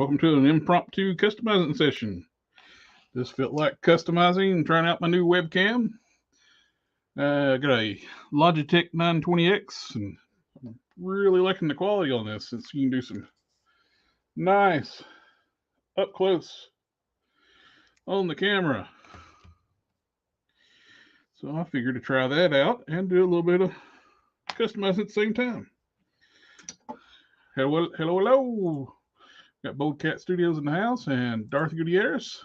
Welcome to an impromptu customizing session. This felt like customizing and trying out my new webcam. Got a Logitech 920X, and I'm really liking the quality on this since you can do some nice up close on the camera. So I figured to try that out and do a little bit of customizing at the same time. Hello, hello, hello. Got Bold Cat Studios in the house and Darth Gutierrez.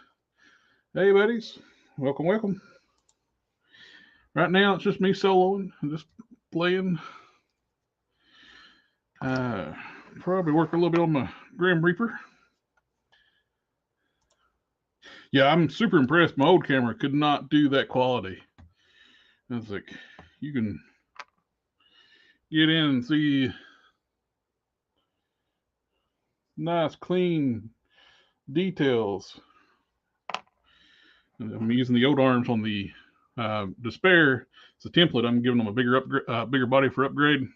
Hey, buddies. Welcome, welcome. Right now, it's just me soloing and just playing. Probably work a little bit on my Grim Reaper. Yeah, I'm super impressed. My old camera could not do that quality. It's like you can get in and see nice, clean details. I'm using the old arms on the Despair. It's a template. I'm giving them a bigger body for upgrade.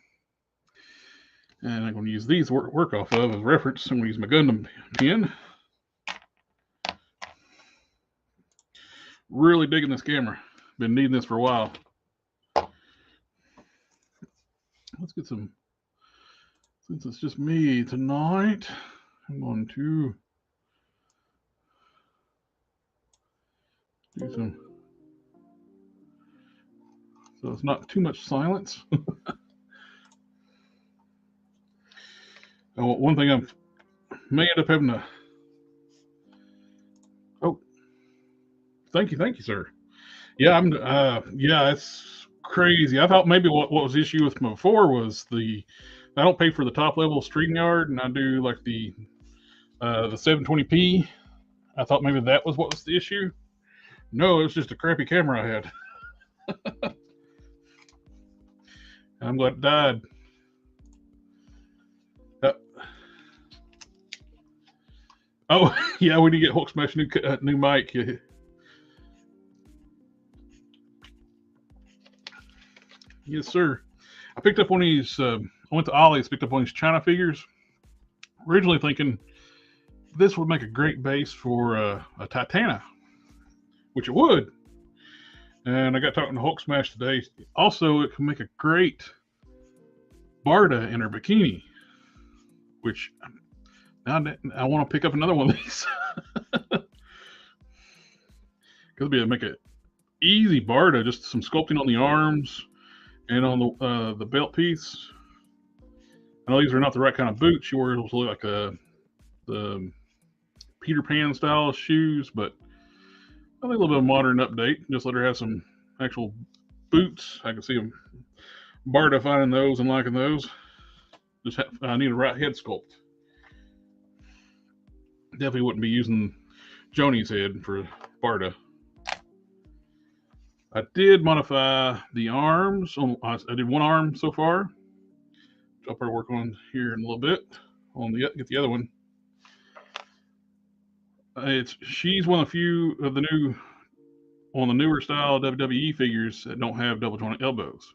And I'm going to use these work off of as reference. I'm going to use my Gundam pin. Really digging this camera. Been needing this for a while. Let's get some, since it's just me tonight, I'm going to do some, so it's not too much silence. One thing I may end up having to, oh, thank you, sir. Yeah, yeah, it's crazy. I thought maybe what was the issue with me before was I don't pay for the top level StreamYard, and I do like the 720p. I thought maybe that was what was the issue. No, it was just a crappy camera I had. I'm glad it died. Oh, yeah, we need to get Hulk Smash new mic. Yes, sir. I picked up one of these, I went to Ollie's, picked up one of these China figures. Originally thinking this would make a great base for a Titana, which it would. And I got talking to Hulk Smash today. Also, it can make a great Barda in her bikini, which now I want to pick up another one of these. Because it'll be able to make an easy Barda, just some sculpting on the arms and on the belt piece. I know these are not the right kind of boots. She wears like the Peter Pan style shoes, but I think a little bit of modern update. Just let her have some actual boots. I can see them Barda finding those and liking those. Just I need a right head sculpt. Definitely wouldn't be using Joni's head for Barda. I did modify the arms. I did one arm so far. I'll probably work on here in a little bit. Get the other one. She's one of the few of the newer style WWE figures that don't have double jointed elbows,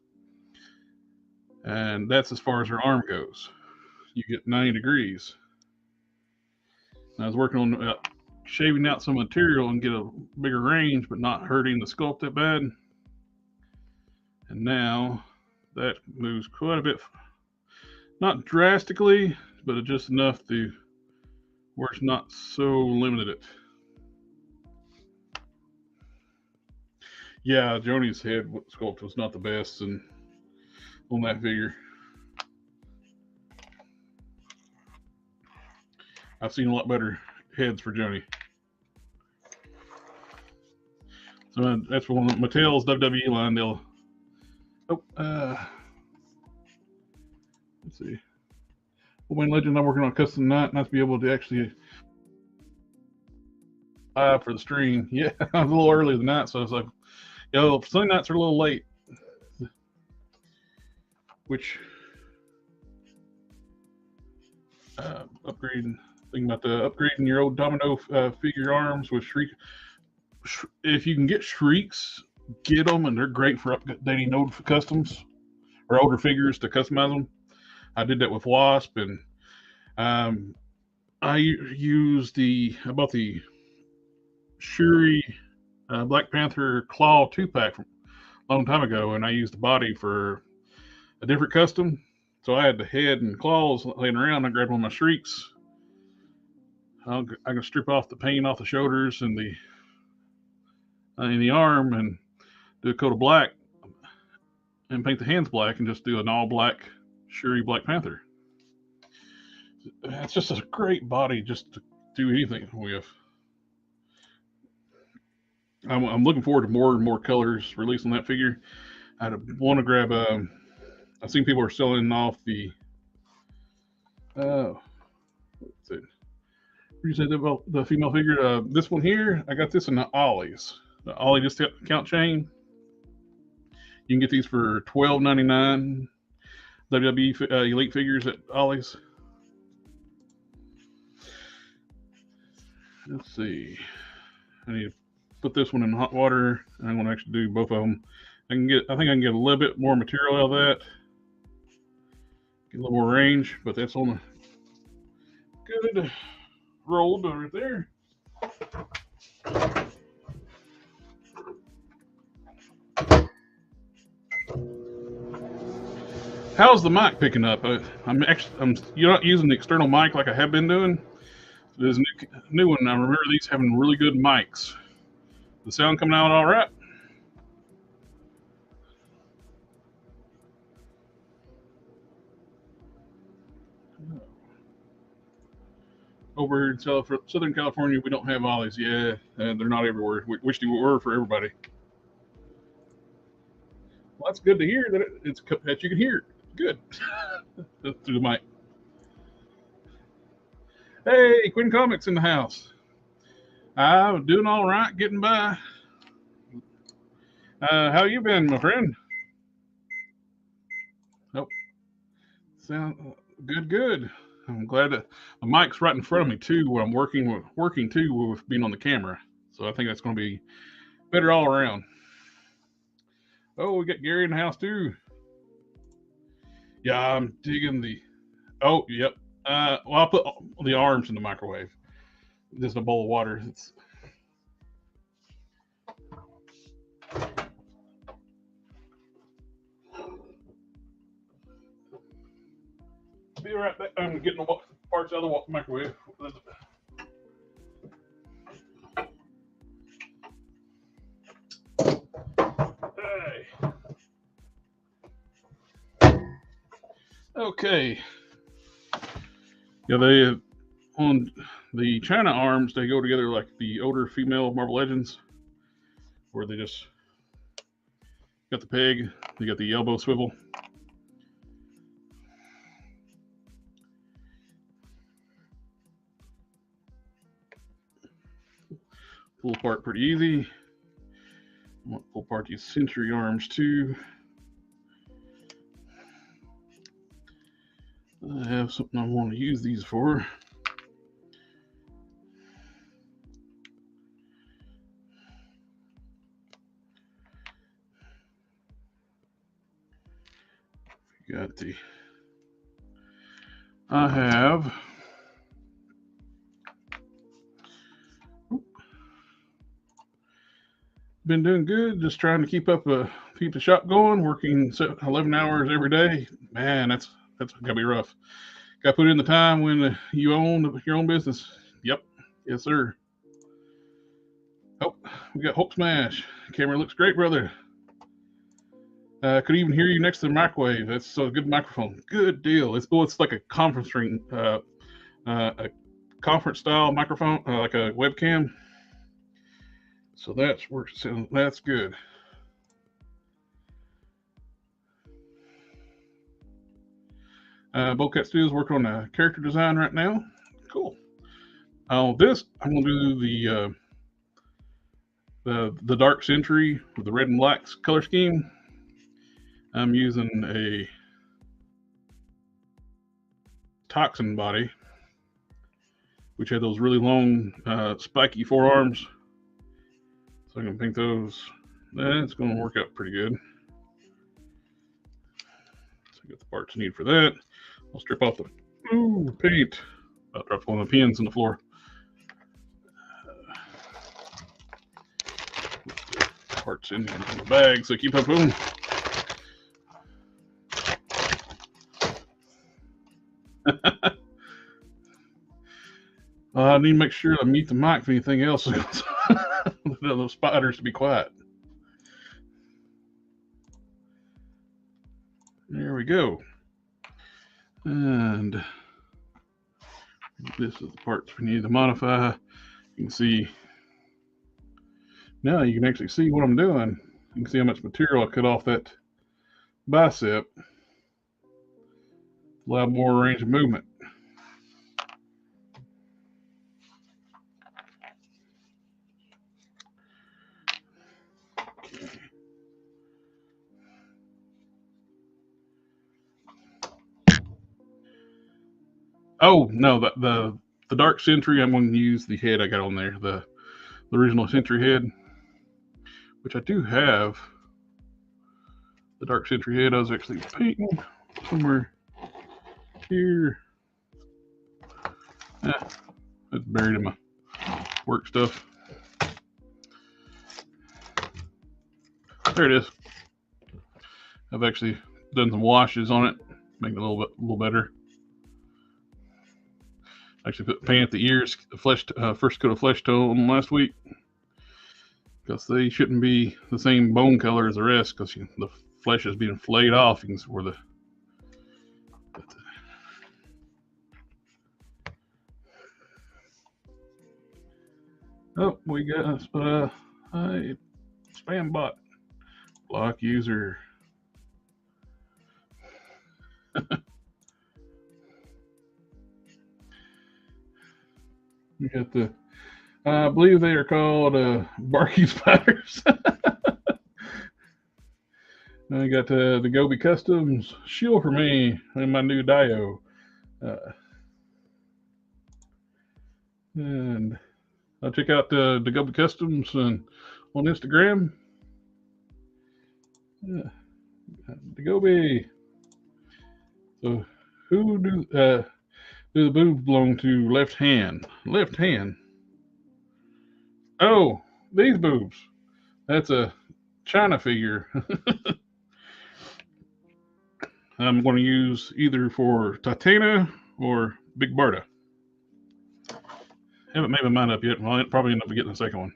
and that's as far as her arm goes. You get 90 degrees. And I was working on shaving out some material and get a bigger range, but not hurting the sculpt that bad. And now that moves quite a bit, not drastically, but just enough to where it's not so limited. Yeah, Joni's head sculpt was not the best on that figure. I've seen a lot better heads for Joni. So that's one of Mattel's WWE line. Let's see. Well, Legend, I'm working on a custom night, not to be able to actually for the stream. Yeah, I was a little early than that, so I was like, Sunday nights are a little late. Which upgrading. Thinking about upgrading your old Domino figure arms with Shriek. If you can get Shrieks, get them, and they're great for updating old customs or older figures to customize them. I did that with Wasp, and I bought the Shuri Black Panther Claw 2-pack from a long time ago, and I used the body for a different custom. So I had the head and claws laying around. I grabbed one of my Shrieks. I can strip off the paint off the shoulders and the in the arm and do a coat of black and paint the hands black and just do an all black Shuri Black Panther. It's just a great body just to do anything with. I'm looking forward to more and more colors released on that figure. I want to grab. I've seen people are selling off the. What's it? You said about the female figure. This one here, I got this in the Ollie's. The Ollie discount chain. You can get these for $12.99. WWE Elite figures at Ollie's. Let's see. I need to put this one in hot water. I'm going to actually do both of them. I think I can get a little bit more material out of that. Get a little more range, but that's on the good rolled right there. How's the mic picking up? You're not using the external mic like I have been doing. This new one, I remember these having really good mics. The sound coming out all right? Over here in Southern California, we don't have Ollies. Yeah, they're not everywhere. We wish they were for everybody. Well, that's good to hear that you can hear it. Good. Through the mic. Hey, Quinn Comics in the house. I'm doing all right, getting by. How you been, my friend? Nope. Sound good. I'm glad that the mic's right in front of me too, where I'm working too with being on the camera. So I think that's going to be better all around. Oh, we got Gary in the house too. Yeah, I'm digging the. Oh, yep. Well, I'll put the arms in the microwave. Just a bowl of water. Be right back. I'm getting the parts out of the microwave. Hey. Okay. Yeah, they on the China arms, they go together like the older female Marvel Legends, where they just got the peg, they got the elbow swivel. Pull apart pretty easy. I want to pull apart these Century arms too. I have something I want to use these for. Got the. I have. Been doing good, just trying to keep the shop going, working 11 hours every day. Man, that's gotta be rough. Got to put in the time when you own your own business. Yep, yes sir. Oh, we got Hulk Smash. Camera looks great, brother. Could even hear you next to the microwave. That's a good microphone. Good deal. It's like a conference ring, a conference style microphone, like a webcam. So that's works. That's good. Bowcat Studios working on a character design right now. Cool. This I'm gonna do the Dark Century with the red and black color scheme. I'm using a toxin body, which had those really long, spiky forearms. So I can paint those. That's going to work out pretty good. So I got the parts I need for that. I'll strip off the paint. About dropped one of the pins on the floor. Parts in the bag, so keep up with them. I need to make sure I mute the mic if anything else goes on. Those spiders to be quiet. There we go. And this is the parts we need to modify. You can see now, you can actually see what I'm doing. You can see how much material I cut off that bicep. Allow more range of movement. Oh no, the dark Sentry, I'm going to use the head I got on there, the original Sentry head, which I do have. The dark Sentry head I was actually painting somewhere here. It's buried in my work stuff. There it is. I've actually done some washes on it, make it a little better. Actually put paint at the ears, first coat of flesh tone last week, because they shouldn't be the same bone color as the rest, because the flesh is being flayed off. You can see where the oh, we got a spam bot block user. We got the, I believe they are called barky spiders. I got the Gobi Customs shield for me and my new Dio. And I'll check out the Gobi Customs on Instagram. The Gobi. So who do the boobs belong to? Left hand. Left hand. Oh, these boobs. That's a China figure. I'm going to use either for Titana or Big Barda. Haven't made my mind up yet. I'll probably end up getting the second one.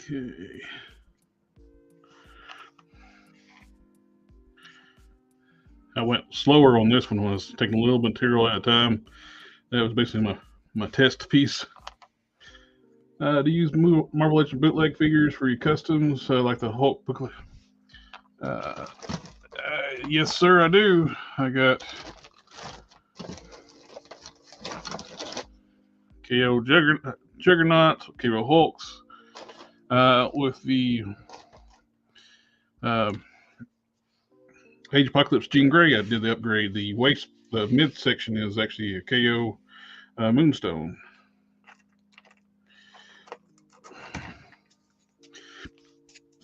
Okay. I went slower on this one. I was taking a little material at a time. That was basically my test piece. Do you use Marvel Legends bootleg figures for your customs, like the Hulk booklet? Yes, sir, I do. I got KO Juggernauts, KO Hulks, with the Age Apocalypse Jean Grey. I did the upgrade. The mid section is actually a KO Moonstone.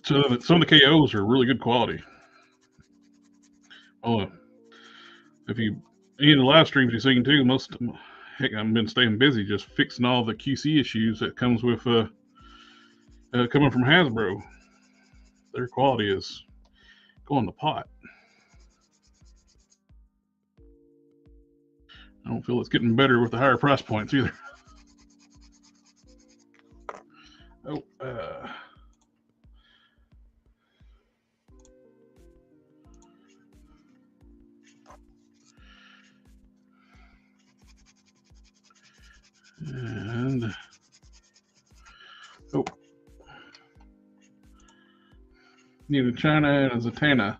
So some of the KOs are really good quality. Oh, if you any of the live streams you've seen too, heck, I've been staying busy just fixing all the QC issues that comes with coming from Hasbro. Their quality is going to pot. I don't feel it's getting better with the higher price points either. Oh, And oh, need a China and a Zatanna.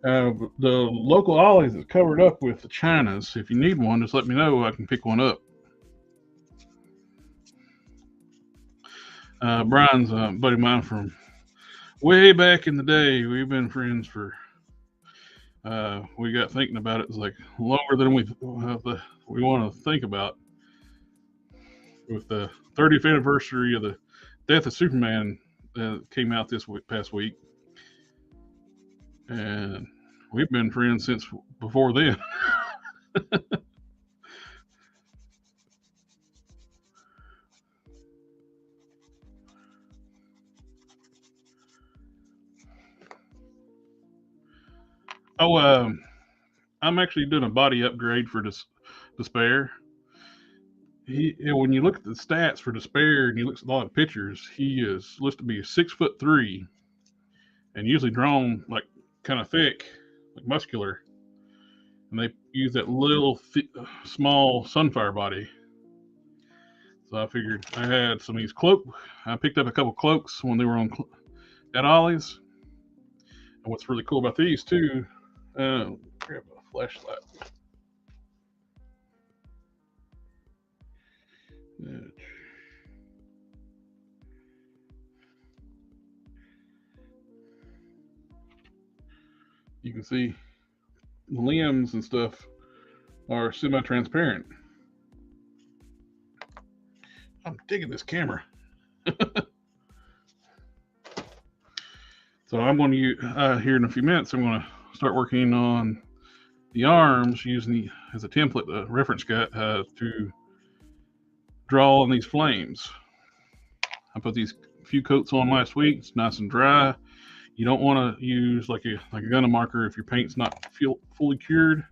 The local Ollie's is covered up with the Chinas. If you need one, just let me know. I can pick one up. Brian's a buddy of mine from way back in the day. We've been friends for. We got thinking about it. It's like longer than we want to think about. With the 30th anniversary of the death of Superman came out this past week, and we've been friends since before then. Oh, I'm actually doing a body upgrade for Despair. When you look at the stats for Despair and you look at a lot of pictures, he is listed to be 6'3" and usually drawn like kind of thick, like muscular. And they use that little small Sunfire body. So I figured I had some of these cloaks. I picked up a couple cloaks when they were on at Ollie's. And what's really cool about these too, grab a flashlight. You can see the limbs and stuff are semi-transparent. I'm digging this camera. So I'm going to use, here in a few minutes, I'm going to start working on the arms using as a template, the reference guide to draw on these flames. I put these few coats on last week. It's nice and dry. You don't want to use like a gunna marker if your paint's not fully cured,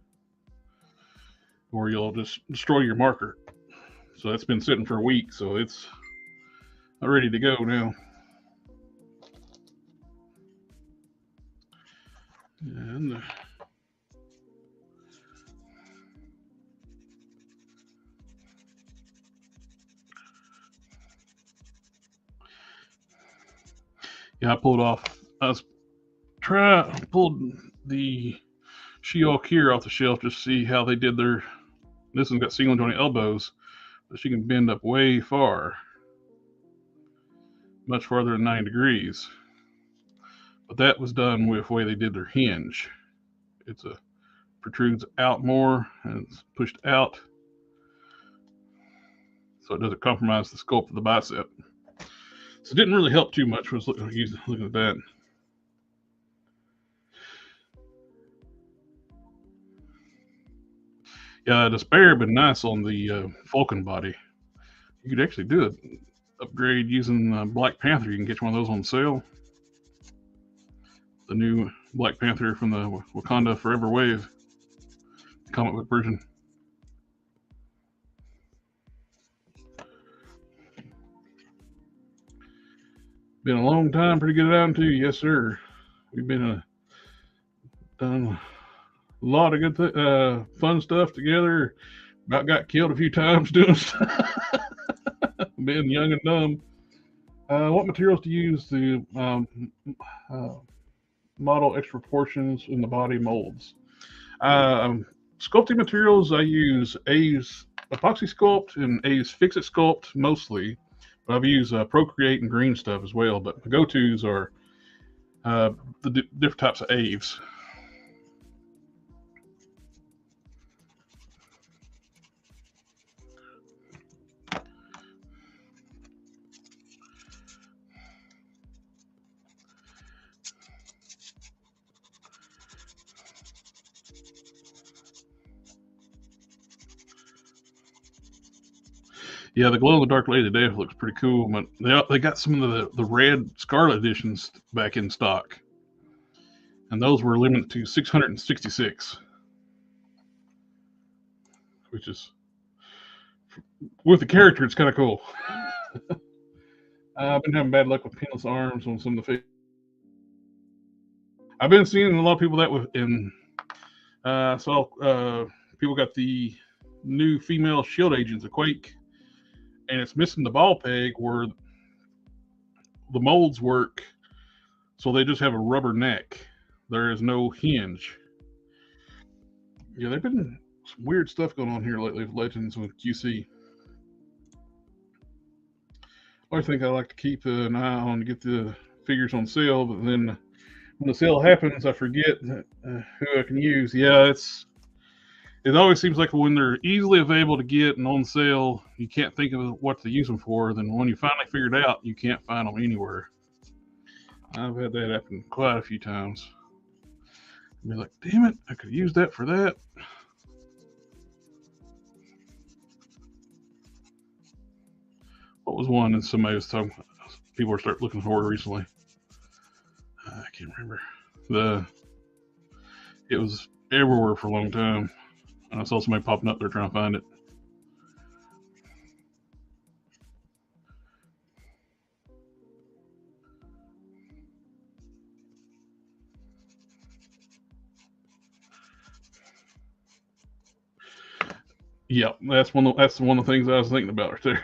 or you'll just destroy your marker. So that's been sitting for a week, so it's ready to go now. And yeah, I pulled the She-Hulk here off the shelf just to see how they did their. This one's got single jointed elbows, but she can bend up way far, much farther than 90 degrees. But that was done with the way they did their hinge. It's protrudes out more and it's pushed out, so it doesn't compromise the sculpt of the bicep. So it didn't really help too much. Was looking at that. Yeah, Despair had been nice on the Falcon body. You could actually do an upgrade using Black Panther. You can get one of those on sale. The new Black Panther from the Wakanda Forever Wave comic book version. Been a long time for to get it out too. Yes, sir. We've been done a lot of good fun stuff together. About got killed a few times doing stuff. Being young and dumb. What materials to use to model extra portions in the body molds? Sculpting materials, I use A's Epoxy Sculpt and A's Fix-It Sculpt mostly, but I've used Procreate and Green Stuff as well. But the go-tos are the different types of A's. Yeah, the Glow in the Dark Lady of Death looks pretty cool, but they got some of the red Scarlet editions back in stock, and those were limited to 666, which is with the character, it's kind of cool. I've been having bad luck with pinless arms on some of the. I've been seeing a lot of people that with in. Saw people got the new female shield agents, the Quake and it's missing the ball peg where the molds work. So they just have a rubber neck. There is no hinge. Yeah, there've been some weird stuff going on here lately with Legends with QC. I think I like to keep an eye on to get the figures on sale, but then when the sale happens, I forget who I can use. Yeah, it always seems like when they're easily available to get and on sale, you can't think of what to use them for. Then when you finally figure it out, you can't find them anywhere. I've had that happen quite a few times. I'd be like, damn it, I could use that for that. What was one that somebody was talking? People were starting looking for recently. I can't remember. It was everywhere for a long time, and I saw somebody popping up there trying to find it. Yeah, that's one of the things I was thinking about right there.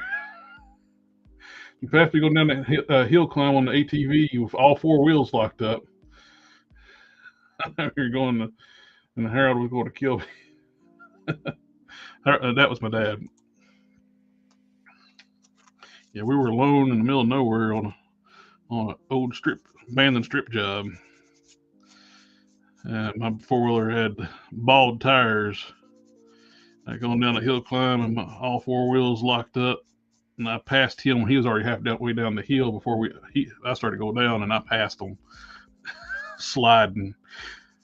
You have to go down that hill climb on the ATV with all four wheels locked up. You're going to, and Harold was going to kill me. That was my dad. Yeah, we were alone in the middle of nowhere on an old abandoned strip job. My four wheeler had bald tires. Going down the hill climb, and all four wheels locked up. And I passed him. He was already halfway down the hill before I started going down, and I passed him sliding.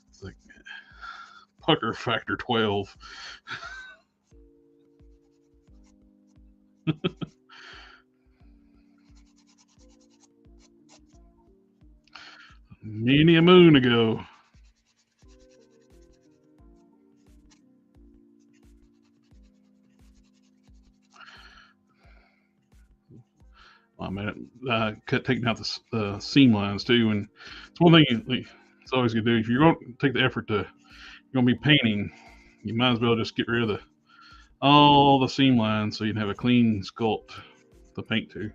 It's like pucker factor 12. Many a moon ago. I mean, taking out the seam lines too, and it's one thing it's always good to do. If you're going to take the effort you're going to be painting, you might as well just get rid of all the seam lines so you can have a clean sculpt to paint to.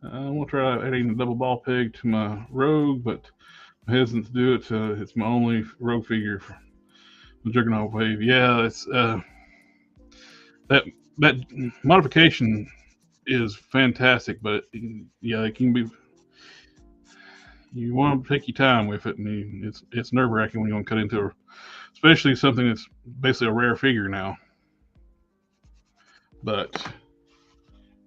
I'm going to try adding a double ball peg to my Rogue, but I'm hesitant to do it. It's my only Rogue figure for the Juggernaut Wave. Yeah, it's that modification is fantastic, but yeah, it can be. You want to take your time with it, and it's nerve wracking when you want to cut into her, especially something that's basically a rare figure now. But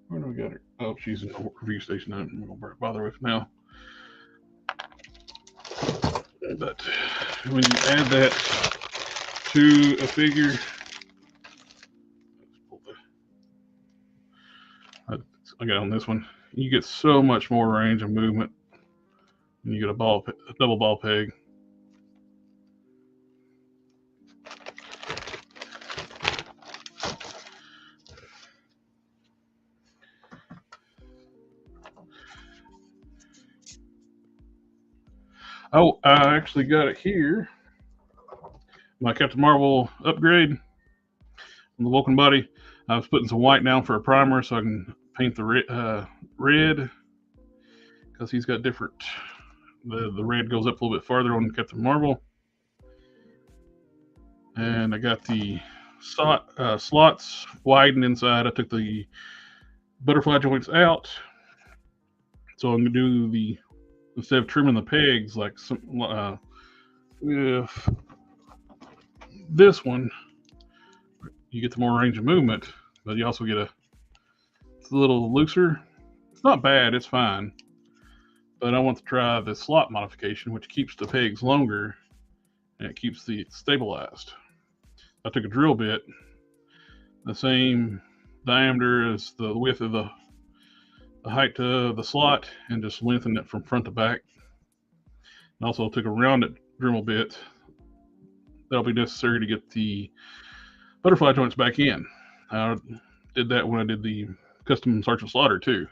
where do we got her? Oh, she's in the review station. I'm not gonna bother with now. But when you add that to a figure, I got on this one, you get so much more range of movement when you get a double ball peg. Oh, I actually got it here. My Captain Marvel upgrade on the Vulcan body. I was putting some white down for a primer so I can paint the red because he's got different. The red goes up a little bit farther on Captain Marvel. And I got the slots widened inside. I took the butterfly joints out. So I'm going to do instead of trimming the pegs like with this one, you get the more range of movement, but you also get it's a little looser. It's not bad, it's fine. But I want to try the slot modification, which keeps the pegs longer and it keeps the stabilized. I took a drill bit, the same diameter as the width of the height of the slot, and just lengthened it from front to back. And also took a rounded Dremel bit that'll be necessary to get the butterfly joints back in. I did that when I did the custom Sergeant Slaughter too.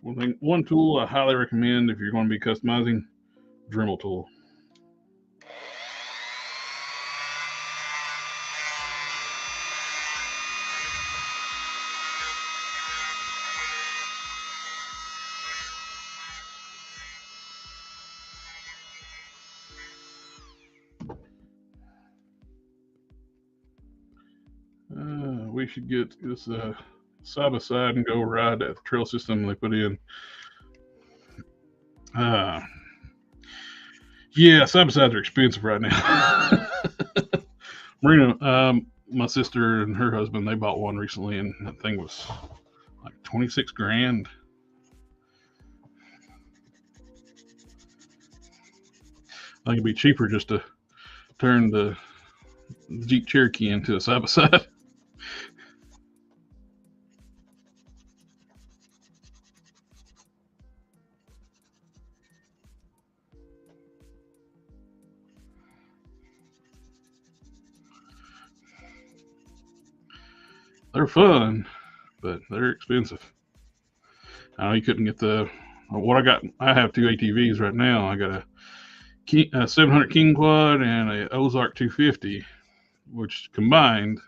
One tool I highly recommend if you're going to be customizing, Dremel tool. We should get this side by side and go ride that trail system they put in. Yeah, side by sides are expensive right now. Marina, my sister and her husband, they bought one recently, and that thing was like 26 grand. I think it'd be cheaper just to turn the Jeep Cherokee into a side by side. They're fun, but they're expensive. You couldn't get what I got. I have two ATVs right now. I got a 700 King Quad and a Ozark 250, which combined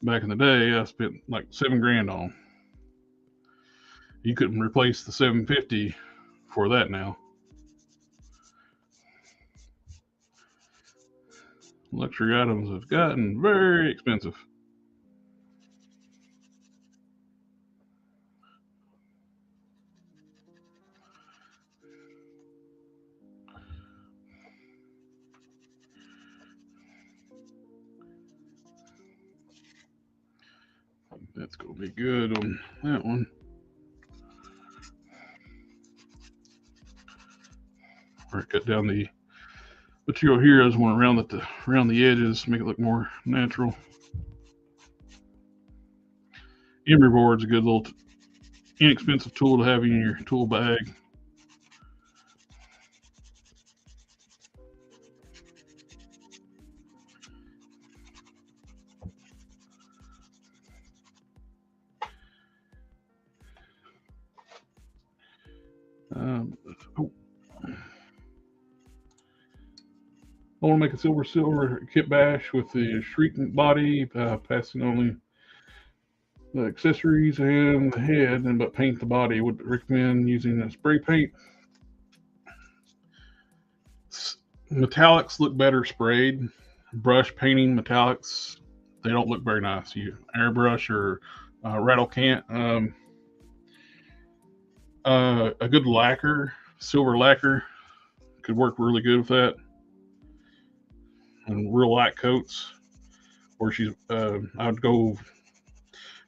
back in the day, I spent like 7 grand on. You couldn't replace the 750 for that now. Luxury items have gotten very expensive. That's going to be good on that one. Or cut down the material here. I just want to round the edges, make it look more natural. Emery board's a good little inexpensive tool to have in your tool bag. I want to make a silver kit bash with the shrieking body, passing only the accessories and the head, but paint the body. Would recommend using a spray paint. Metallics look better sprayed. Brush painting metallics, they don't look very nice. You airbrush or rattle can. A good lacquer, silver lacquer, could work really good with that. And real light coats, or I would go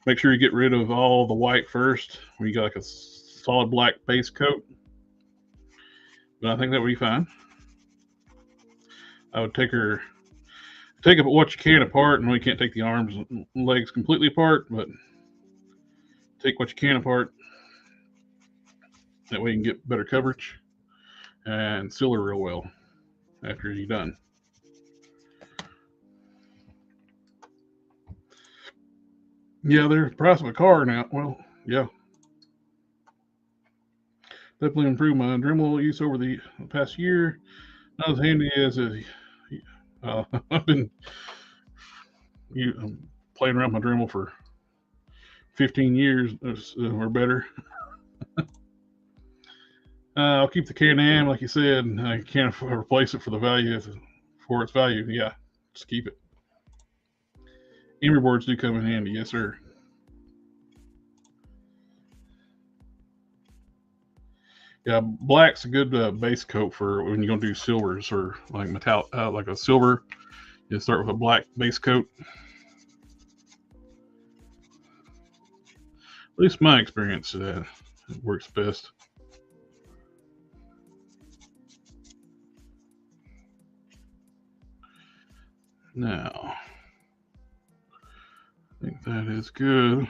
make sure you get rid of all the white first when you got like a solid black base coat. But I think that would be fine. I would take up what you can apart, and we can't take the arms and legs completely apart, but take what you can apart. That way you can get better coverage and seal it real well after you're done. Yeah, they're the price of a car now. Well, yeah. Definitely improved my Dremel use over the past year. Not as handy as I've been playing around with my Dremel for 15 years or better. I'll keep the Can-Am, like you said. I can't replace it for its value. Yeah, just keep it. Emery boards do come in handy, yes, sir. Yeah, black's a good base coat for when you're gonna do silvers or like metallic, like a silver. You start with a black base coat. At least my experience, it works best. Now, I think that is good.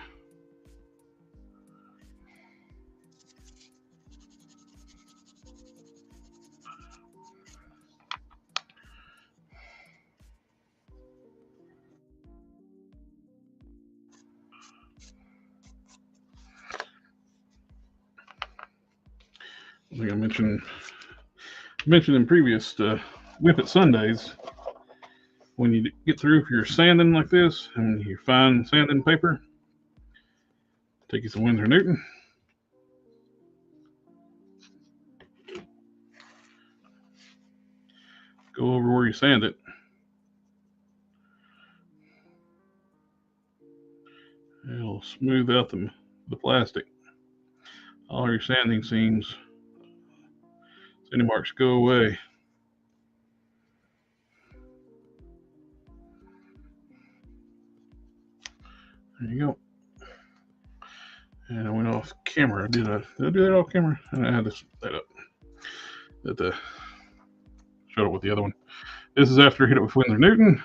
like I mentioned in previous Whip It Sundays, when you get through, if you're sanding like this and you find sanding paper, take you some Winsor Newton. Go over where you sand it. It'll smooth out the plastic. All your sanding seams, sanding marks go away. There you go. And I went off camera. Did I do that off camera? And I had to set that up. That showed it with the other one. This is after I hit it with Winsor Newton.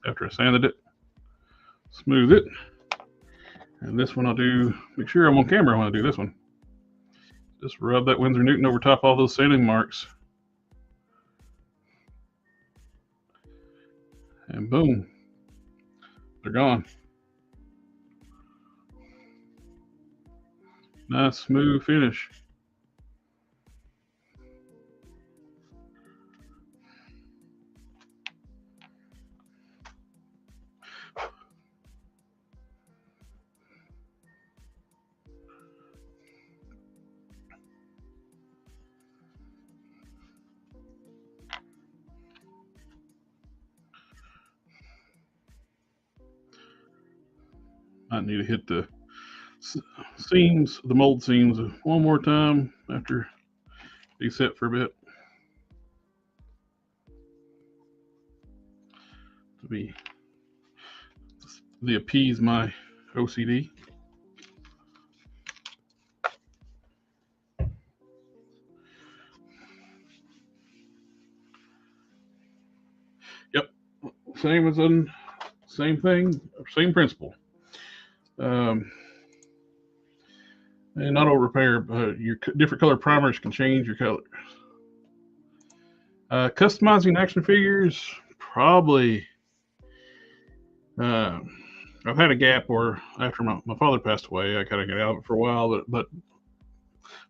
After I sanded it, smooth it. And this one I'll do, make sure I'm on camera when I do this one. Just rub that Winsor Newton over top all those sanding marks. And boom, they're gone. Nice smooth finish. I need to hit the seams, the mold seams, one more time after they set for a bit to appease my OCD. Yep, same thing, same principle. And auto repair, your different color primers can change your colors. Customizing action figures, probably. I've had a gap where after my father passed away, I kind of got out of it for a while. But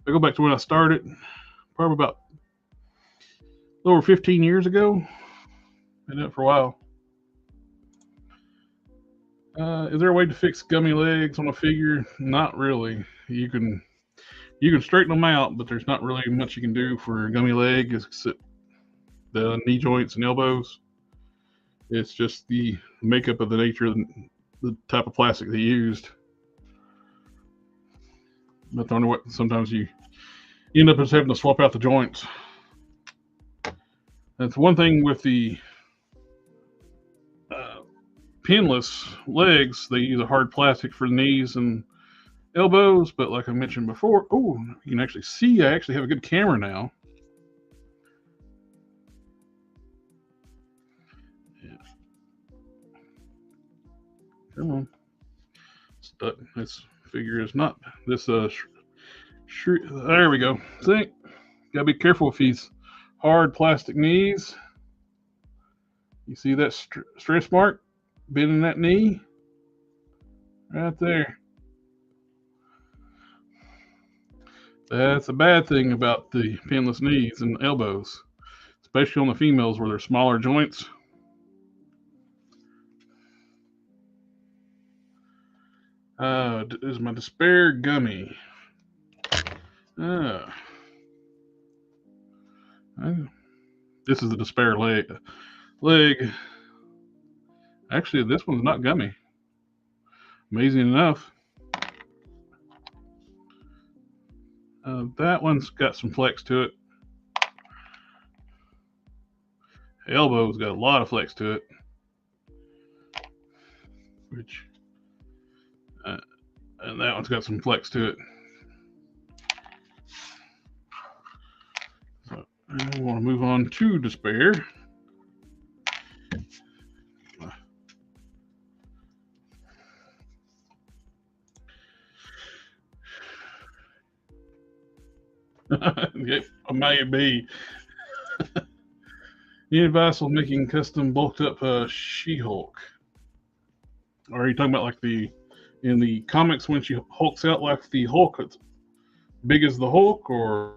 I go back to when I started, probably about a little over 15 years ago. Been doing it for a while. Is there a way to fix gummy legs on a figure? Not really. You can straighten them out, but there's not really much you can do for a gummy leg except the knee joints and elbows. It's just the makeup of the nature of the type of plastic they used. But the only way, sometimes you end up just having to swap out the joints. That's one thing with the pinless legs. They use a hard plastic for the knees and elbows, but like I mentioned before, oh, you can actually see I actually have a good camera now. Yeah. Come on. Stuck. This figure is not this there we go. See? Gotta be careful with these hard plastic knees. You see that stress mark bending that knee? Right there. That's a bad thing about the pinless knees and elbows, especially on the females where they're smaller joints. Is my Despair gummy? This is the Despair leg. Actually, this one's not gummy. Amazing enough. That one's got some flex to it. Elbow's got a lot of flex to it. And that one's got some flex to it. So I want to move on to Despair. Yep, maybe. Any advice on making custom bulked up She-Hulk? Or are you talking about like in the comics when she hulks out like the Hulk big as the Hulk or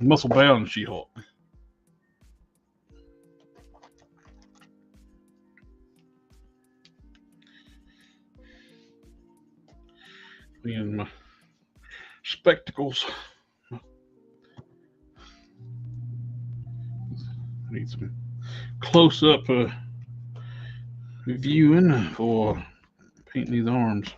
muscle bound She Hulk? And my spectacles. I need some close up viewing for painting these arms.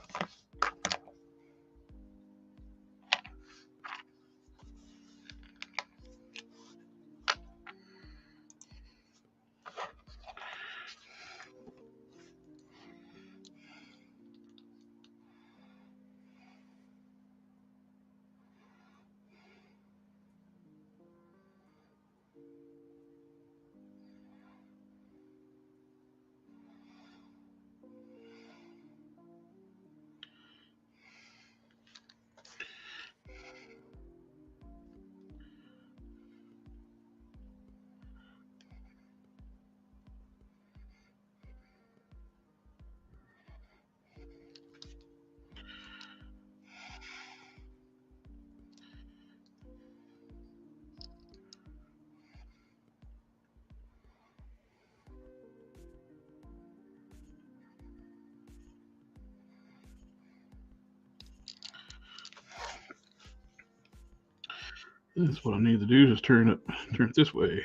That's what I need to do, just turn it this way.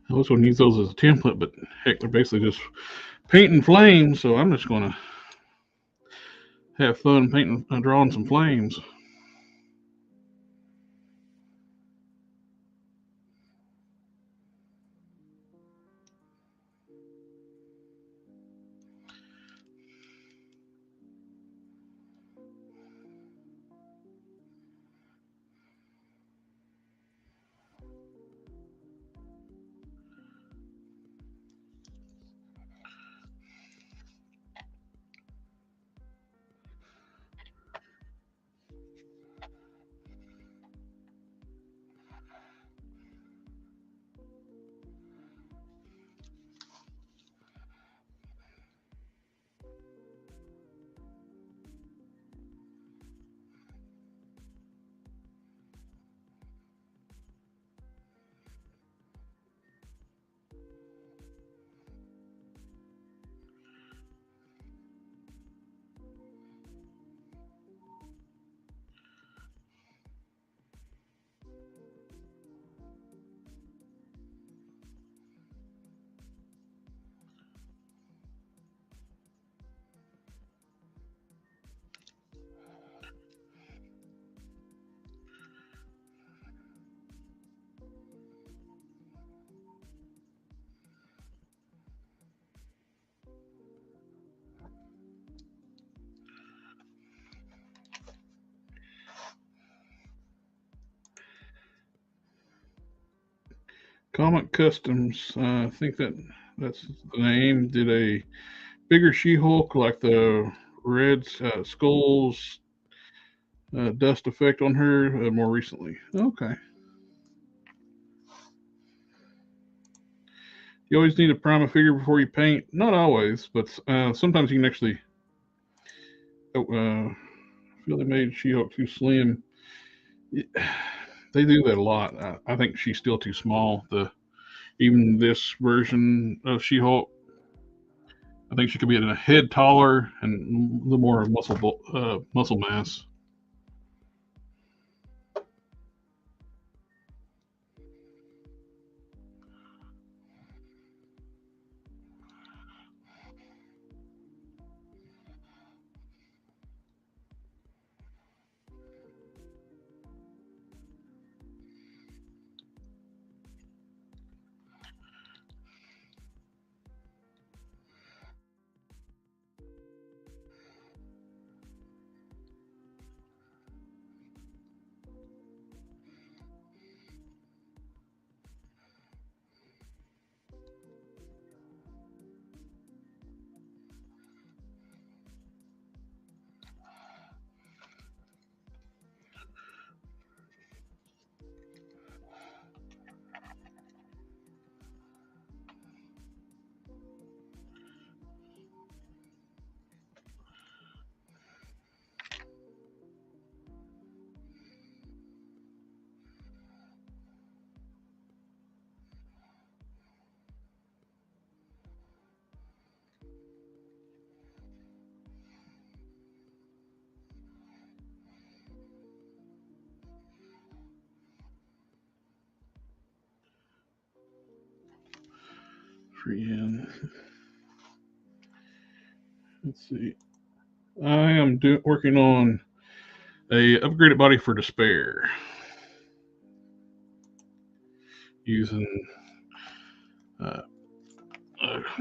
I was going to use those as a template, but heck, they're basically just painting flames, so I'm just going to have fun painting, drawing some flames. Comic Customs, I think that's the name, did a bigger She-Hulk, like the red skulls dust effect on her more recently. Okay. You always need to prime a figure before you paint. Not always, but sometimes you can actually. Oh, I feel they made She-Hulk too slim. They do that a lot. I think she's still too small. Even this version of She-Hulk, I think she could be a head taller and a little more muscle mass. freehand. Let's see. I am working on a upgraded body for Despair using a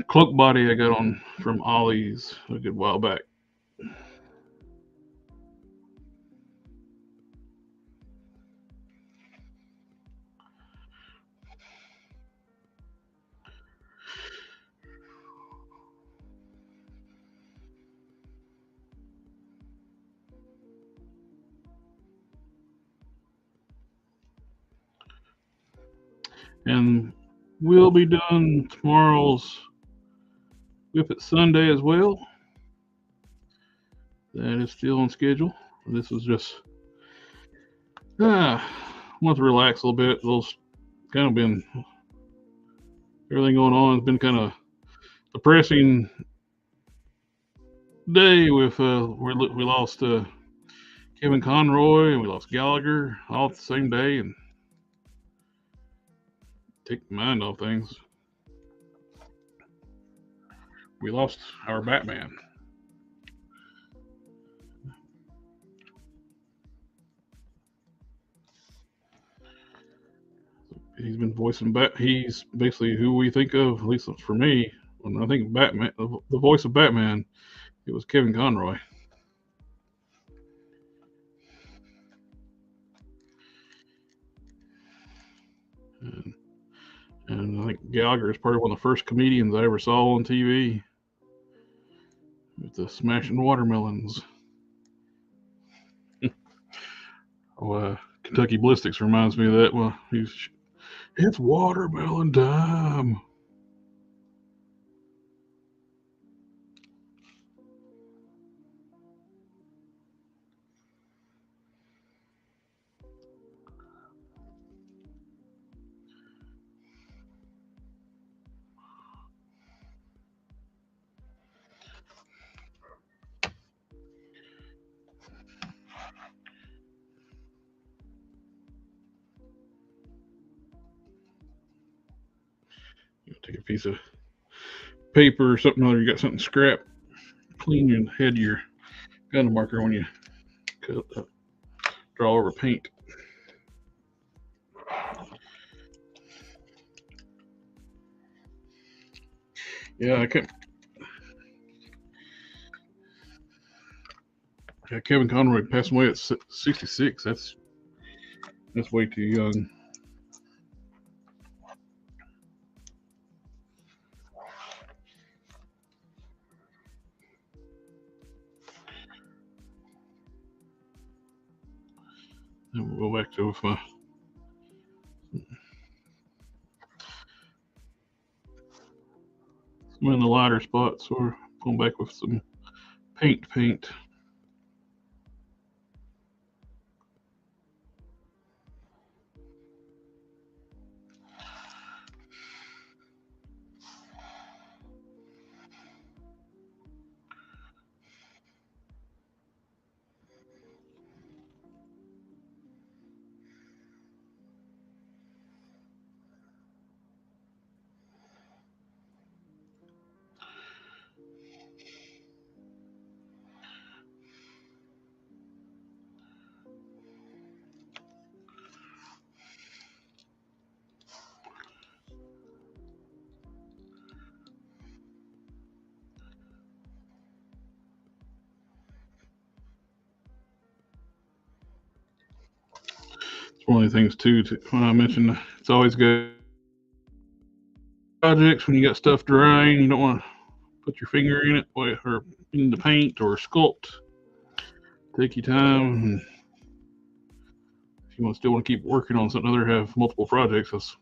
cloak body I got on from Ollie's a good while back. And we'll be doing tomorrow's Whip It Sunday as well. That is still on schedule. This was just want to relax a little bit. Those kind of been everything going on. It's been kind of depressing day with we lost Kevin Conroy and we lost Gallagher all at the same day, and take the mind off things. We lost our Batman. He's been voicing he's basically who we think of, at least for me. When I think of Batman, the voice of Batman, it was Kevin Conroy. And I think Gallagher is probably one of the first comedians I ever saw on TV with the smashing watermelons. Kentucky Ballistics reminds me of that. Well, it's watermelon time. Take a piece of paper or something, or you got something scrap, clean your head your gun marker when you draw over paint. Yeah, I can't. Yeah, Kevin Conroy passed away at 66. That's way too young. And we'll go back to some in the lighter spots, or going back with some paint. It's one of the things too. When I mentioned, it's always good projects when you got stuff drying, you don't want to put your finger in it or in the paint or sculpt. Take your time, and if you still want to keep working on something, other have multiple projects.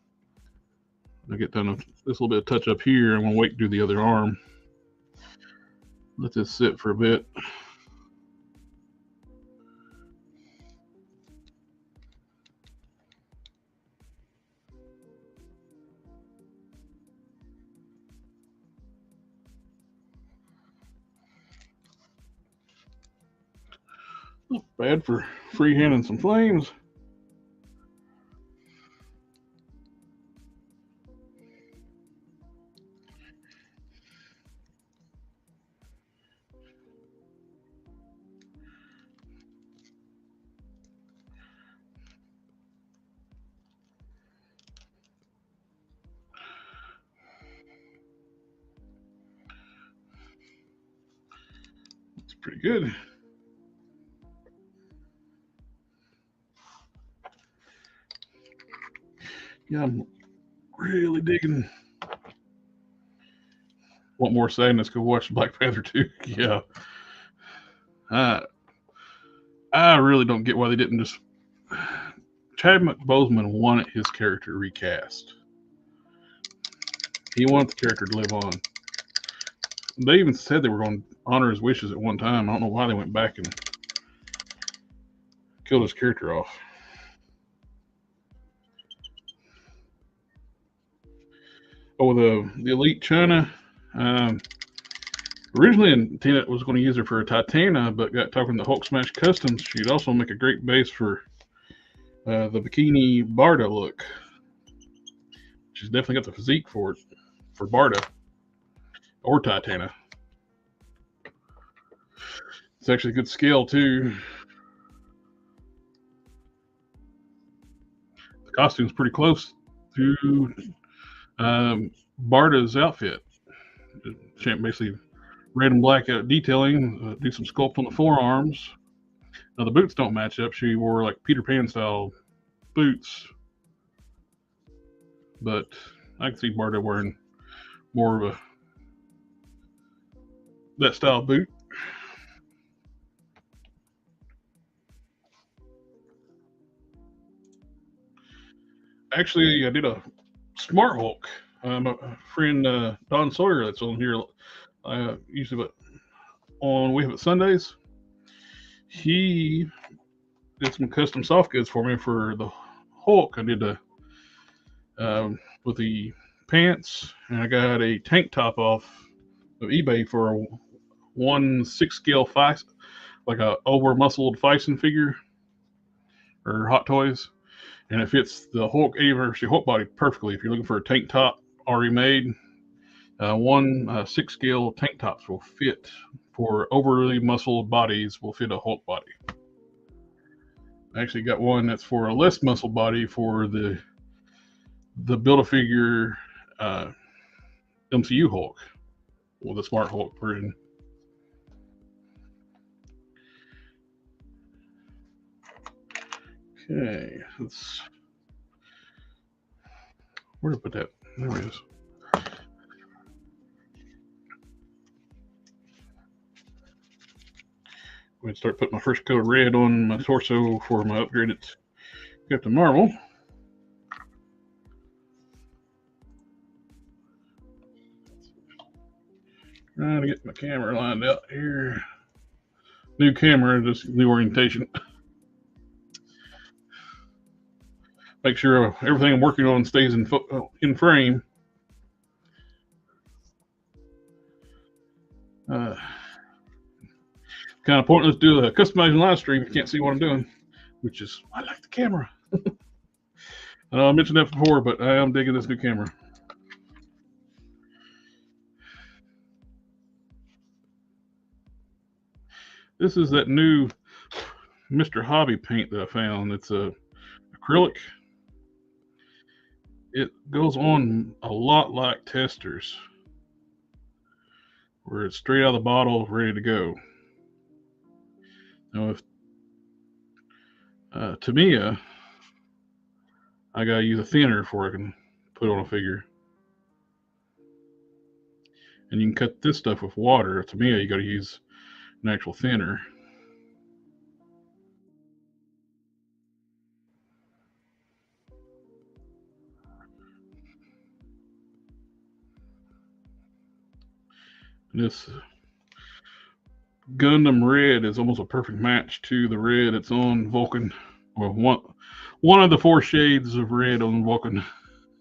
I get done with this little bit of touch up here. I'm gonna wait to do the other arm. Let this sit for a bit. Not bad for freehanding some flames. Pretty good. Yeah, I'm really digging. Want more sadness? Go watch Black Panther 2. Yeah. I really don't get why they didn't just. Chadwick Boseman wanted his character recast. He wanted the character to live on. They even said they were going to honor his wishes at one time. I don't know why they went back and killed his character off. Oh, the Elite China. Originally, Tina was going to use her for a Titana, but got talking to Hulk Smash Customs. She'd also make a great base for the bikini Barda look. She's definitely got the physique for it, for Barda or Titana. It's actually a good scale too. The costume's pretty close to Barda's outfit. Basically, red and black detailing. Do some sculpt on the forearms. Now the boots don't match up. She wore like Peter Pan style boots, but I can see Barda wearing more of that style boot. Actually, I did a Smart Hulk. My friend Don Sawyer, that's on here, usually on We Have It Sundays. He did some custom soft goods for me for the Hulk. I did with the pants, and I got a tank top off of eBay for a 1/6 scale like a over muscled Fison figure or Hot Toys, and it fits the Hulk Anniversary Hulk body perfectly. If you're looking for a tank top already made, 1/6 scale tank tops will fit for overly muscled bodies. Will fit a Hulk body. I actually got one that's for a less muscle body for the Build-A-Figure MCU Hulk, or the Smart Hulk version. Okay, where did I put that? There it is. I'm going to start putting my first coat of red on my torso for my upgraded Captain Marvel. Trying to get my camera lined up here. New camera, just new orientation. Make sure everything I'm working on stays in frame. Kind of pointless to do a customizing live stream if you can't see what I'm doing, which is, I like the camera. I know I mentioned that before, but I am digging this new camera. This is that new Mr. Hobby paint that I found. It's a acrylic. It goes on a lot like testers, where it's straight out of the bottle, ready to go. Now, if Tamiya, I gotta use a thinner before I can put on a figure. And you can cut this stuff with water. Tamiya, you gotta use an actual thinner. And this Gundam red is almost a perfect match to the red that's on Vulcan. Well, one of the 4 shades of red on Vulcan.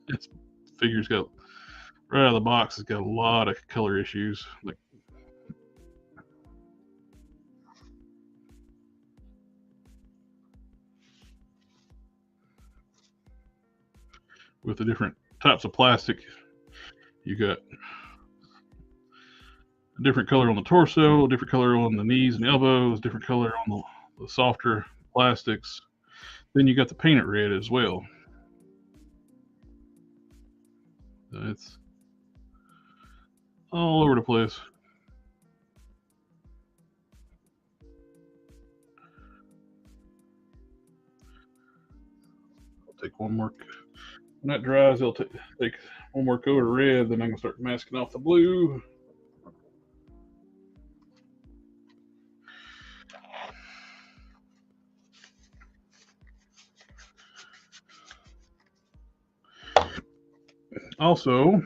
This figure's got, right out of the box, it's got a lot of color issues. Like, with the different types of plastic, you got a different color on the torso, a different color on the knees and elbows, different color on the softer plastics. Then you got the painted red as well. It's all over the place. take one more. When that dries, it'll take one more coat of red. Then I can start masking off the blue. Also,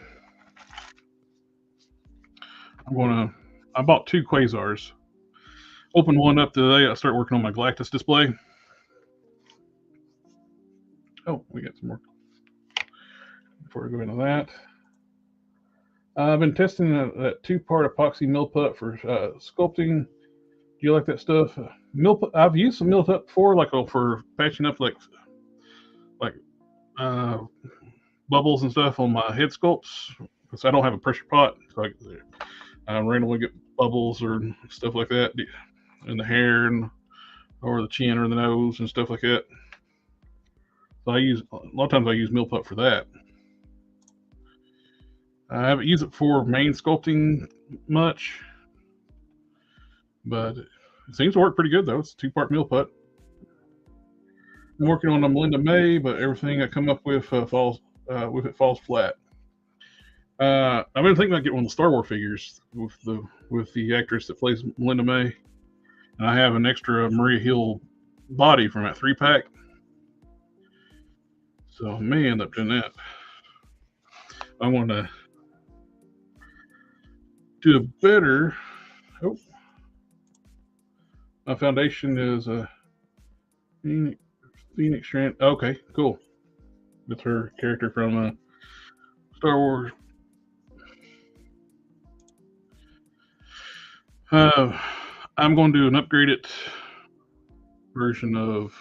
I bought 2 quasars. Opened one up today. I start working on my Galactus display. Oh, we got some more. Before we go into that, I've been testing that 2-part epoxy mill putt for sculpting. Do you like that stuff? Mill putt, I've used some mill putt before, like for patching up like bubbles and stuff on my head sculpts, because I don't have a pressure pot. So I randomly get bubbles or stuff like that in the hair or the chin or the nose and stuff like that. So a lot of times I use mill putt for that. I haven't used it for main sculpting much, but it seems to work pretty good though. It's a 2-part mill putt. I'm working on a Melinda May, but everything I come up with falls flat. I've been thinking about getting one of the Star Wars figures with the actress that plays Melinda May, and I have an extra Maria Hill body from that 3-pack. So I may end up doing that. I want to do a better. Oh, my foundation is a Phoenix Strand. Okay, cool. That's her character from Star Wars. I'm going to do an upgraded version of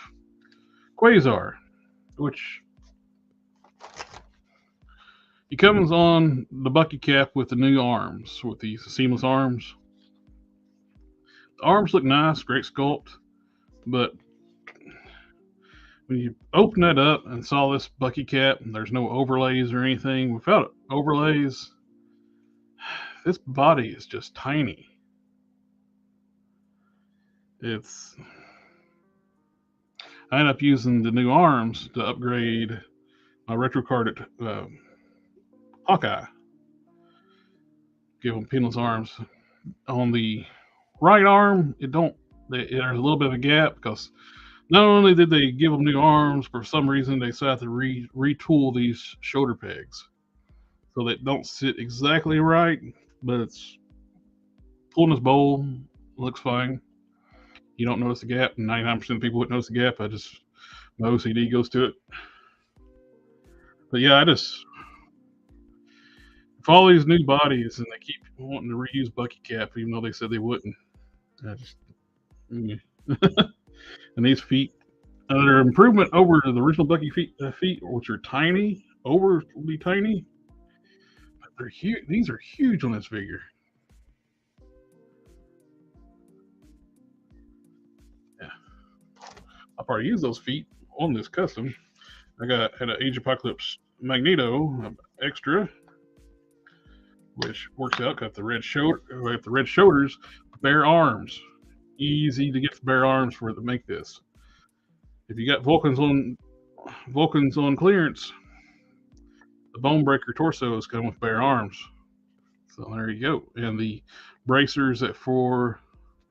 Quasar, which he comes on the Bucky cap with the new arms, with these seamless arms. The arms look nice, great sculpt, but when you open that up and saw this Bucky cap, and there's no overlays or anything, without overlays, this body is just tiny. I end up using the new arms to upgrade my retro card at Hawkeye. Give him pinless arms. On the right arm, there's a little bit of a gap, because not only did they give them new arms, for some reason they decided to retool these shoulder pegs, so they don't sit exactly right, but it's pulling his bowl, looks fine. You don't notice the gap. 99% of people wouldn't notice the gap. My OCD goes to it. But yeah, for all these new bodies, and they keep wanting to reuse Bucky cap, even though they said they wouldn't. And these feet, they're an improvement over the original Bucky feet, which are tiny, overly tiny. But they're huge. These are huge on this figure. Yeah, I'll probably use those feet on this custom. I had an Age Apocalypse Magneto extra, which works out. Got the red shoulders, bare arms. Easy to get the bare arms for it to make this. If you got Vulcans on clearance, the Bonebreaker torsos come with bare arms. So there you go. And the bracers for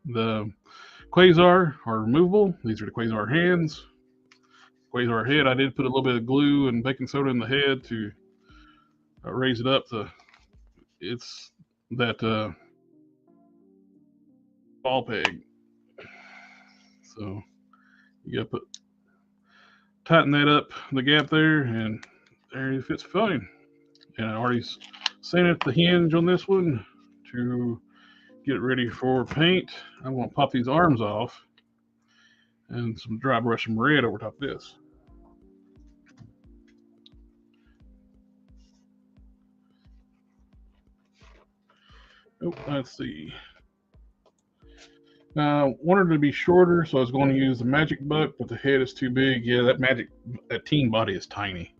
the Quasar are removable. These are the Quasar hands. Quasar head, I did put a little bit of glue and baking soda in the head to raise it up. It's that ball peg. So you gotta tighten that up, the gap there, and there it fits fine. And I already sanded the hinge on this one to get it ready for paint. I'm gonna pop these arms off and some dry brush some red over top of this. Oh, let's see. Wanted to be shorter, so I was going to use the Magic Buck, but the head is too big. Yeah, that teen body is tiny.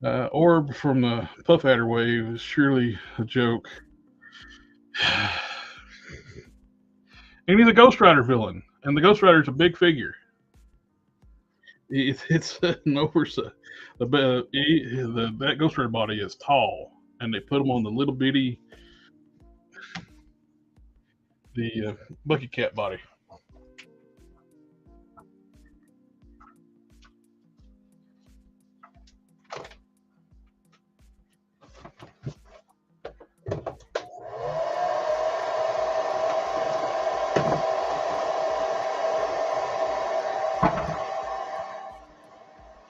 Orb from the Puff Adder wave is surely a joke. And he's a Ghost Rider villain, and the Ghost Rider is a big figure. It's an oversight. That Ghost Rider body is tall, and they put them on the little bitty bucket cat body.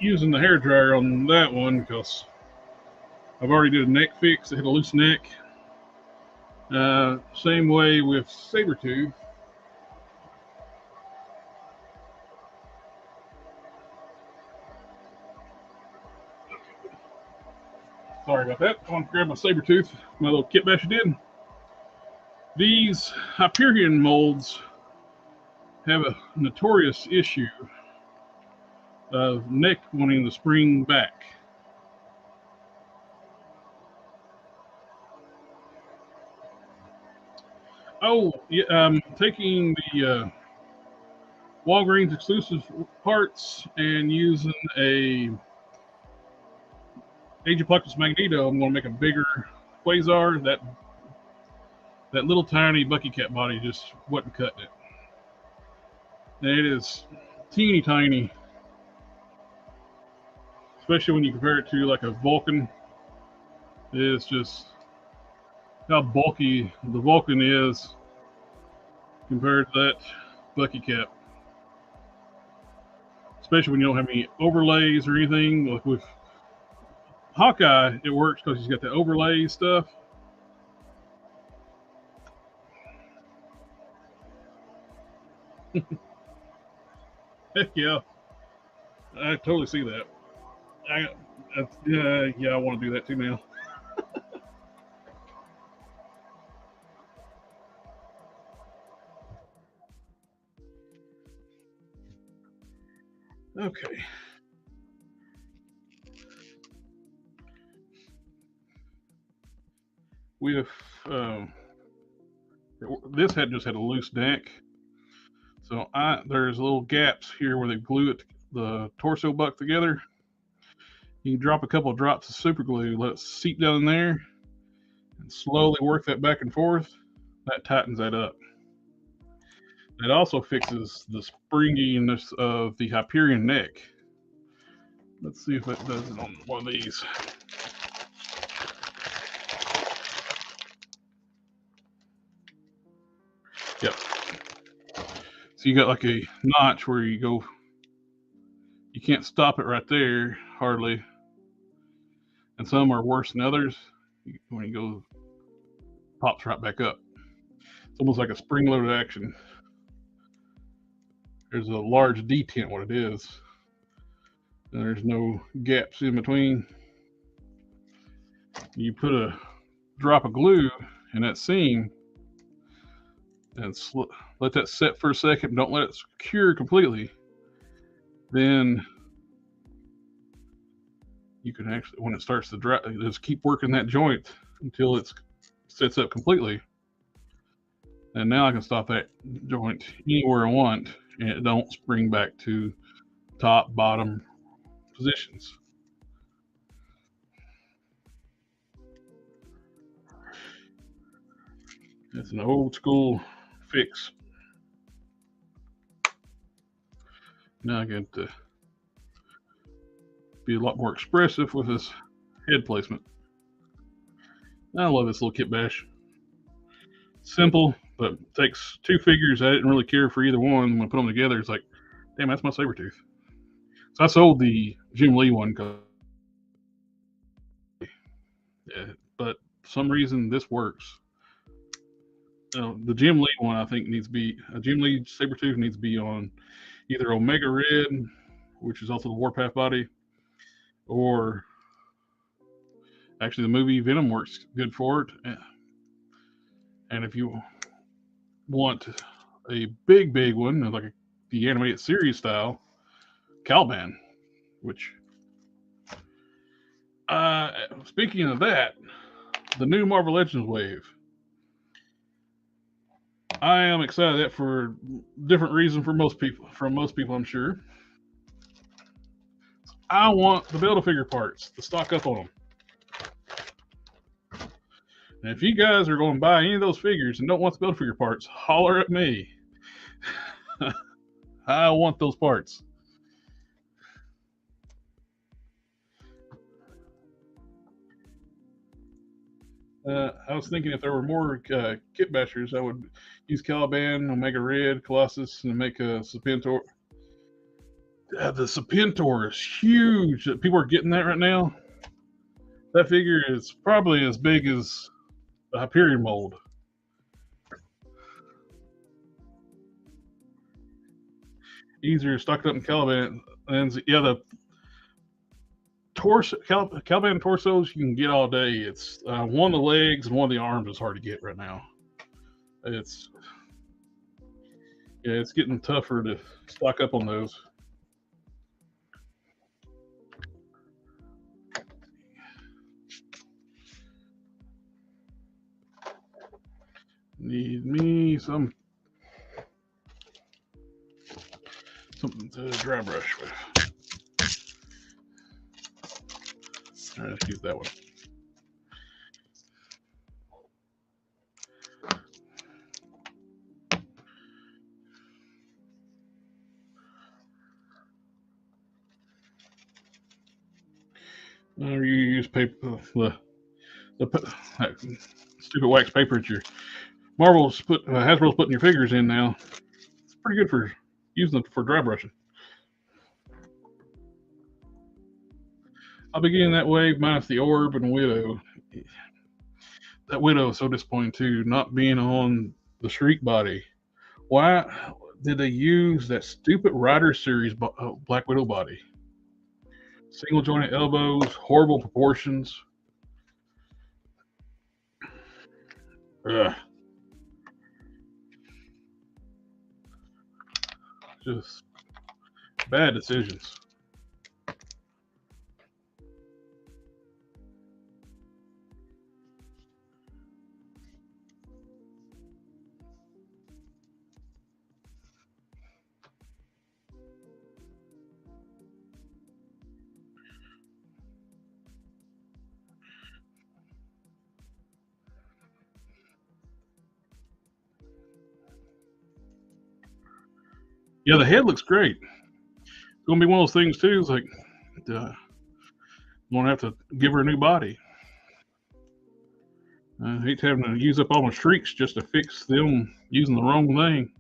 Using the hair dryer on that one because I've already did a neck fix. It had a loose neck. Same way with Sabretooth. Sorry about that. I want to grab my Sabretooth, my little kit bash I did. These Hyperion molds have a notorious issue of neck wanting to spring back. Oh, yeah, taking the Walgreens exclusive parts and using a Age of Apocalypse Magneto, I'm going to make a bigger Quasar. That little tiny Bucky Cat body just wasn't cutting it. And it is teeny tiny, especially when you compare it to like a Vulcan. It's just how bulky the Vulcan is compared to that Bucky Cat. Especially when you don't have any overlays or anything. Like with Hawkeye, it works because he's got the overlay stuff. Heck yeah, I totally see that. Yeah, I want to do that too now. Okay, with um, this had just had a loose neck, so there's little gaps here where they glue it the torso buck together. You can drop a couple of drops of super glue, let it seep down in there, and slowly work that back and forth. That tightens that up. It also fixes the springiness of the Hyperion neck. Let's see if it does it on one of these. Yep. So you got like a notch where you can't stop it right there hardly, and some are worse than others. When you go, pops right back up. It's almost like a spring-loaded action. There's a large detent, what it is, and there's no gaps in between. You put a drop of glue in that seam and let that set for a second. Don't let it cure completely. Then you can actually, when it starts to dry, just keep working that joint until it sets up completely. And now I can stop that joint anywhere I want, and it don't spring back to top, bottom positions. It's an old school fix. Now I get to be a lot more expressive with this head placement. I love this little kit bash. Simple, but takes two figures. I didn't really care for either one. When I put them together, it's like, damn, that's my Sabretooth. So I sold the Jim Lee one, but for some reason this works. The Jim Lee one, I think, needs to be a Jim Lee Sabretooth needs to be on either Omega Red, which is also the Warpath body, or actually the movie Venom works good for it. And if you want a big one, like the animated series style, Caliban, which, speaking of that, the new Marvel Legends wave. I am excited that for different reason for most people. From most people, I'm sure. I want the Build-A-Figure parts to stock up on them. And if you guys are going to buy any of those figures and don't want the Build-A-Figure parts, holler at me. I want those parts. I was thinking if there were more kit bashers, I would use Caliban, Omega Red, Colossus, and make a Serpentor. The Serpentor is huge. People are getting that right now. That figure is probably as big as the Hyperion mold. Easier to stock it up in Caliban. And yeah, the Caliban torsos you can get all day. It's one of the legs and one of the arms is hard to get right now. It's getting tougher to stock up on those. Need me something to dry brush with. All right, let's use that one. You use paper, the stupid wax paper that your Hasbro's putting your figures in now. It's pretty good for using them for dry brushing. I'll begin that way, minus the orb and Widow. That Widow is so disappointing too, not being on the Shriek body. Why did they use that stupid Rider series Black Widow body? Single jointed elbows, horrible proportions. Ugh. Just bad decisions. Yeah, the head looks great. It's gonna be one of those things too. It's like, I'm gonna have to give her a new body. I hate having to use up all my Shrieks just to fix them using the wrong thing.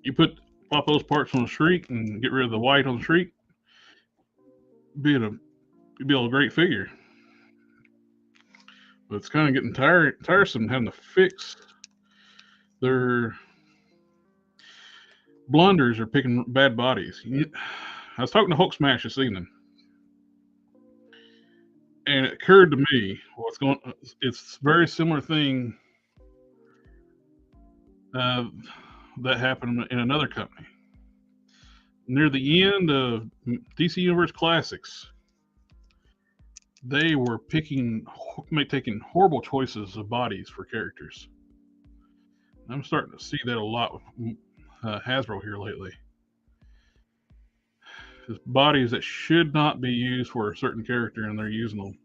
You pop those parts on the Shriek and get rid of the white on the Shriek. Be a great figure. But it's kind of getting tiresome having to fix their blunders or picking bad bodies. I was talking to Hulk Smash this evening, and it occurred to me what's going. It's a very similar thing that happened in another company near the end of DC Universe Classics. They were taking horrible choices of bodies for characters. I'm starting to see that a lot with Hasbro here lately. Just bodies that should not be used for a certain character, and they're using them.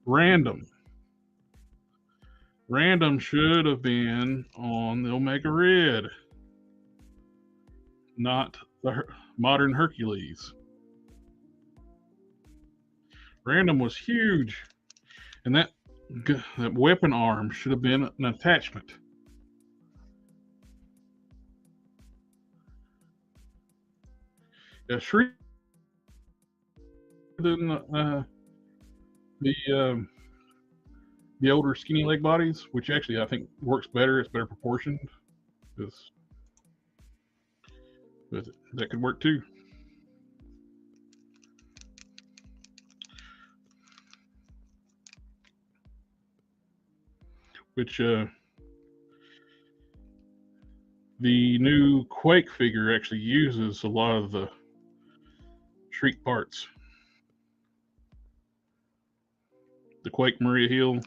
Random should have been on the Omega Red, not the modern Hercules. Random was huge, and that weapon arm should have been an attachment. Yeah, Shriek than the older skinny leg bodies, which actually I think works better. It's better proportioned. But that could work too. Which the new Quake figure actually uses a lot of the Shriek parts. The Quake Maria Hill.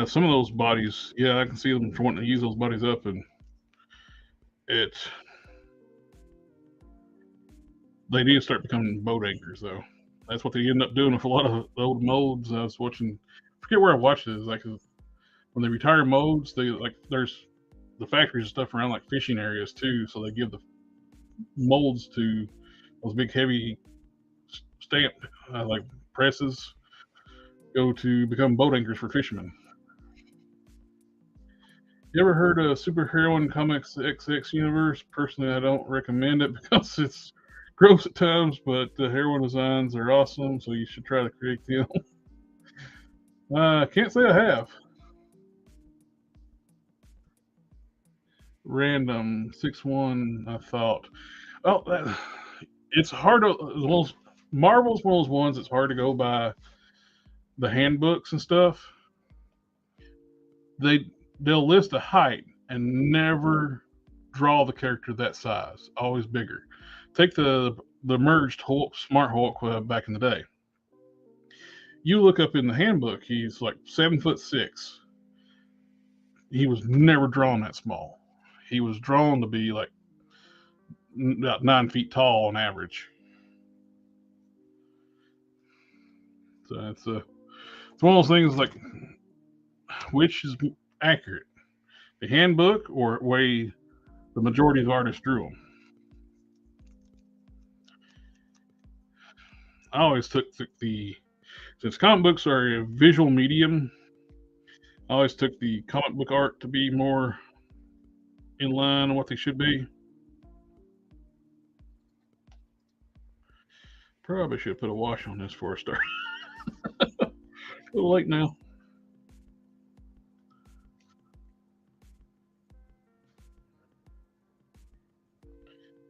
Some of those bodies, yeah, I can see them wanting to use those bodies up, and they need to start becoming boat anchors, though. That's what they end up doing with a lot of the old molds. I was watching, I forget where I watched it. It's like when they retire molds, they like there's the factories and stuff around like fishing areas too, so they give the molds to those big heavy stamp like presses go to become boat anchors for fishermen. You ever heard of Superheroine Comics XX Universe? Personally, I don't recommend it because it's gross at times, but the heroine designs are awesome, so you should try to create them. Can't say I have. Random 6-1, I thought. Oh, it's hard to. Well, Marvel's one of those ones that's hard to go by the handbooks and stuff. They'll list a height and never draw the character that size. Always bigger. Take the merged Hulk, Smart Hulk back in the day. You look up in the handbook, he's like 7'6". He was never drawn that small. He was drawn to be like about 9 feet tall on average. So it's one of those things like which is accurate, the handbook or way the majority of artists drew them. I always took the since comic books are a visual medium, I always took the comic book art to be more in line with what they should be. Probably should put a wash on this before I start. A little late now.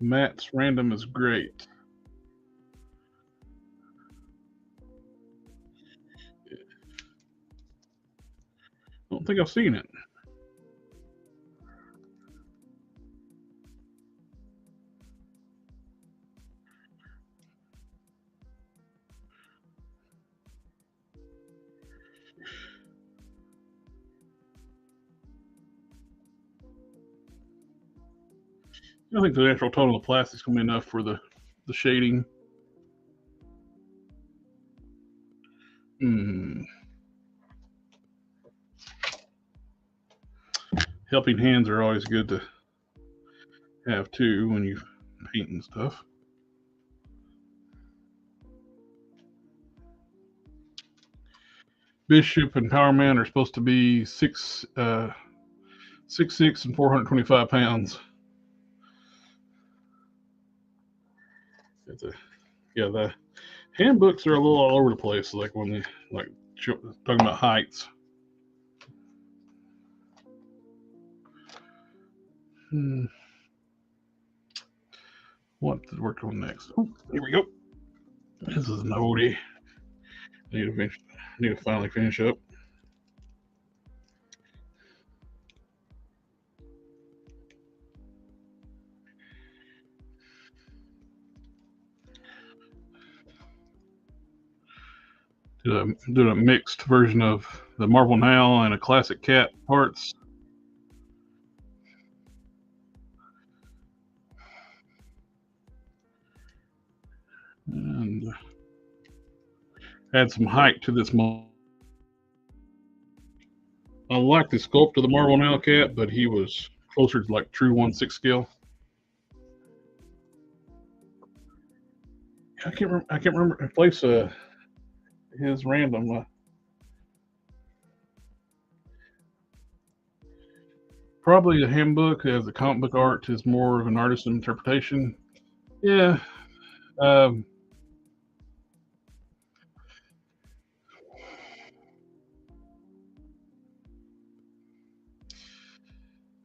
Matt's random is great. I don't think I've seen it. I think the natural tone of the plastic's gonna be enough for the shading. Hmm. Helping hands are always good to have too when you paint and stuff. Bishop and Power Man are supposed to be 6'6" and 425 pounds. Yeah, the handbooks are a little all over the place. Like when they like talking about heights. What to work on next? Oh, here we go. This is an oldie. Need to finally finish up. Did a mixed version of the Marvel Now and a classic cat parts. And add some height to this model. I like the sculpt of the Marvel Now cat, but he was closer to like true 1/6 scale. I can't remember. Place his random. Probably the handbook as the comic book art is more of an artist's interpretation. Yeah. Um,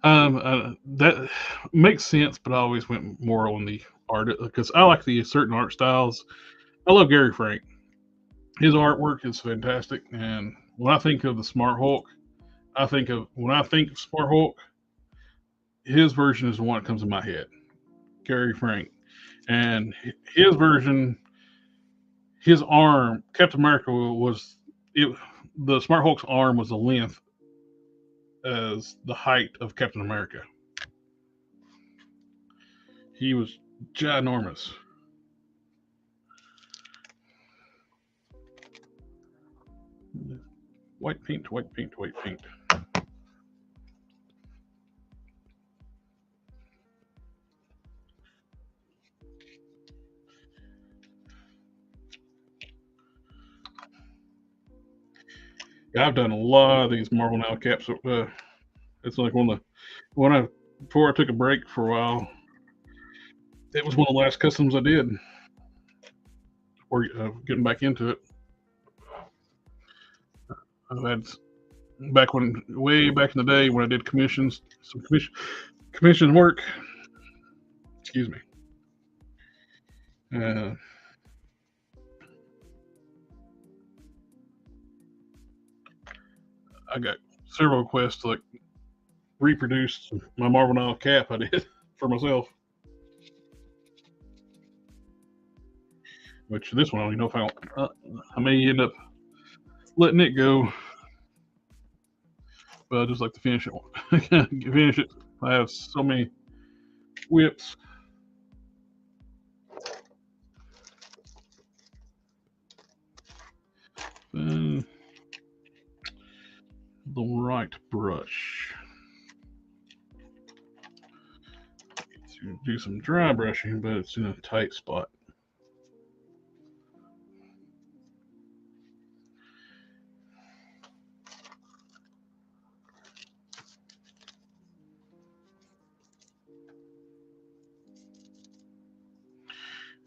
that makes sense, but I always went more on the art because I like the certain art styles. I love Gary Frank. His artwork is fantastic, and when I think of the Smart Hulk, when I think of Smart Hulk, his version is the one that comes in my head. Gary Frank, and his version, his arm, Captain America was it. The Smart Hulk's arm was the length as the height of Captain America. He was ginormous. White paint, white paint, white paint. Yeah, I've done a lot of these Marvel Now caps. It's like one of the when I before I took a break for a while. It was one of the last customs I did before getting back into it. I've had way back in the day when I did commissions, some commission work. Excuse me. Uh, I got several requests to like reproduce my Marvel Now cap I did for myself. Which this one I don't even know if I may end up letting it go, but I just like to finish it. Finish it. I have so many whips. Uh, the right brush. To do some dry brushing, but it's in a tight spot.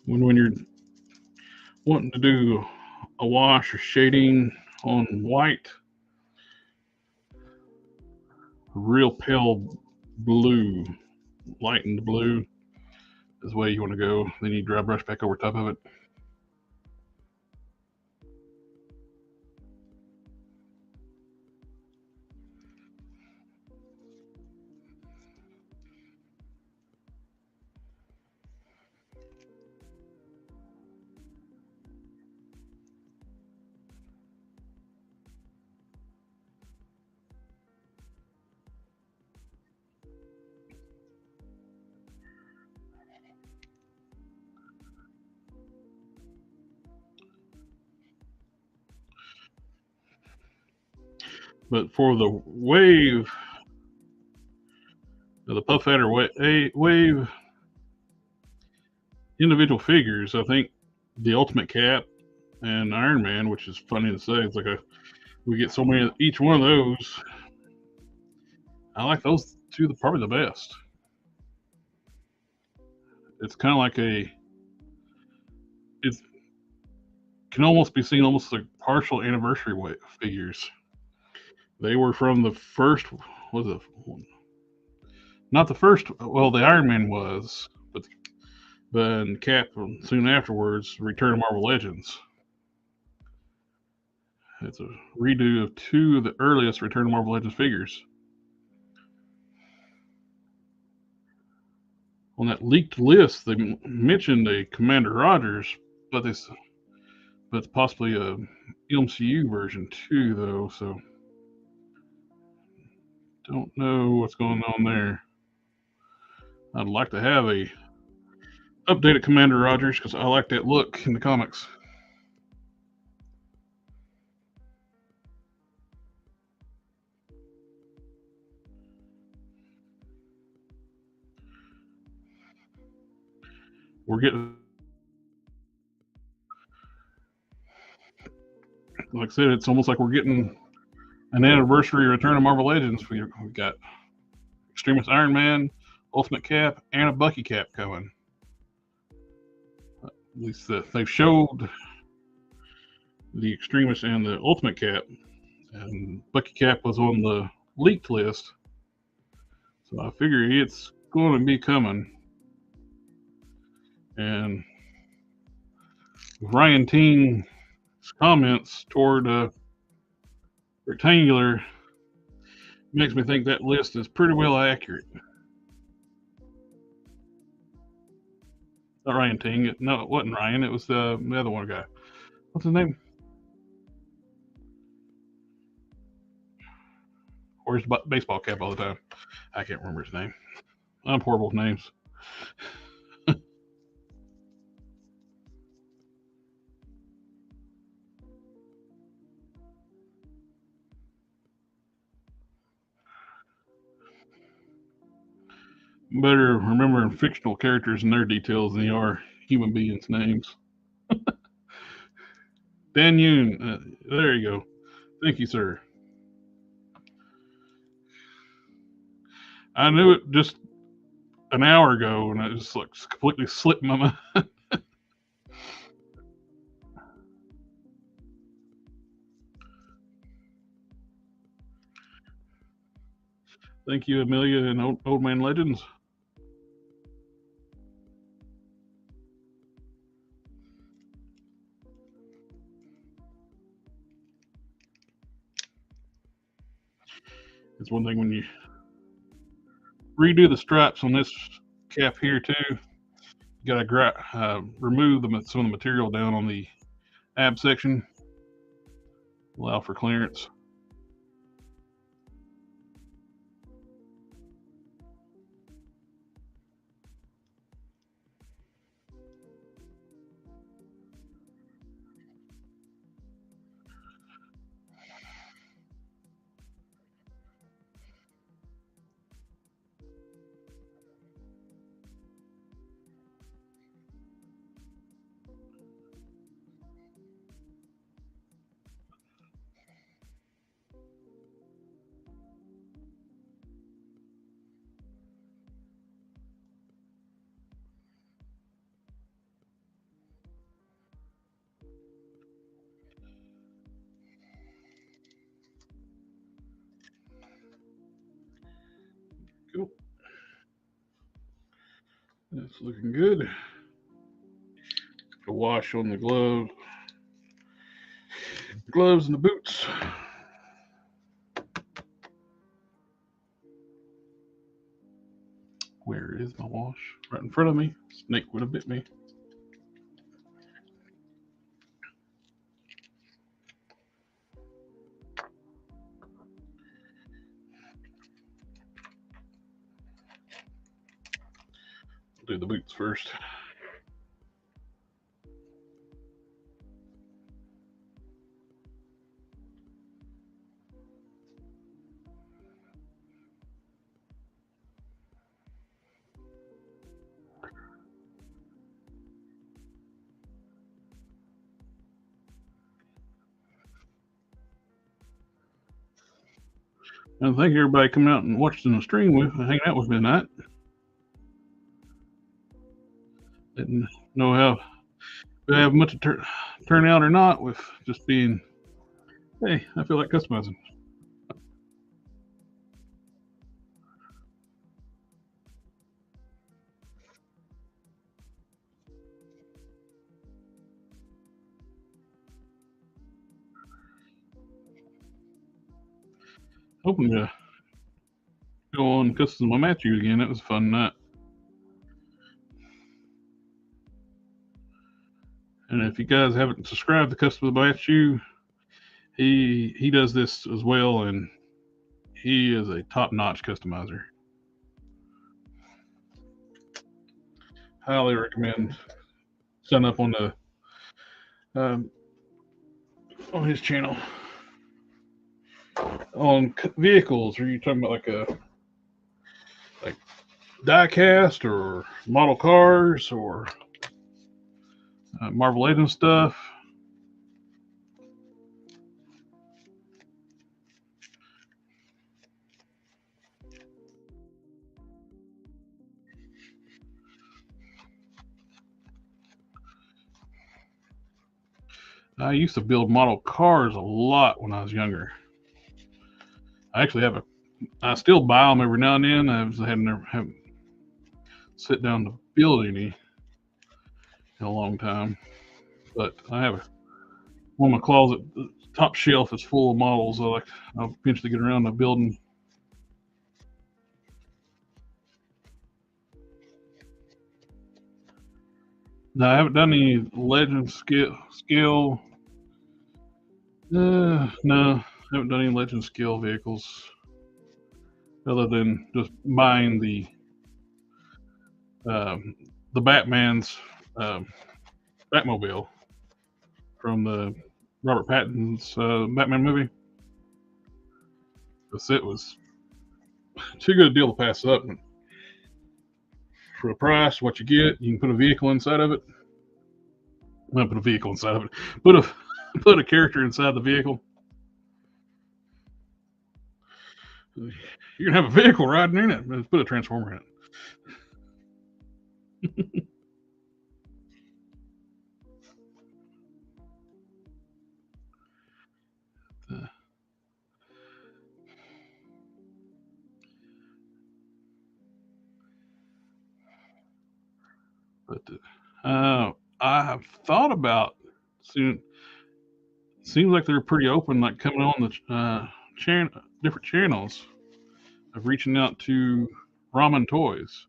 When you're wanting to do a wash or shading on white, real pale blue, lightened blue is the way you want to go. Then you dry brush back over top of it. But for the wave, the Puff Adder wave individual figures, I think the Ultimate Cap and Iron Man, which is funny to say, it's like we get so many each one of those. I like those two probably the best. It's kind of like it can almost be seen almost like partial anniversary figures. They were from the first, was it not the first? Well, the Iron Man was, but then Cap soon afterwards, Return of Marvel Legends. It's a redo of two of the earliest Return of Marvel Legends figures. On that leaked list, they mentioned a Commander Rogers, but it's possibly a MCU version too, though. So don't know what's going on there. I'd like to have a updated Commander Rogers because I like that look in the comics. We're getting, like I said, it's almost like we're getting an anniversary Return of Marvel Legends. We've got Extremist Iron Man, Ultimate Cap, and a Bucky Cap coming. At least they showed the Extremis and the Ultimate Cap, and Bucky Cap was on the leaked list. So I figure it's going to be coming. And Ryan Teen's comments toward Rectangular makes me think that list is pretty well accurate. Not Ryan Ting. No, it wasn't Ryan. It was the other one guy. What's his name? Wears baseball cap all the time. I can't remember his name. I'm horrible with names. Better remembering fictional characters and their details than you are human beings' names. Dan Yoon. There you go. Thank you, sir. I knew it just an hour ago, and it just like completely slipped my mind. Thank you, Amelia and Old Man Legends. It's one thing when you redo the stripes on this cap here too. You gotta remove some of the material down on the ab section, allow for clearance. Cool. That's looking good. A wash on the gloves and the boots. Where is my wash? Right in front of me. Snake would have bit me. I'll do the boots first. And thank you everybody coming out and watching the stream with, hanging out with me tonight. Didn't know how we have much to turn out or not with just being, hey, I feel like customizing. Hoping to go on custom my Matthew again. That was a fun night. And if you guys haven't subscribed to Custom Matthew, he does this as well, and he is a top-notch customizer. Highly recommend sign up on the on his channel. On vehicles, are you talking about like die-cast or model cars or Marvel Legends stuff? I used to build model cars a lot when I was younger. I actually have a. I still buy them every now and then. I haven't sit down to build any in a long time, but I have one of my closet. The top shelf is full of models. I'll eventually get around to building. No, I haven't done any legend scale. No, I haven't done any legend scale vehicles other than just buying the Batman's Batmobile from the Robert Pattinson's Batman movie. Because it was too good a deal to pass up. For the price, what you get, you can put a vehicle inside of it. Not put a vehicle inside of it. Put a character inside the vehicle. You're gonna have a vehicle riding in it. Let's put a transformer in it. But I have thought about soon. Seems like they're pretty open, like coming on the different channels of reaching out to Ramen Toys.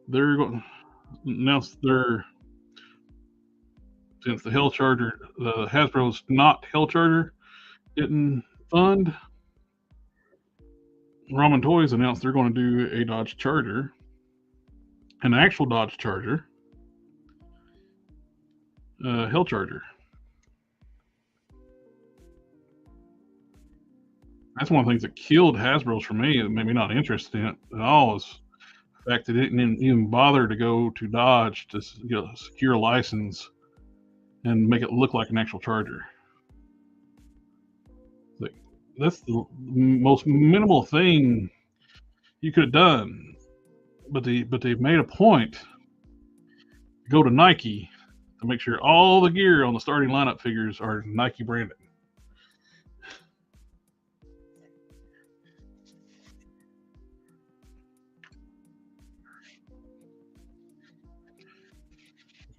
They're going to announce their since the Hell Charger, the Hasbro's not Hell Charger didn't fund. Ramen Toys announced they're going to do a Dodge Charger, an actual Dodge Charger, Hell Charger. That's one of the things that killed Hasbro's for me. It made me not interested in it at all. Is the fact that they didn't even bother to go to Dodge to secure a license and make it look like an actual Charger. Like, that's the most minimal thing you could have done, but they've made a point to go to Nike to make sure all the gear on the starting lineup figures are Nike branded.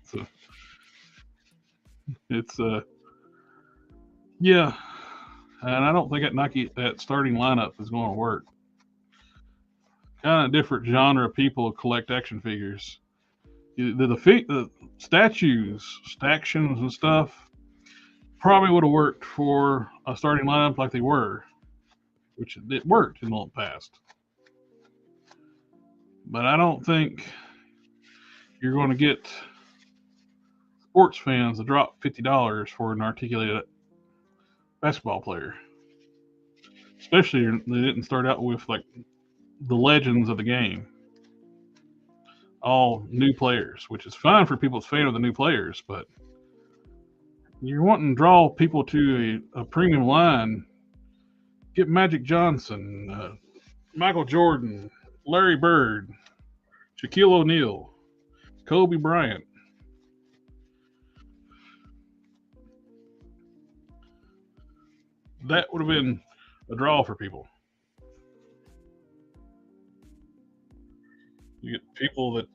So it's yeah, and I don't think that starting lineup is going to work. Kind of different genre of people collect action figures. The statues, stactions and stuff probably would have worked for a starting lineup like they were, which it worked in the past. But I don't think you're going to get sports fans to drop $50 for an articulated basketball player. Especially they didn't start out with like the legends of the game. All new players, which is fine for people's fan of the new players, but you're wanting to draw people to a premium line. Get Magic Johnson, Michael Jordan, Larry Bird, Shaquille O'Neal, Kobe Bryant. That would have been a draw for people. You get people that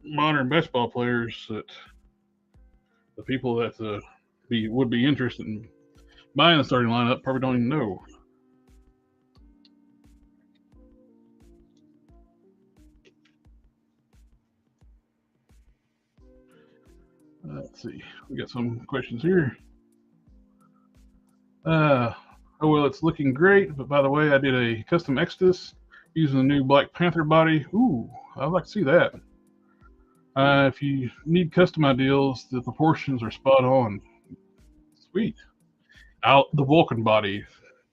modern basketball players that the people that would be interested in buying the starting lineup probably don't even know. Let's see. We got some questions here. Oh, well, it's looking great. But by the way, I did a custom Exodus using the new Black Panther body. Ooh, I'd like to see that. If you need custom ideals, the proportions are spot on. Sweet. The Vulcan body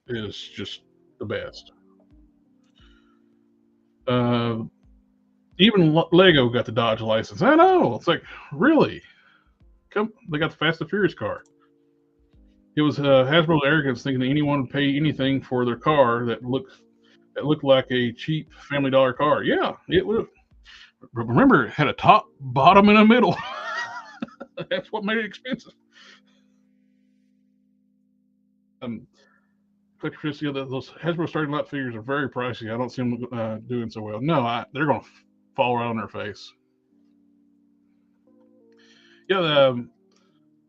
is just the best. Even Lego got the Dodge license. I know. It's like, really? They got the Fast and Furious car. It was Hasbro's arrogance thinking that anyone would pay anything for their car that looked like a cheap Family Dollar car. Yeah, it would. Remember, it had a top, bottom, and a middle. That's what made it expensive. Collector Fist, yeah, those Hasbro starting lot figures are very pricey. I don't see them doing so well. No, they're going to fall right on their face. Yeah,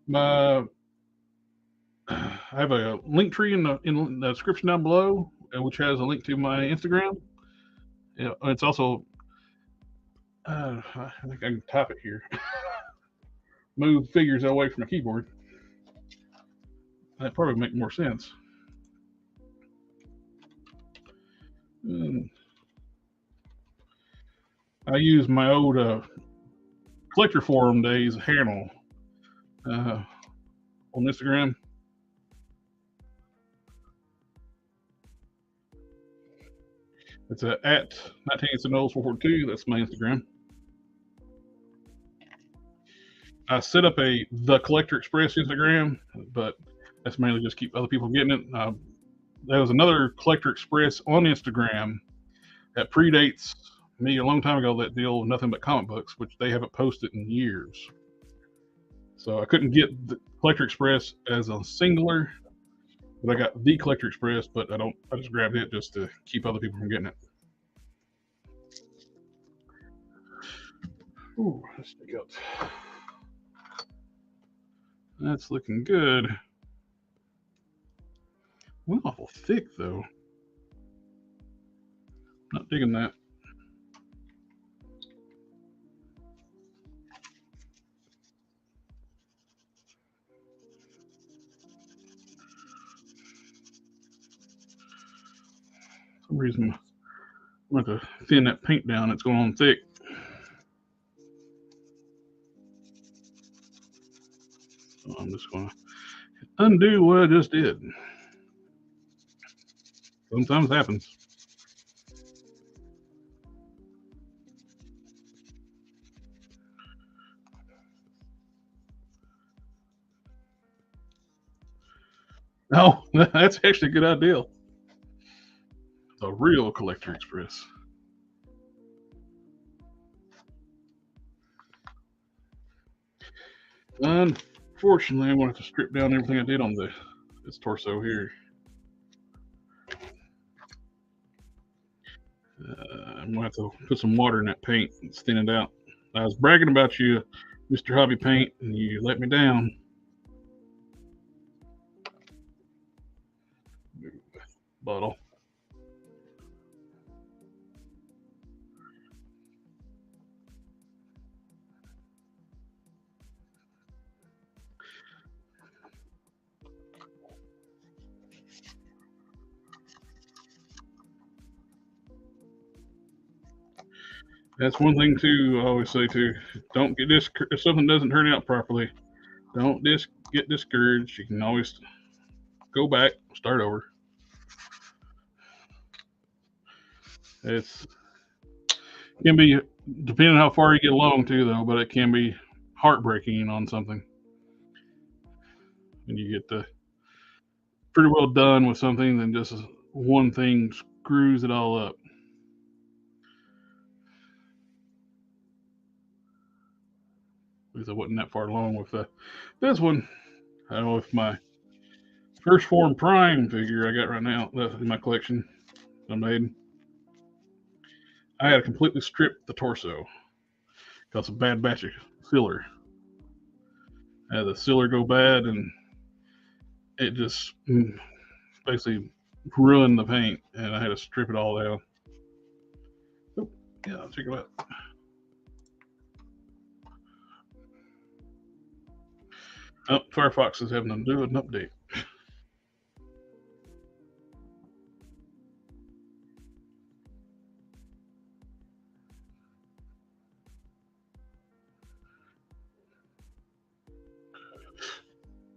my I have a link tree in the description down below, which has a link to my Instagram. Yeah, it's also I think I can type it here. Move figures away from the keyboard. That probably make more sense. I use my old collector forum days handle on Instagram. It's at 1980 That's my Instagram. I set up the Collector Express Instagram, but that's mainly just keep other people getting it. There was another Collector Express on Instagram that predates me a long time ago. That deal with nothing but comic books, which they haven't posted in years. So I couldn't get the Collector Express as a singular, but I got the Collector Express. But I just grabbed it just to keep other people from getting it. Ooh, let's take out. That's looking good. Went awful thick though. Not digging that. For some reason, I'm going to thin that paint down. It's going on thick. So I'm just going to undo what I just did. Sometimes happens. Oh, that's actually a good idea. The real Collector Express. Unfortunately, I'm going to have to strip down everything I did on this torso here. I'm going to have to put some water in that paint and thin it out. I was bragging about you, Mr. Hobby Paint, and you let me down. Bottle. That's one thing too. I always say too. Don't get if something doesn't turn out properly. Don't get discouraged. You can always go back, start over. It's can be depending on how far you get along too, though. But it can be heartbreaking on something, and you get pretty well done with something, then just one thing screws it all up. Because I wasn't that far along with this one. I don't know if my first form prime figure I got right now in my collection I made. I had to completely strip the torso because of a bad batch of filler. I had the sealer go bad and it just basically ruined the paint, and I had to strip it all down. Oh, yeah, check it out. Oh, Firefox is having to do an update.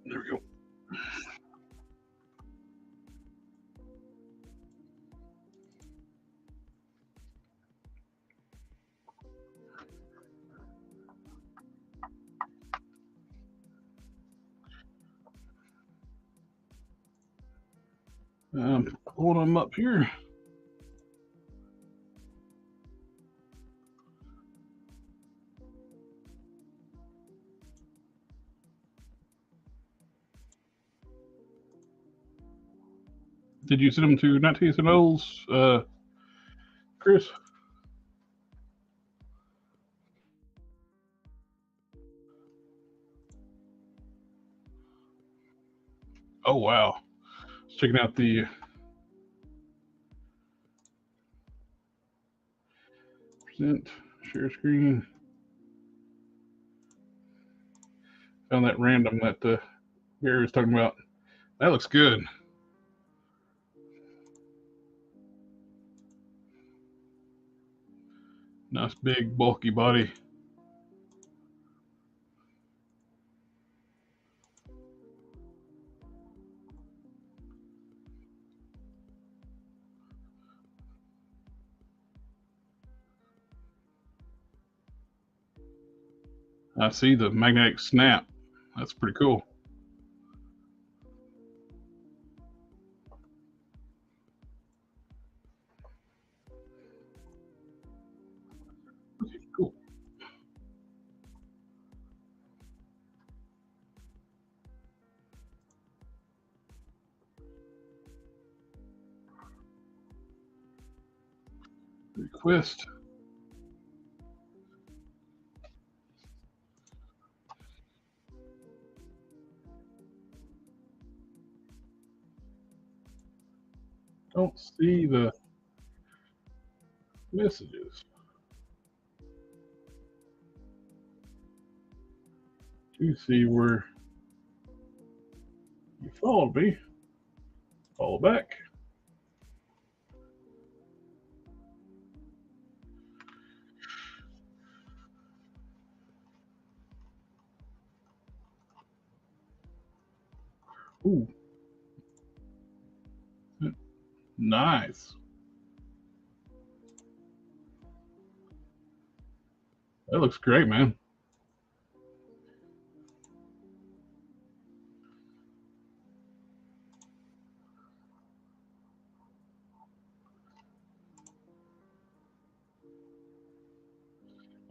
There we go. Pulling them up here. Did you send them to 19th and O's, Chris? Oh wow! Checking out the present share screen. Found that random that Gary was talking about. That looks good. Nice big bulky body. I see the magnetic snap. That's pretty cool. Okay, cool. Request. Don't see the messages. You see where you followed me. Follow back. Ooh, nice. That looks great, man.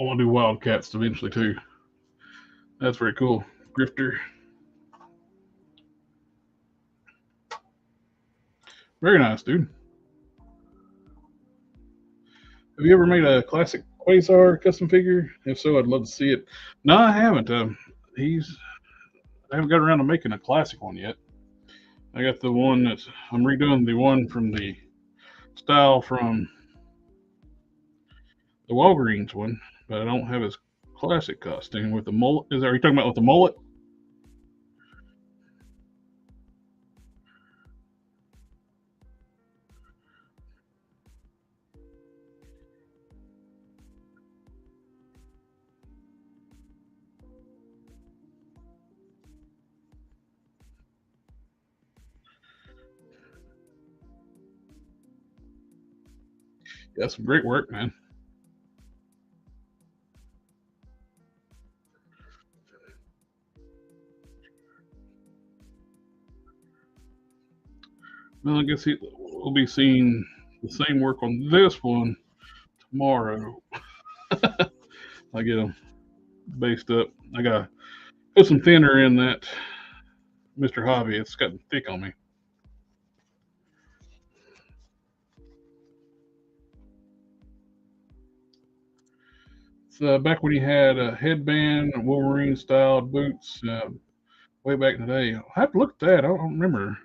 I want to do Wildcats eventually too. That's very cool. Grifter. Very nice, dude. Have you ever made a classic Quasar custom figure? If so, I'd love to see it. No, I haven't. He's I haven't got around to making a classic one yet. I got the one that's I'm redoing the one from the style from the Walgreens one, but I don't have his classic costume with the mullet. Are you talking about with the mullet? Yeah, some great work, man. Well, I guess we'll be seeing the same work on this one tomorrow. I get them based up. I gotta put some thinner in that Mr. Hobby. It's gotten thick on me. It's back when he had a headband, Wolverine styled boots, way back in the day. I have to look at that. I don't remember.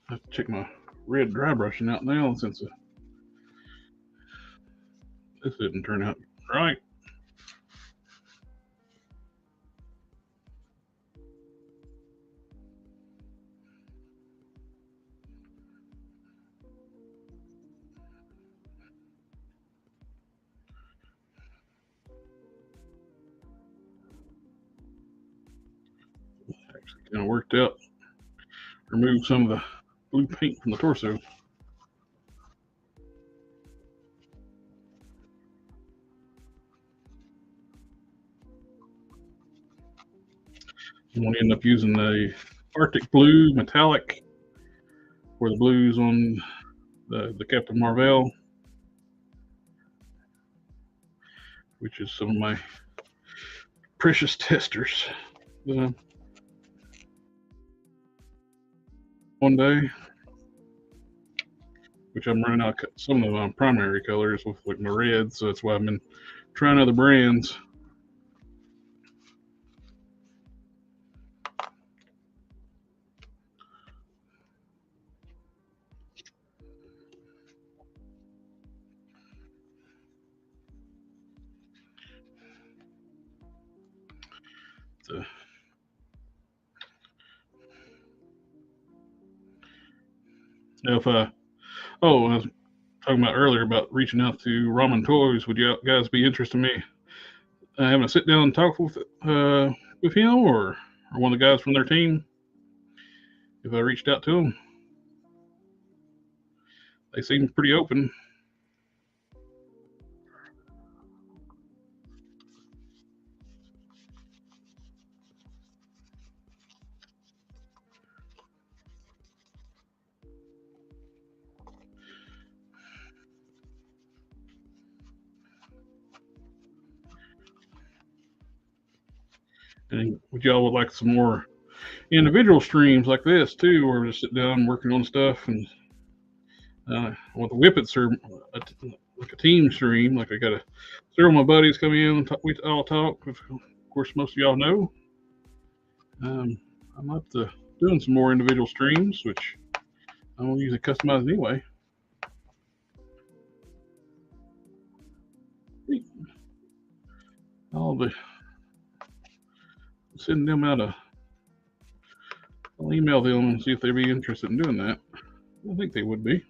I have to check my red dry brushing out now since this didn't turn out right. Actually, kind of worked out. Removed some of the blue paint from the torso. I'm going to end up using the Arctic Blue Metallic for the blues on the Captain Marvel, which is some of my precious testers. One day, which I'm running out of some of my primary colors with like my reds, so that's why I've been trying other brands. So, if I was talking about earlier about reaching out to Ramen Toys, would you guys be interested in me having a sit down and talk with him or one of the guys from their team? If I reached out to them, they seem pretty open. And would y'all would like some more individual streams like this too, or just sit down working on stuff and well, the Whippets are like a team stream. Like I got several of my buddies come in and we all talk. Of course, most of y'all know. I'm up to doing some more individual streams, which I will usually customize anyway. I'll be sending them out I'll email them and see if they'd be interested in doing that. I think they would be.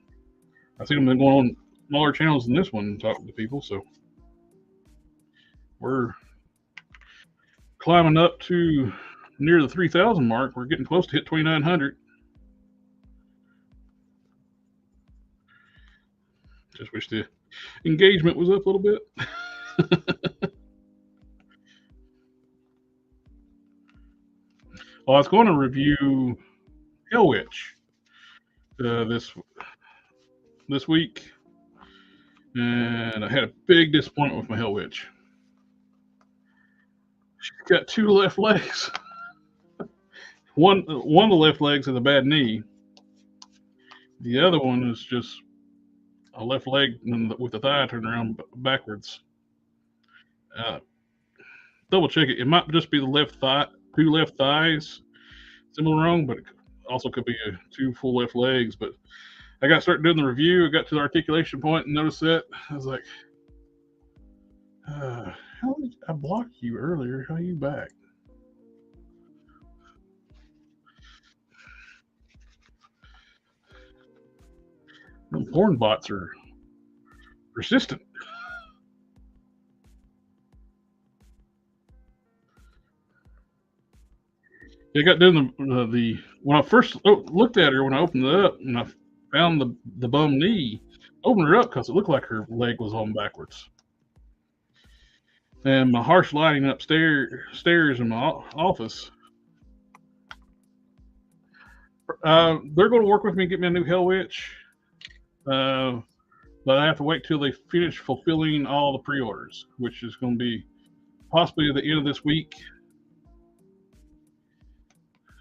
I see them going on smaller channels than this one talking to people, so we're climbing up to near the 3,000 mark. We're getting close to hit 2,900. Just wish the engagement was up a little bit. Well, I was going to review Hell Witch this week, and I had a big disappointment with my Hell Witch. She's got two left legs. One of the left legs has a bad knee. The other one is just a left leg with the thigh turned around backwards. Double check it. It might just be the left thigh, two left thighs, similar wrong, but it also could be two full left legs. But I got started doing the review. I got to the articulation point and noticed that. I was like, how did I block you earlier? How are you back? Them porn bots are persistent. I got done the when I first looked at her when I opened it up and I found the bum knee. Opened her up because it looked like her leg was on backwards. And my harsh lighting upstairs in my office. They're going to work with me and get me a new Hell Witch. But I have to wait till they finish fulfilling all the pre-orders, which is going to be possibly at the end of this week,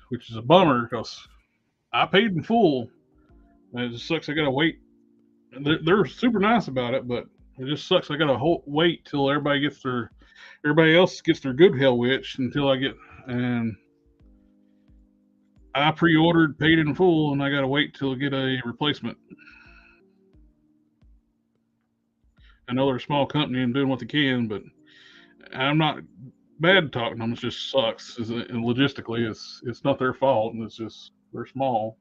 which is a bummer because I paid in full. And it just sucks. I got to wait. They're super nice about it, but it just sucks. I got to wait till everybody else gets their good Hell Witch until I get, and I pre-ordered, paid in full, and I got to wait till I get a replacement. I know they're a small company and doing what they can, but I'm not bad talking them. It just sucks. And logistically, it's not their fault, and it's just they're small,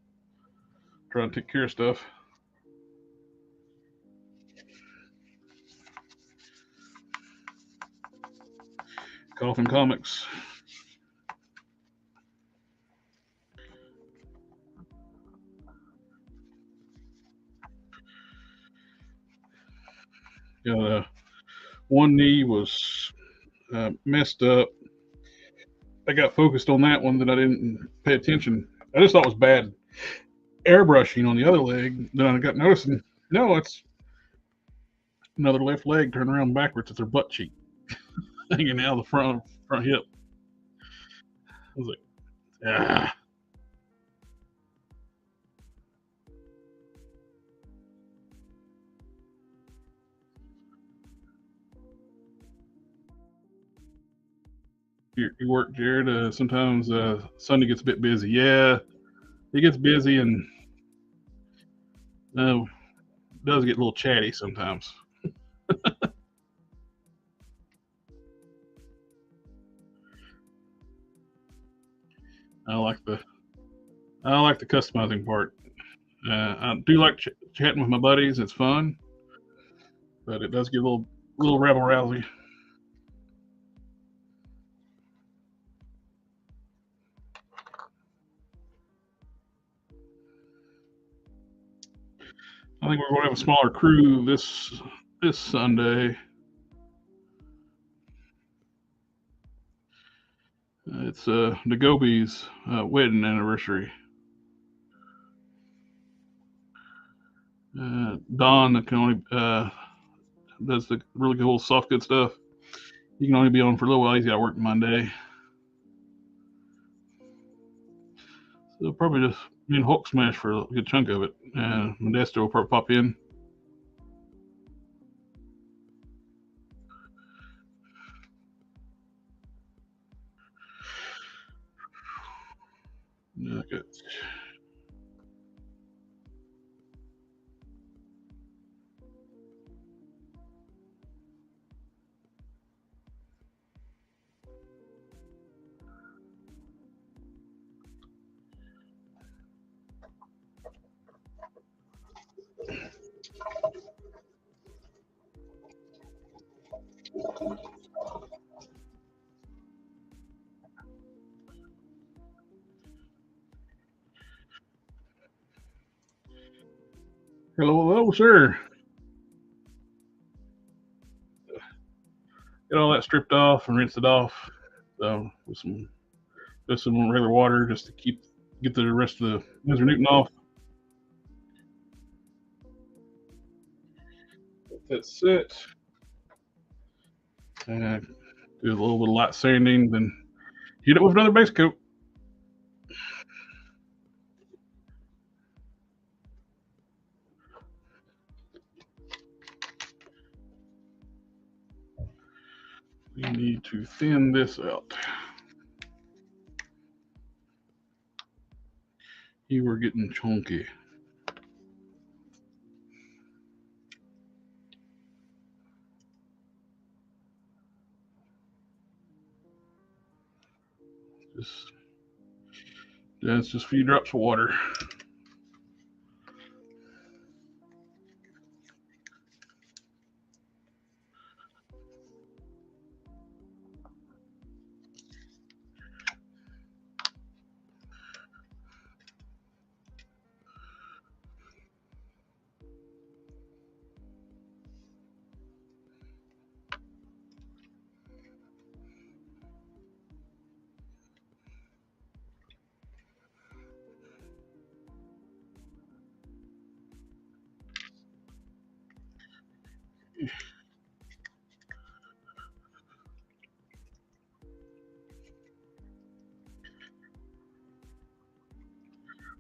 trying to take care of stuff. Coffin Comics. Yeah, one knee was messed up. I got focused on that one that I didn't pay attention. I just thought it was bad airbrushing on the other leg. Then I got noticing, no, it's another left leg turned around backwards. It's her butt cheek hanging out of the front hip. I was like, ah. Your work, Jared. Sometimes Sunday gets a bit busy. Yeah, it gets busy and uh, does get a little chatty sometimes. I like the I like the customizing part. I do like chatting with my buddies. It's fun, but it does get a little rabble rousy. I think we're going to have a smaller crew this Sunday. It's Nagobi's wedding anniversary. Don that can only does the really cool soft good stuff. He can only be on for a little while. He's got to work Monday, so probably just me and Hulk smash for a good chunk of it. Modesto will probably pop in. Okay. Hello, sir. Get all that stripped off and rinsed it off. So with some regular water just to get the rest of the Windsor Newton off. Let that sit. And do a little bit of light sanding, then heat it with another base coat. We need to thin this out. You were getting chunky. That's just a few drops of water.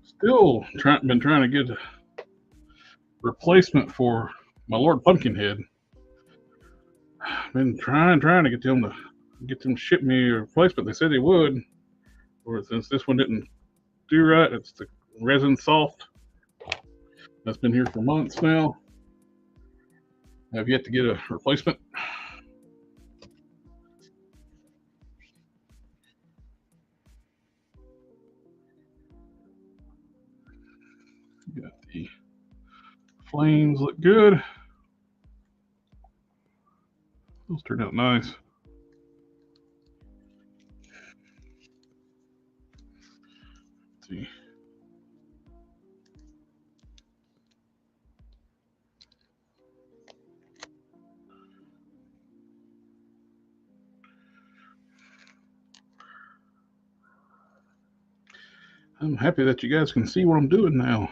Still been trying to get a replacement for my Lord Pumpkinhead. Been trying to get them to ship me a replacement. They said they would, or since this one didn't do right, it's the resin soft. That's been here for months now. Have yet to get a replacement. Got the flames look good. Those turned out nice. Let's see. I'm happy that you guys can see what I'm doing now.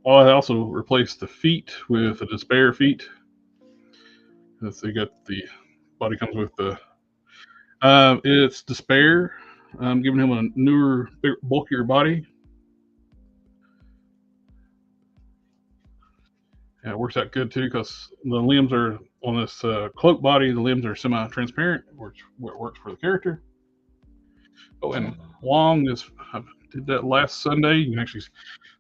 Oh, I also replaced the feet with the Despair feet. So you got the body comes with the. It's Despair. I'm giving him a newer, bulkier body. Yeah, it works out good too because the limbs are on this cloak body. The limbs are semi-transparent, which works for the character. Oh, and Long is. I did that last Sunday. You can actually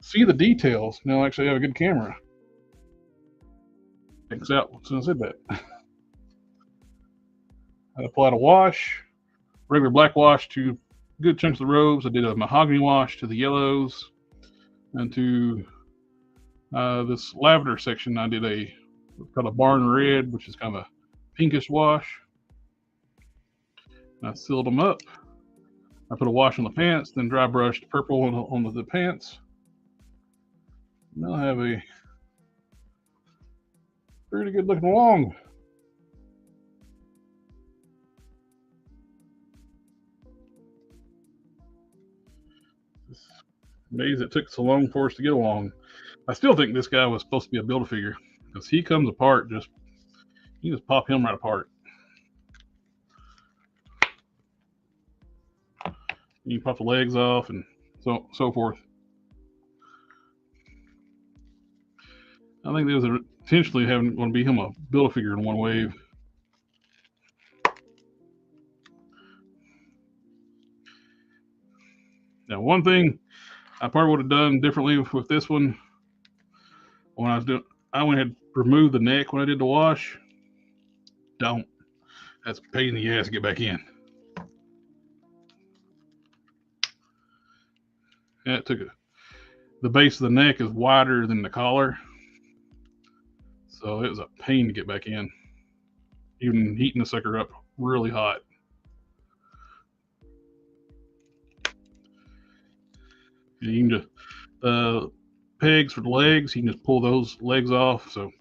see the details. Now I actually have a good camera. Thanks out as soon as I said that. I applied a wash, regular black wash to good chunks of the robes. I did a mahogany wash to the yellows, and to this lavender section, I did called a barn red, which is kind of a pinkish wash. I sealed them up. I put a wash on the pants, then dry brushed purple on the pants. Now I have a pretty good looking Long. It's amazing it took so long for us to get along. I still think this guy was supposed to be a Build-A-Figure because he comes apart you just pop him right apart. You pop the legs off and so forth. I think there was potentially going to be him a Build-A-Figure in one wave. Now, one thing I probably would have done differently with this one, when I went ahead and removed the neck when I did the wash. Don't. That's a pain in the ass to get back in. Yeah, the base of the neck is wider than the collar, so it was a pain to get back in. Even heating the sucker up really hot. You can just pegs for the legs. You can just pull those legs off. So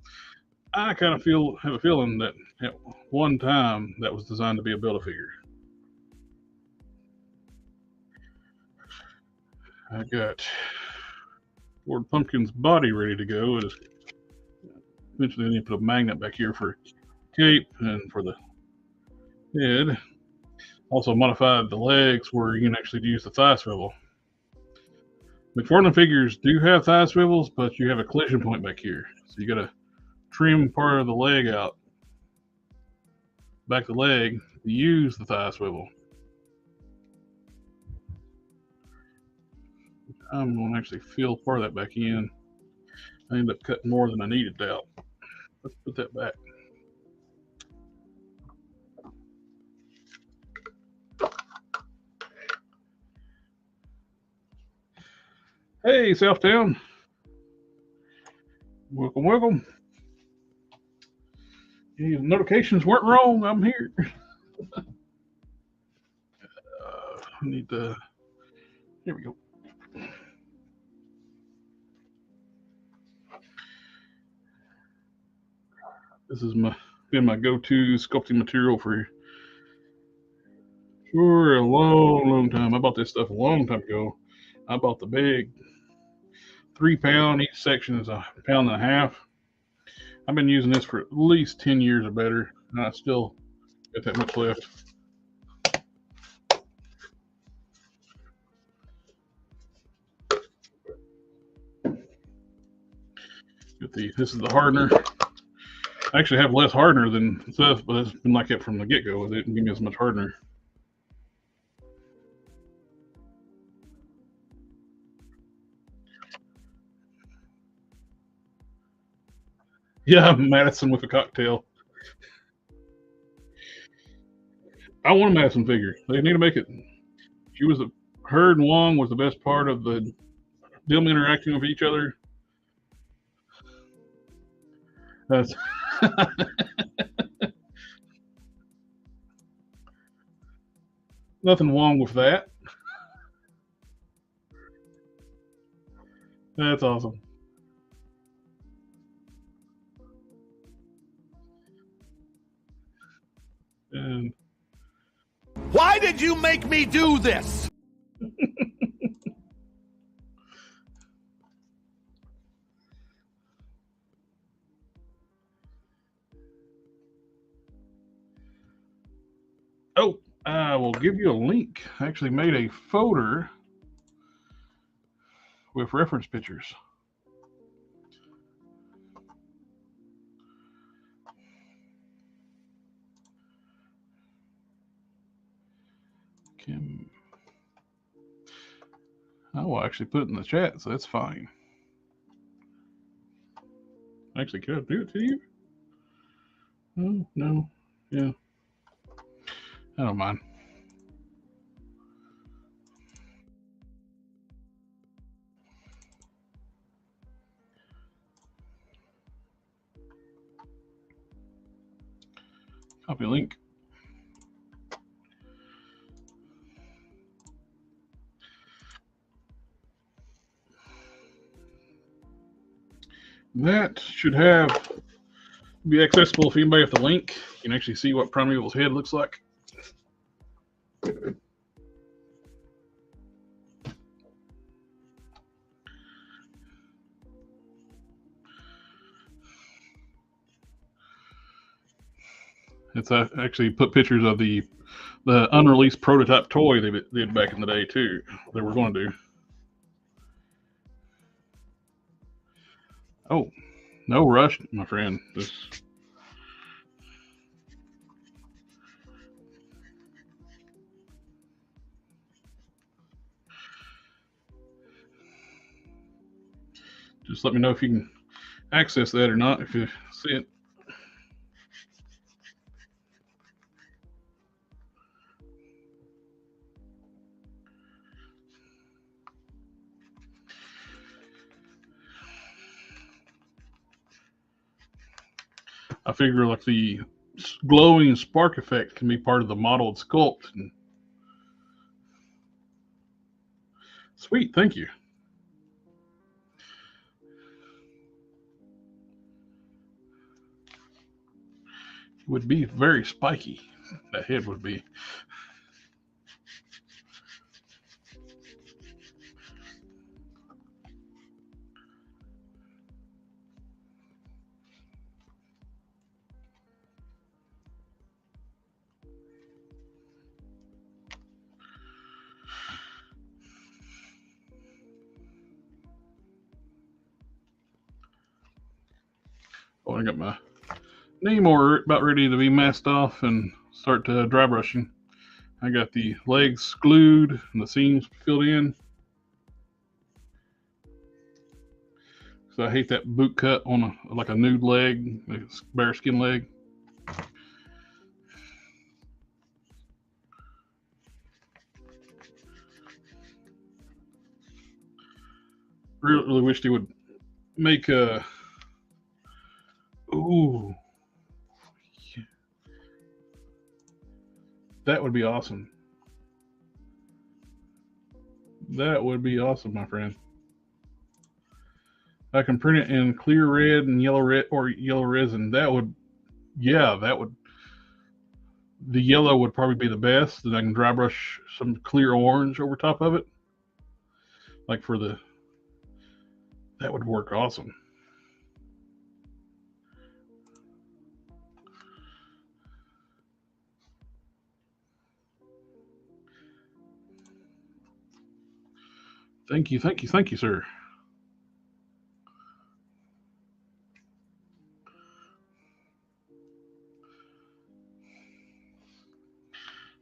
I kind of have a feeling that at one time that was designed to be a Build-A-Figure. I got Lord Pumpkin's body ready to go. Eventually, I need to put a magnet back here for cape and for the head. Also modified the legs where you can actually use the thigh swivel. McFarlane figures do have thigh swivels, but you have a collision point back here. So you got to trim part of the leg out, back of the leg, to use the thigh swivel. I'm going to actually fill part of that back in. I ended up cutting more than I needed out. Let's put that back. Hey, Southtown. Welcome, welcome. The notifications weren't wrong. I'm here. I need to. Here we go. This has been my go-to sculpting material for a long time. I bought this stuff a long time ago. I bought the big 3-pound. Each section is a pound and a half. I've been using this for at least 10 years or better, and I still got that much left. This is the hardener. I actually have less hardener than stuff, but it's been like that from the get-go. It didn't give me as much hardener. Yeah, Madison with a cocktail. I want a Madison figure. They need to make it. Her and Wong was the best part of them interacting with each other. That's nothing wrong with that. That's awesome. And why did you make me do this? I will give you a link. I actually made a folder with reference pictures. Kim. I will actually put it in the chat, so that's fine. Actually, can I do it to you? No, no, yeah. I don't mind. Copy link. That should be accessible if anybody have the link. You can actually see what Primeval's head looks like. It's actually put pictures of the unreleased prototype toy they did back in the day too. They were going to do. Oh, no rush, my friend. Just let me know if you can access that or not, if you see it. I figure like the glowing spark effect can be part of the modeled sculpt. And sweet, thank you. It would be very spiky. That head would be. Oh, I got my name order about ready to be masked off and start to dry brushing. I got the legs glued and the seams filled in. So I hate that boot cut on like a nude leg, like a bare skin leg. Really wish they would make a. Ooh, that would be awesome. That would be awesome, my friend. I can print it in clear red and yellow red or yellow resin. That would, yeah, that would. The yellow would probably be the best. Then I can dry brush some clear orange over top of it, like for the. That would work awesome. Thank you, thank you, thank you, sir.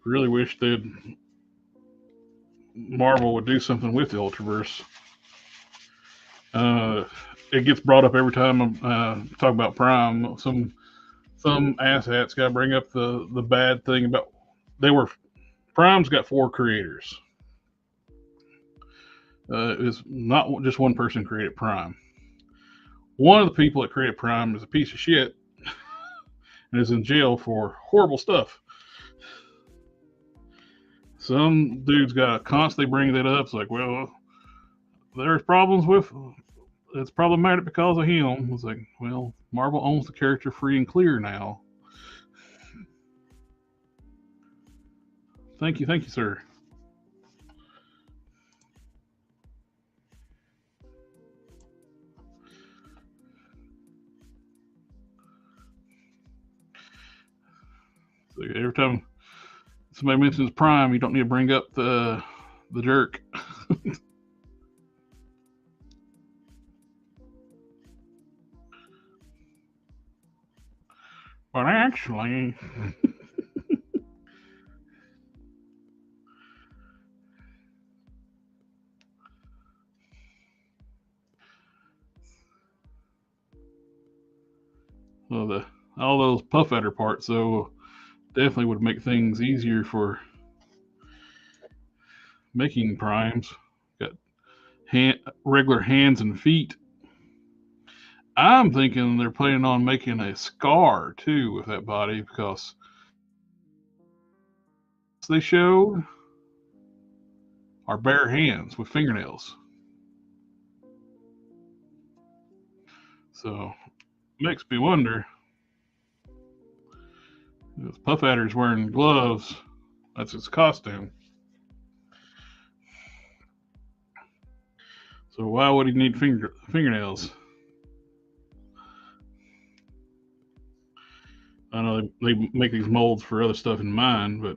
Really wish that Marvel would do something with the Ultraverse. It gets brought up every time I talk about Prime. Some asshats got to bring up the bad thing about Prime's got 4 creators. It's not just one person created Prime. One of the people that created Prime is a piece of shit and is in jail for horrible stuff. Some dude's got to constantly bring that up. It's like, well, there's problems with it's problematic because of him. It's like, well, Marvel owns the character free and clear now. Thank you, sir. So every time somebody mentions Prime, you don't need to bring up the jerk. But actually, well, all those puff adder parts, though, definitely would make things easier for making primes. Got regular hands and feet. I'm thinking they're planning on making a scar too with that body because they showed are bare hands with fingernails. So makes me wonder if Puff Adder's wearing gloves, that's his costume. So why would he need fingernails? I know they make these molds for other stuff in mind, but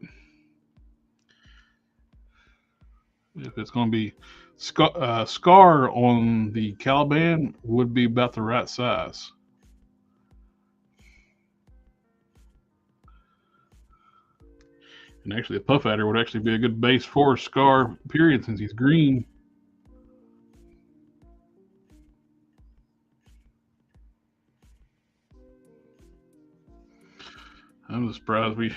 if it's going to be scar on the Caliban would be about the right size. And actually, a Puff Adder would actually be a good base for Scar, period, since he's green. I'm surprised we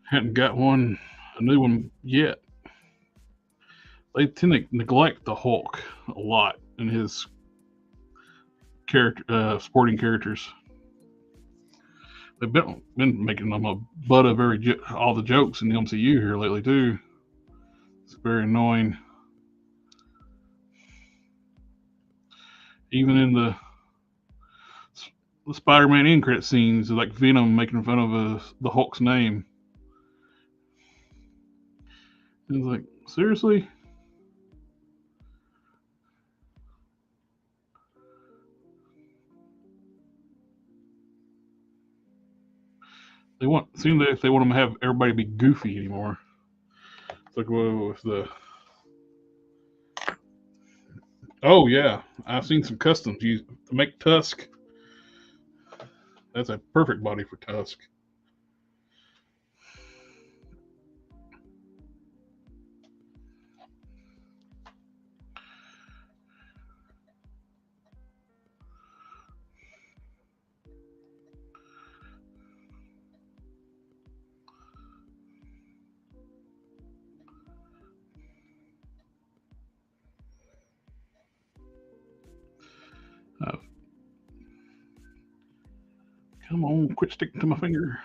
hadn't got a new one yet. They tend to neglect the Hulk a lot in his sporting characters. They've been making them a butt of all the jokes in the MCU here lately too. It's very annoying. Even in the Spider-Man end credit scenes, like Venom making fun of the Hulk's name. It's like, seriously? Seems like they want them to have everybody be goofy anymore. It's like, whoa, with the. Oh yeah, I've seen some customs used to make Tusk. That's a perfect body for Tusk. Uh, Come on, quit sticking to my finger.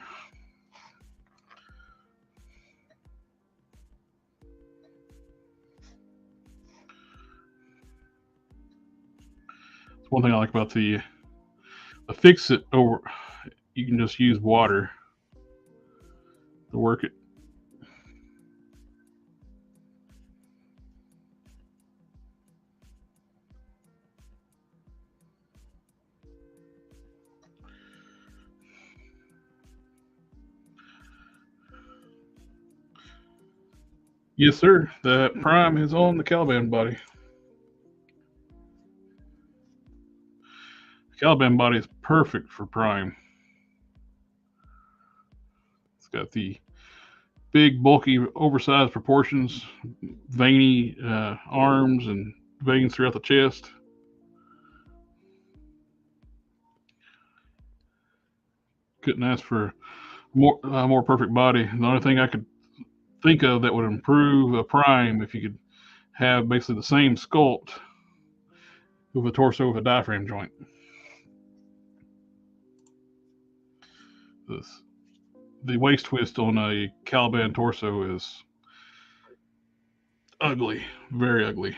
It's one thing I like about the fix it over. You can just use water to work it. Yes, sir. The Prime is on the Caliban body. The Caliban body is perfect for Prime. It's got the big, bulky, oversized proportions, veiny arms, and veins throughout the chest. Couldn't ask for more perfect body. The only thing I could think of that would improve a Prime if you could have basically the same sculpt with a torso with a diaphragm joint. The waist twist on a Caliban torso is ugly, very ugly.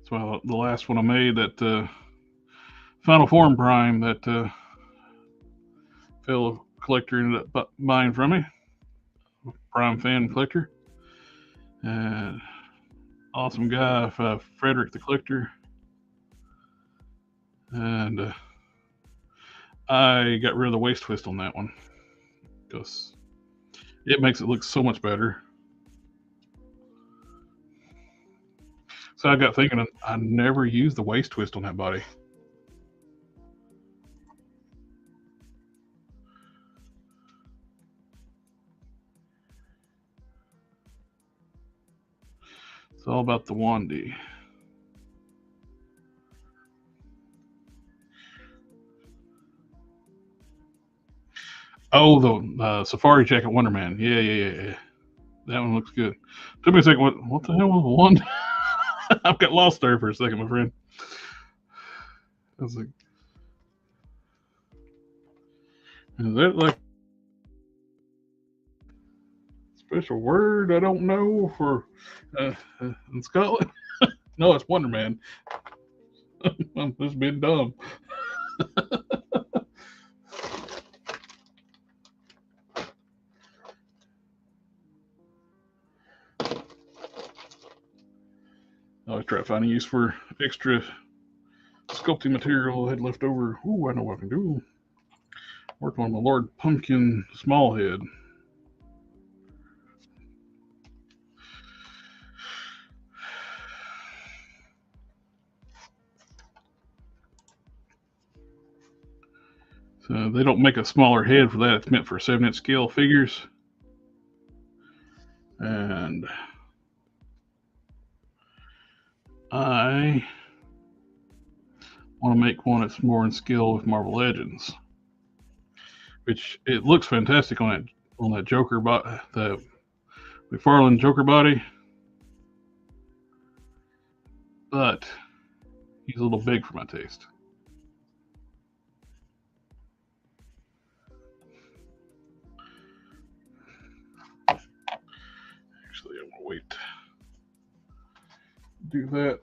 So the last one I made, that Final Form Prime, that fellow collector ended up buying from me, Prime fan collector. awesome guy, Frederick the Collector, and I got rid of the waist twist on that one because it makes it look so much better. So I got thinking, I never used the waist twist on that body. It's all about the 1D. Oh, the Safari Jacket Wonderman. Yeah. That one looks good. Took me a second. What the hell was one? I've got lost there for a second, my friend. I was like, is that like a special word I don't know for in Scotland? No, it's Wonderman. I'm just being dumb. I always try to find a use for extra sculpting material I had left over. Ooh, I know what I can do. Work on my Lord Pumpkin small head. So they don't make a smaller head for that. It's meant for 7-inch scale figures. And I want to make one that's more in scale with Marvel Legends, which it looks fantastic on that Joker body, the McFarlane Joker body, but he's a little big for my taste. Actually, I'm gonna wait. Do that.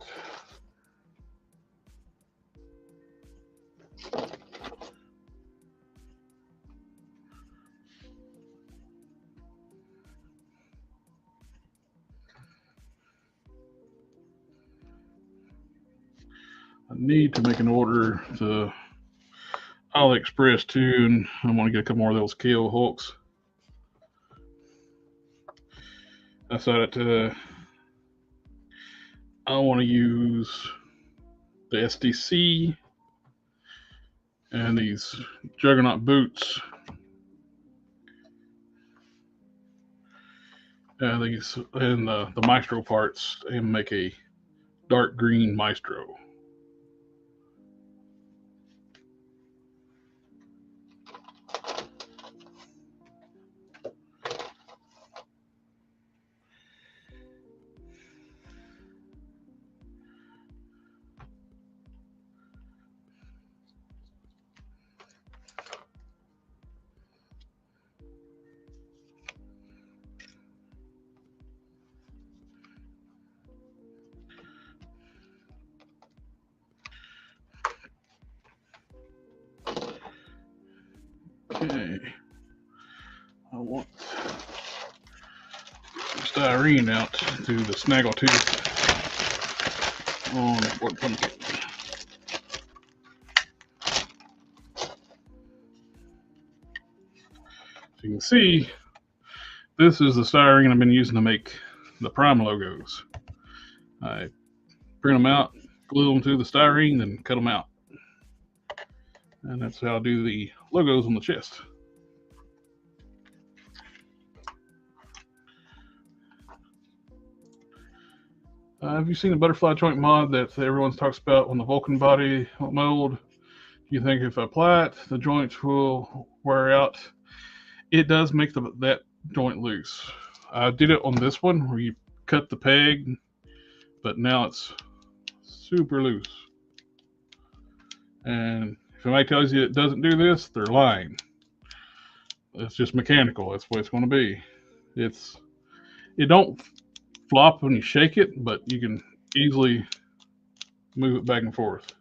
I need to make an order to AliExpress too, and I want to get a couple more of those KO Hulks. I decided I want to use the SDC and these Juggernaut boots. And the Maestro parts and make a dark green Maestro. Okay, I want styrene out to the snaggletooth on the Lord Pumpkin. So you can see, this is the styrene I've been using to make the Prime logos. I print them out, glue them to the styrene, then cut them out. And that's how I do the logos on the chest. Have you seen the butterfly joint mod that everyone talks about on the Vulcan body mold? Do you think if I apply it, the joints will wear out? It does make that joint loose. I did it on this one where you cut the peg, but now it's super loose. And if somebody tells you it doesn't do this, they're lying. It's just mechanical. That's what it's going to be. It don't flop when you shake it, but you can easily move it back and forth.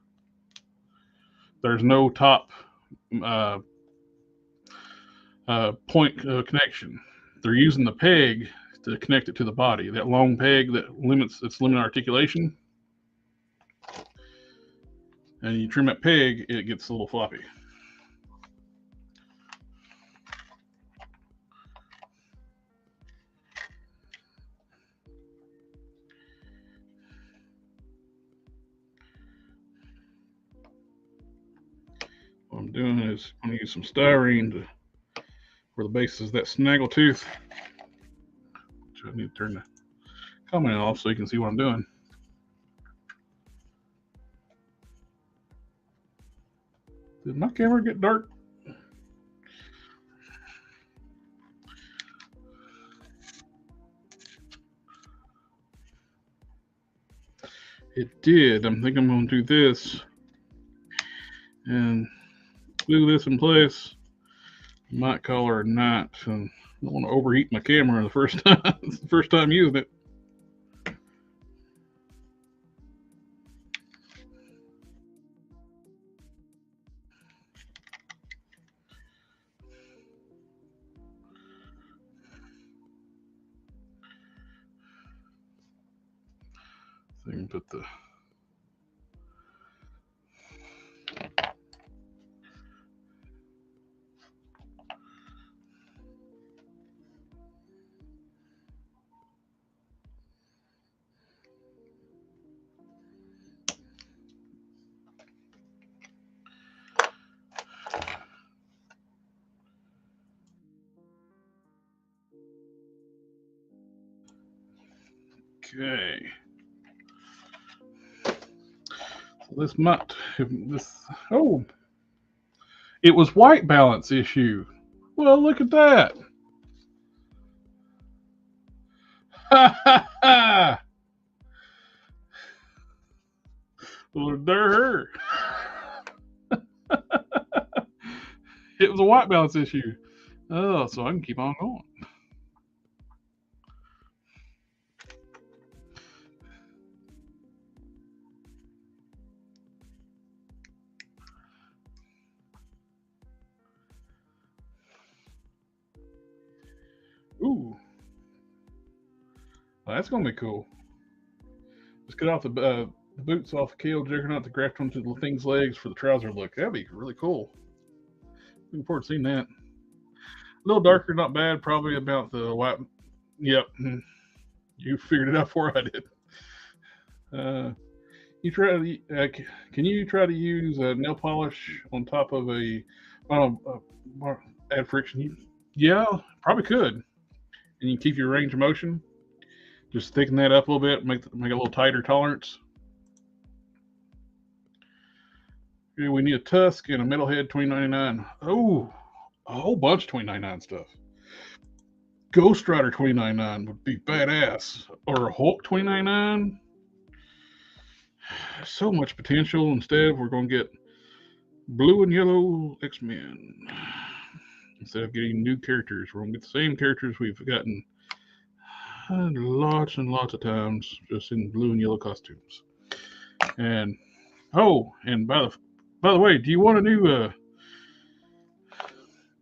There's no top point connection. They're using the peg to connect it to the body. That long peg that limits articulation. And you trim that peg, it gets a little floppy. What I'm doing is I'm going to use some styrene where the base is that snaggle tooth. Which I need to turn the comment off so you can see what I'm doing. Did my camera get dark? It did. I think I'm going to do this and glue this in place. Might call her a night. And I don't want to overheat my camera the first time. It's the first time using it. So you can put the okay. So this might oh, it was white balance issue. Well, look at that. Ha ha ha. Well, there. It was a white balance issue. Oh, so I can keep on going. Ooh. Well, that's going to be cool. Just cut off the boots off the Kale Juggernaut to graft onto the thing's legs for the trouser look. That'd be really cool. Looking forward to seeing that. A little darker, not bad. Probably about the white. Yep. You figured it out before I did. You try to, can you try to use nail polish on top of a add friction? Yeah, probably could. And you keep your range of motion. Just thicken that up a little bit, make a little tighter tolerance. Okay, we need a tusk and a metalhead 2099. Oh, a whole bunch of 2099 stuff. Ghost Rider 2099 would be badass. Or a Hulk 2099. So much potential. Instead, we're going to get blue and yellow X-Men. Instead of getting new characters, we're going to get the same characters we've gotten lots and lots of times, just in blue and yellow costumes. And oh, and by the way, do you want a new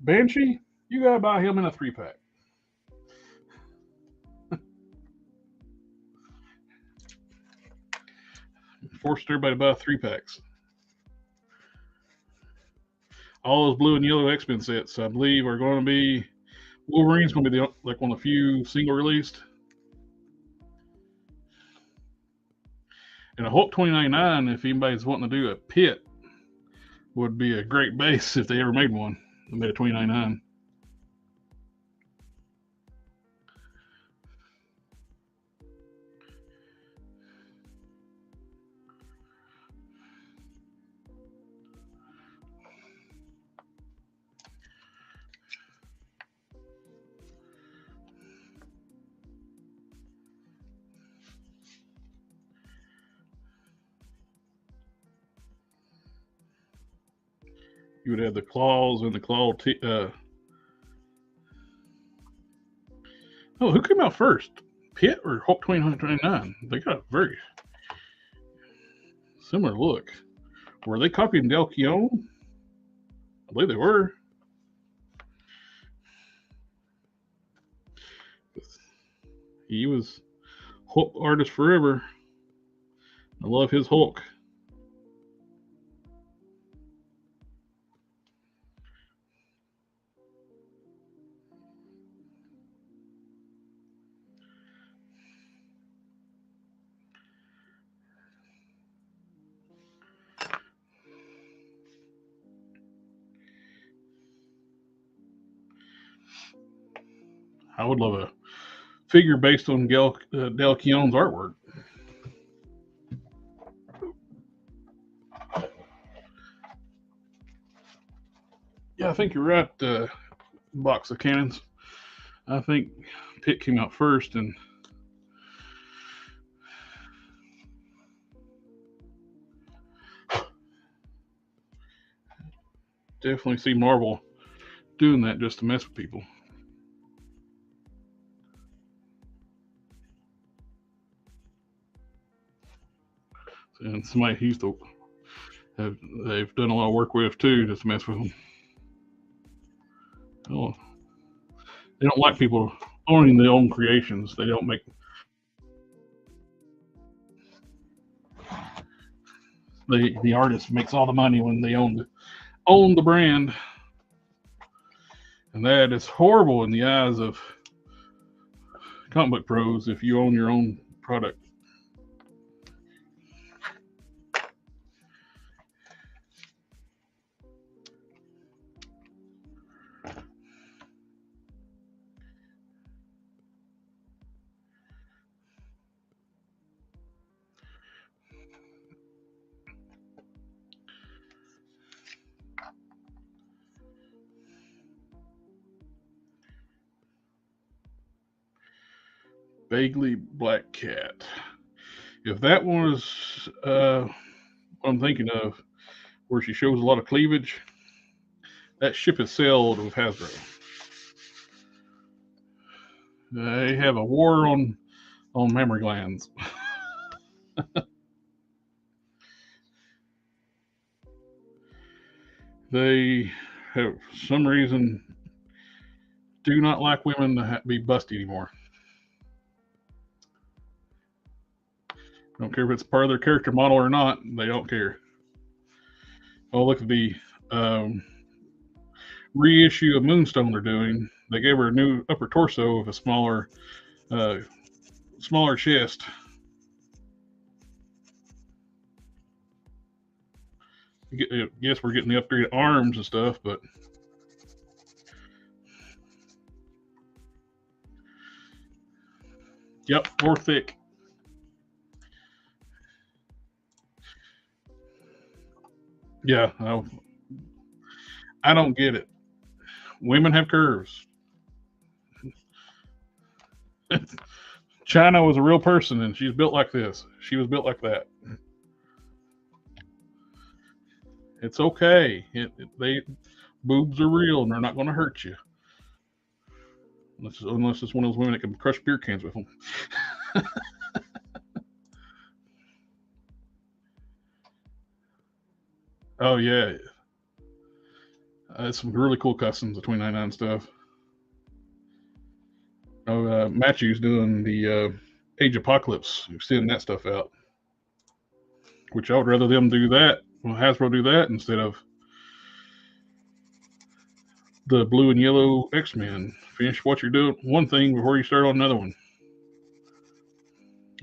Banshee? You gotta buy him in a 3-pack. Forced everybody to buy 3-packs. All those blue and yellow X-Men sets, I believe, are going to be. Wolverine's going to be like one of the few single released. And a Hulk 2099, if anybody's wanting to do a pit, would be a great base if they ever made one. They made a 2099. You would have the claws and the claw. Oh, who came out first? Pitt or Hulk 2029? They got a very similar look. Were they copying Del Keown? I believe they were. He was Hulk artist forever. I love his Hulk. I would love a figure based on Del Keown's artwork. Yeah, I think you're right. Box of cannons. I think Pitt came out first, and definitely see Marvel doing that just to mess with people. And somebody he used to they've done a lot of work with too, just to mess with them. Oh, they don't like people owning their own creations. They don't make the artist makes all the money when they own the brand, and that is horrible in the eyes of comic book pros if you own your own product. Vaguely Black Cat. If that was what I'm thinking of, where she shows a lot of cleavage, that ship is sailed with Hasbro. They have a war on memory glands. They have some reason do not like women to be busty anymore. Don't care if it's part of their character model or not. They don't care. Oh, look at the reissue of Moonstone they're doing. They gave her a new upper torso with a smaller chest. Yes, we're getting the upgraded arms and stuff, but yep, more thick. Yeah, I don't get it. Women have curves. China was a real person, and she's built like this. She was built like that. It's okay. Boobs are real, and they're not going to hurt you, unless it's one of those women that can crush beer cans with them. Oh yeah, some really cool customs between 99 stuff. Oh, Matthew's doing the Age Apocalypse, extending that stuff out. Which I would rather them do that, Hasbro do that instead of the blue and yellow X-Men. Finish what you're doing, one thing before you start on another one.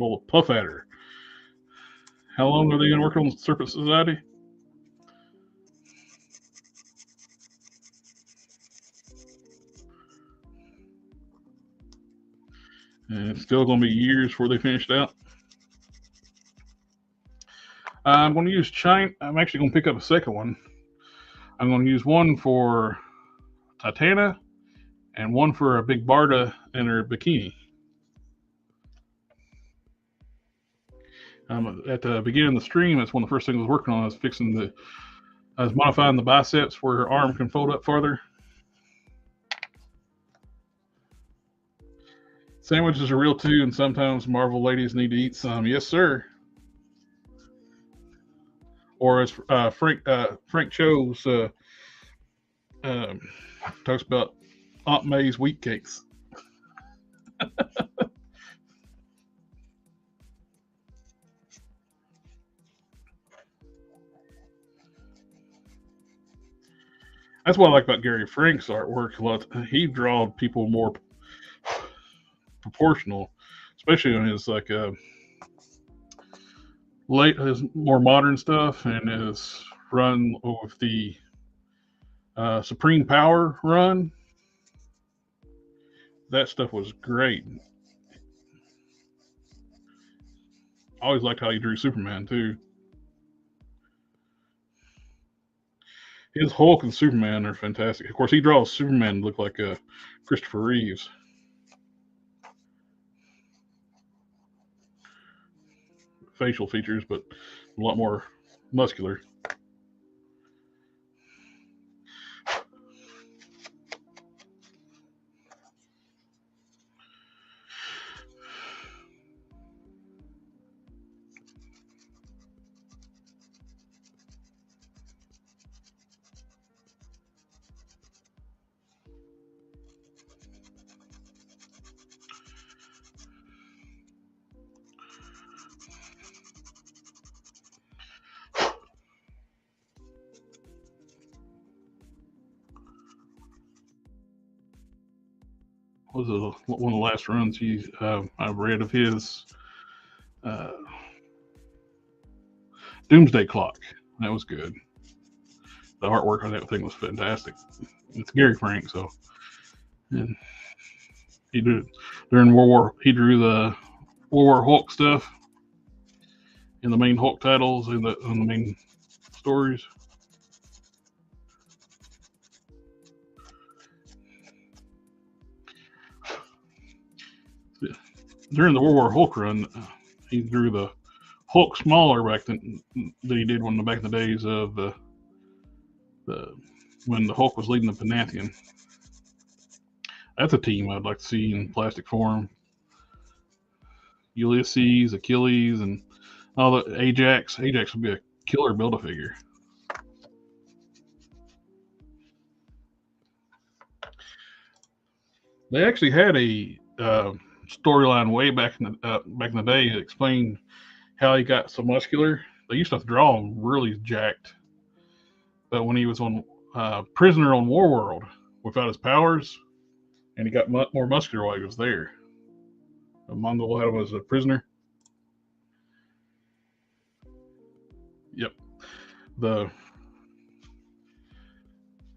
Well, Puff Adder. How long are they going to work on Serpent Society? And it's still going to be years before they finished out. I'm going to use China. I'm actually going to pick up a second one. I'm going to use one for Titana and one for a big Barda in her bikini. At the beginning of the stream, that's one of the first things I was working on. I was modifying the biceps where her arm can fold up farther. Sandwiches are real too, and sometimes Marvel ladies need to eat some. Yes, sir. Or as Frank Cho's talks about Aunt May's wheat cakes. That's what I like about Gary Frank's artwork a lot. He draws people more proportional, especially on his like his more modern stuff and his run with the Supreme Power run. That stuff was great. I always liked how he drew Superman too. His Hulk and Superman are fantastic. Of course, he draws Superman to look like Christopher Reeves. Facial features, but a lot more muscular. Was one of the last runs I've read of his uh, Doomsday Clock. That was good. The artwork on that thing was fantastic. It's Gary Frank, so and he did during World War. He drew the World War Hulk stuff in the main Hulk titles in the main stories. During the World War Hulk run, he drew the Hulk smaller than he did back in the days of the when the Hulk was leading the Pantheon. That's a team I'd like to see in plastic form. Ulysses, Achilles, and all the Ajax. Ajax would be a killer Build-A-Figure. They actually had a storyline way back in the day that explained how he got so muscular. They used to draw him really jacked, but when he was on prisoner on Warworld without his powers, and he got more muscular while he was there. The Mongol had him as a prisoner. Yep. The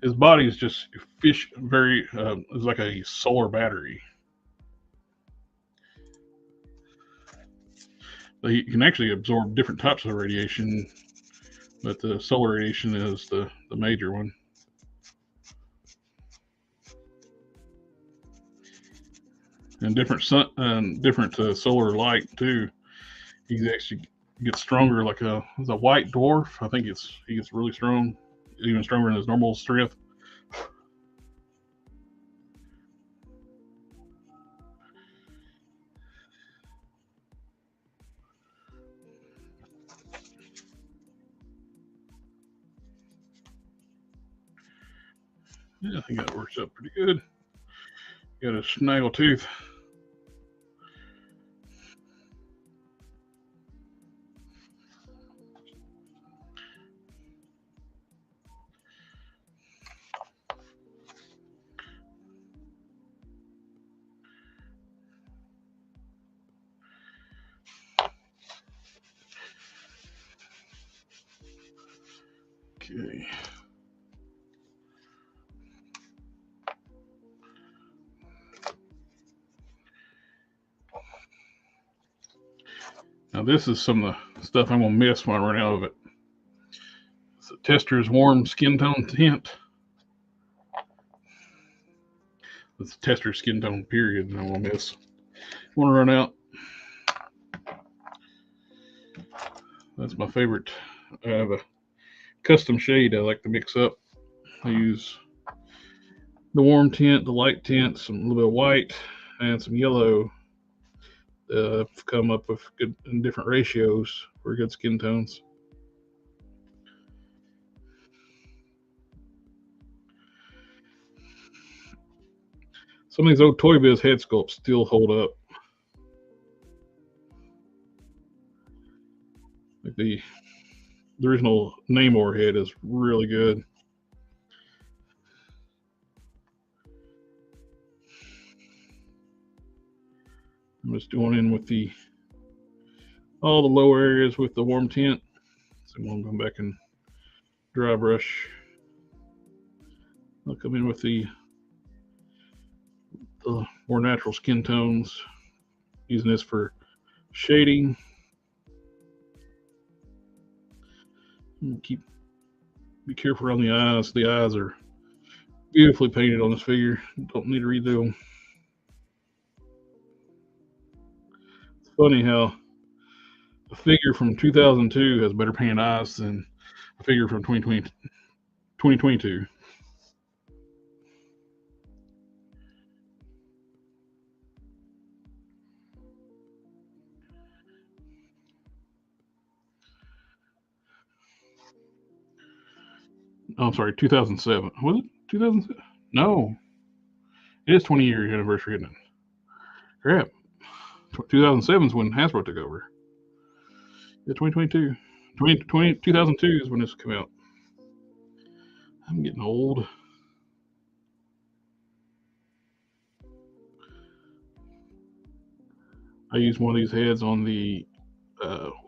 his body is just fish very is like a solar battery. He can actually absorb different types of radiation, but the solar radiation is the major one. And different solar light too. He actually gets stronger, like a white dwarf. I think he gets really strong, even stronger than his normal strength. Yeah, I think that works out pretty good. Got a snaggle tooth. Okay. Now this is some of the stuff I'm gonna miss when I run out of it. It's a Tester's warm skin tone tint. It's Tester's skin tone period, and I'm gonna miss. Want to run out. That's my favorite. I have a custom shade I like to mix up. I use the warm tint, the light tint, some little bit of white, and some yellow. Come up with good in different ratios for good skin tones. Some of these old Toy Biz head sculpts still hold up. Like the original Namor head is really good. just going in with all the lower areas with the warm tint. So I'm going back and dry brush. I'll come in with the more natural skin tones, using this for shading. Be careful around the eyes. The eyes are beautifully painted on this figure. Don't need to redo them. It's funny how a figure from 2002 has better painted eyes than a figure from 2022. Oh, I'm sorry, 2007. Was it 2007? No, it is 20-year anniversary, isn't it? Crap. 2007 is when Hasbro took over. Yeah, 2022. 2002 is when this came out. I'm getting old. I used one of these heads on the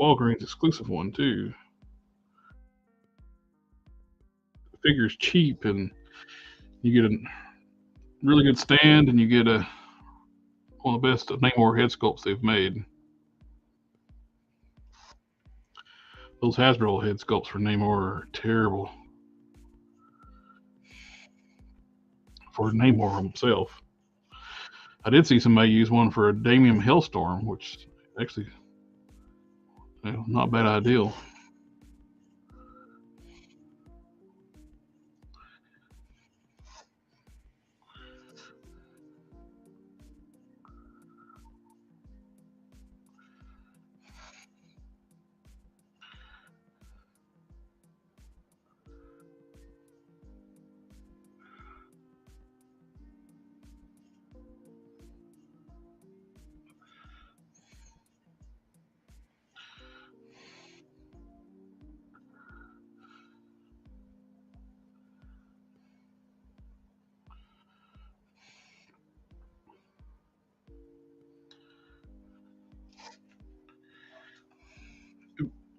Walgreens exclusive one too. The figure's cheap, and you get a really good stand, and you get one of the best Namor head sculpts they've made. Those Hasbro head sculpts for Namor are terrible. For Namor himself. I did see somebody use one for a Damian Hellstorm, which actually, not a bad idea.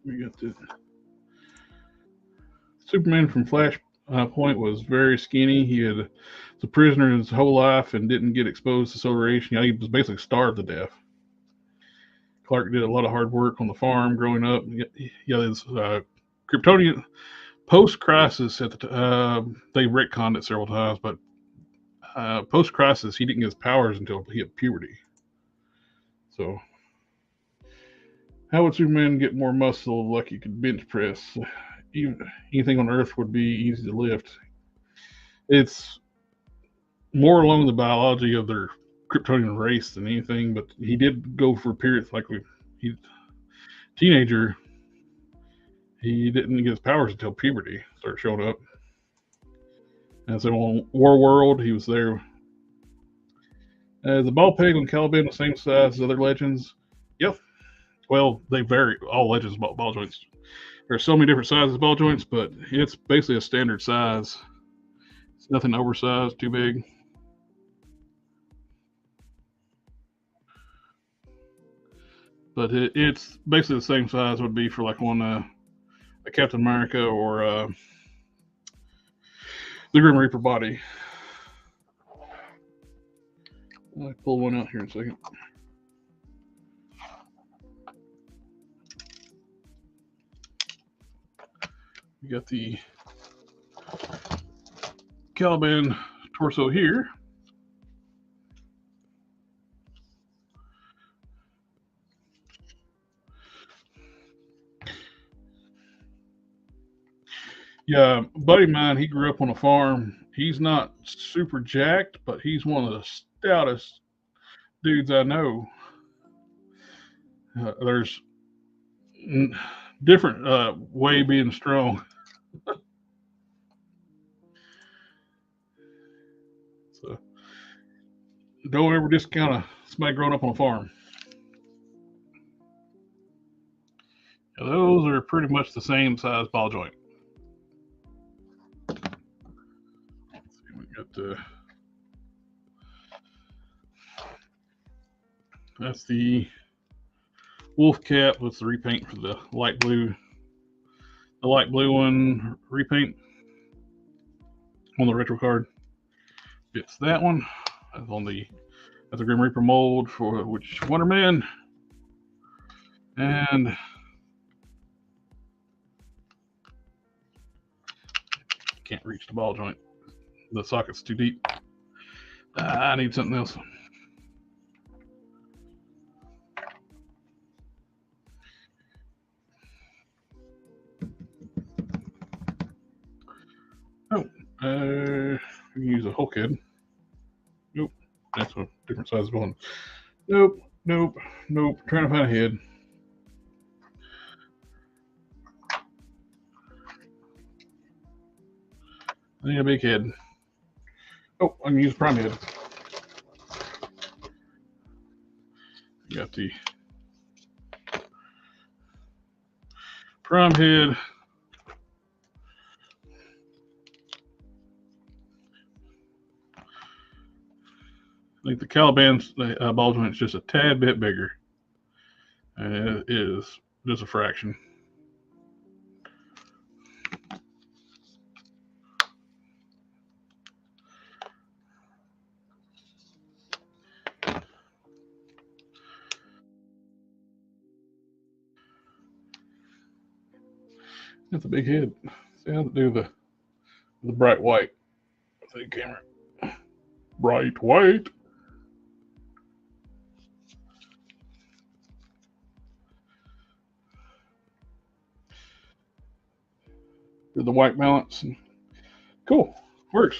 We got the Superman from Flashpoint was very skinny. He was a prisoner his whole life and didn't get exposed to solar radiation. He was basically starved to death. Clark did a lot of hard work on the farm growing up. His Kryptonian post-crisis they retconned it several times, but post-crisis he didn't get his powers until he hit puberty. So how would Superman get more muscle like he could bench press? Anything on Earth would be easy to lift. It's more along the biology of their Kryptonian race than anything, but he did go for periods like teenager. He didn't get his powers until puberty started showing up. And so on War World, he was there. The ball peg on Caliban the same size as other legends. Yep. Well, they vary. All legends ball joints. There's so many different sizes of ball joints, but it's basically a standard size. It's nothing oversized, too big. But it's basically the same size would be for like one a Captain America or the Grim Reaper body. I'll pull one out here in a second. We got the Caliban torso here. Yeah, a buddy of mine, he grew up on a farm. He's not super jacked, but he's one of the stoutest dudes I know. There's different way being strong. So don't ever discount somebody growing up on a farm. Those are pretty much the same size ball joint. Let's see, we got the That's the wolf cap with the repaint for the light blue. The light blue one repaint on the retro card. It's that one. That's on the Grim Reaper mold for which Wonder Man. And can't reach the ball joint. The socket's too deep. I need something else. Oh, we can use a Hulk head. Nope, that's a different size one. Nope, nope, nope. Trying to find a head. I need a big head. Oh, I can use a prime head. Got the prime head. I think the Caliban's ball joint is just a tad bit bigger. It is just a fraction. That's a big head. See how to do the bright white. See the camera. Bright white. Do the white balance. Cool. Works.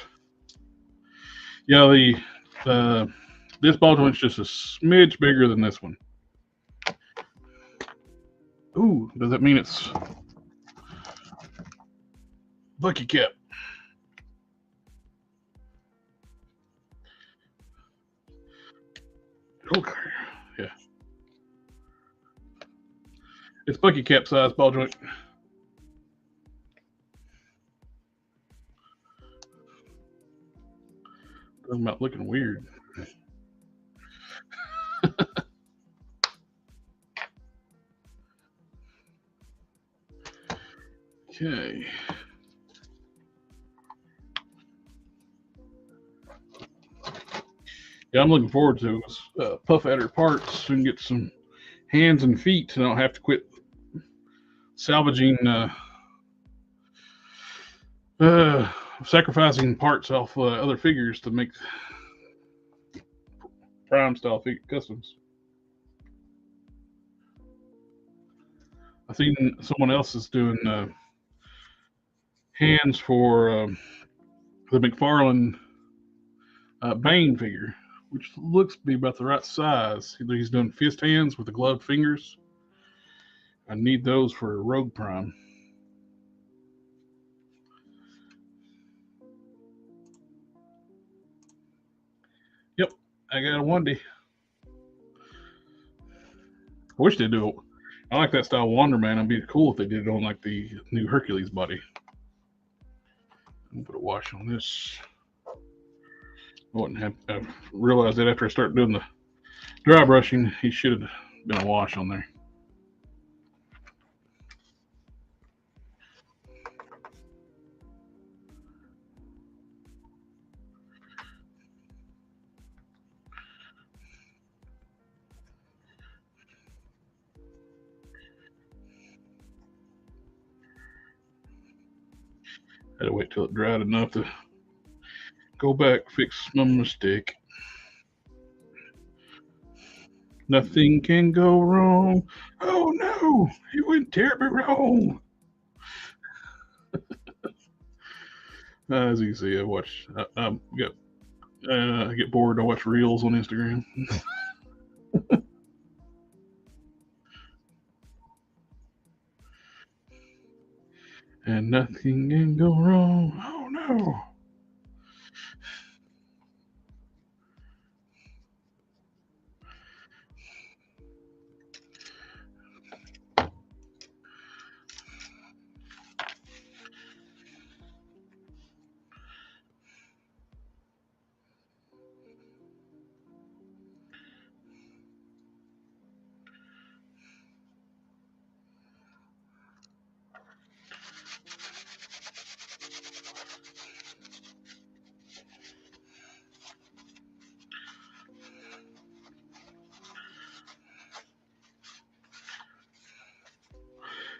Yeah, this ball joint's just a smidge bigger than this one. Ooh, does that mean it's Bucky Cap? Okay, yeah. It's Bucky Cap size ball joint. Talking about looking weird. Okay. Yeah, I'm looking forward to puff adder parts so we can get some hands and feet and I don't have to quit salvaging sacrificing parts off other figures to make prime style customs. I seen someone else is doing hands for the McFarlane Bane figure, which looks to be about the right size. He's doing fist hands with the gloved fingers. I need those for Rogue Prime. Yep, I got a onesie. I wish they'd do it. I like that style Wonder Man. It'd be cool if they did it on like the new Hercules body. I'm gonna put a wash on this. I realized that after I started doing the dry brushing, he should have been a wash on there. Had to wait till it dried enough to go back, fix my mistake. Nothing can go wrong. Oh no, it went terribly wrong. As you can see, I get bored. I watch reels on Instagram. And nothing can go wrong. Oh no.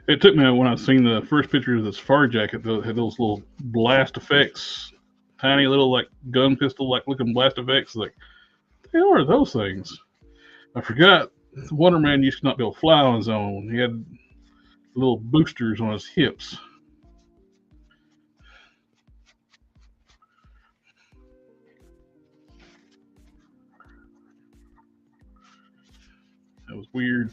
It took me when I seen the first picture of the safari jacket. That had those little blast effects, tiny little like gun pistol like looking blast effects. Like, they are those things. I forgot Wonder Man used to not be able to fly on his own. He had little boosters on his hips. That was weird.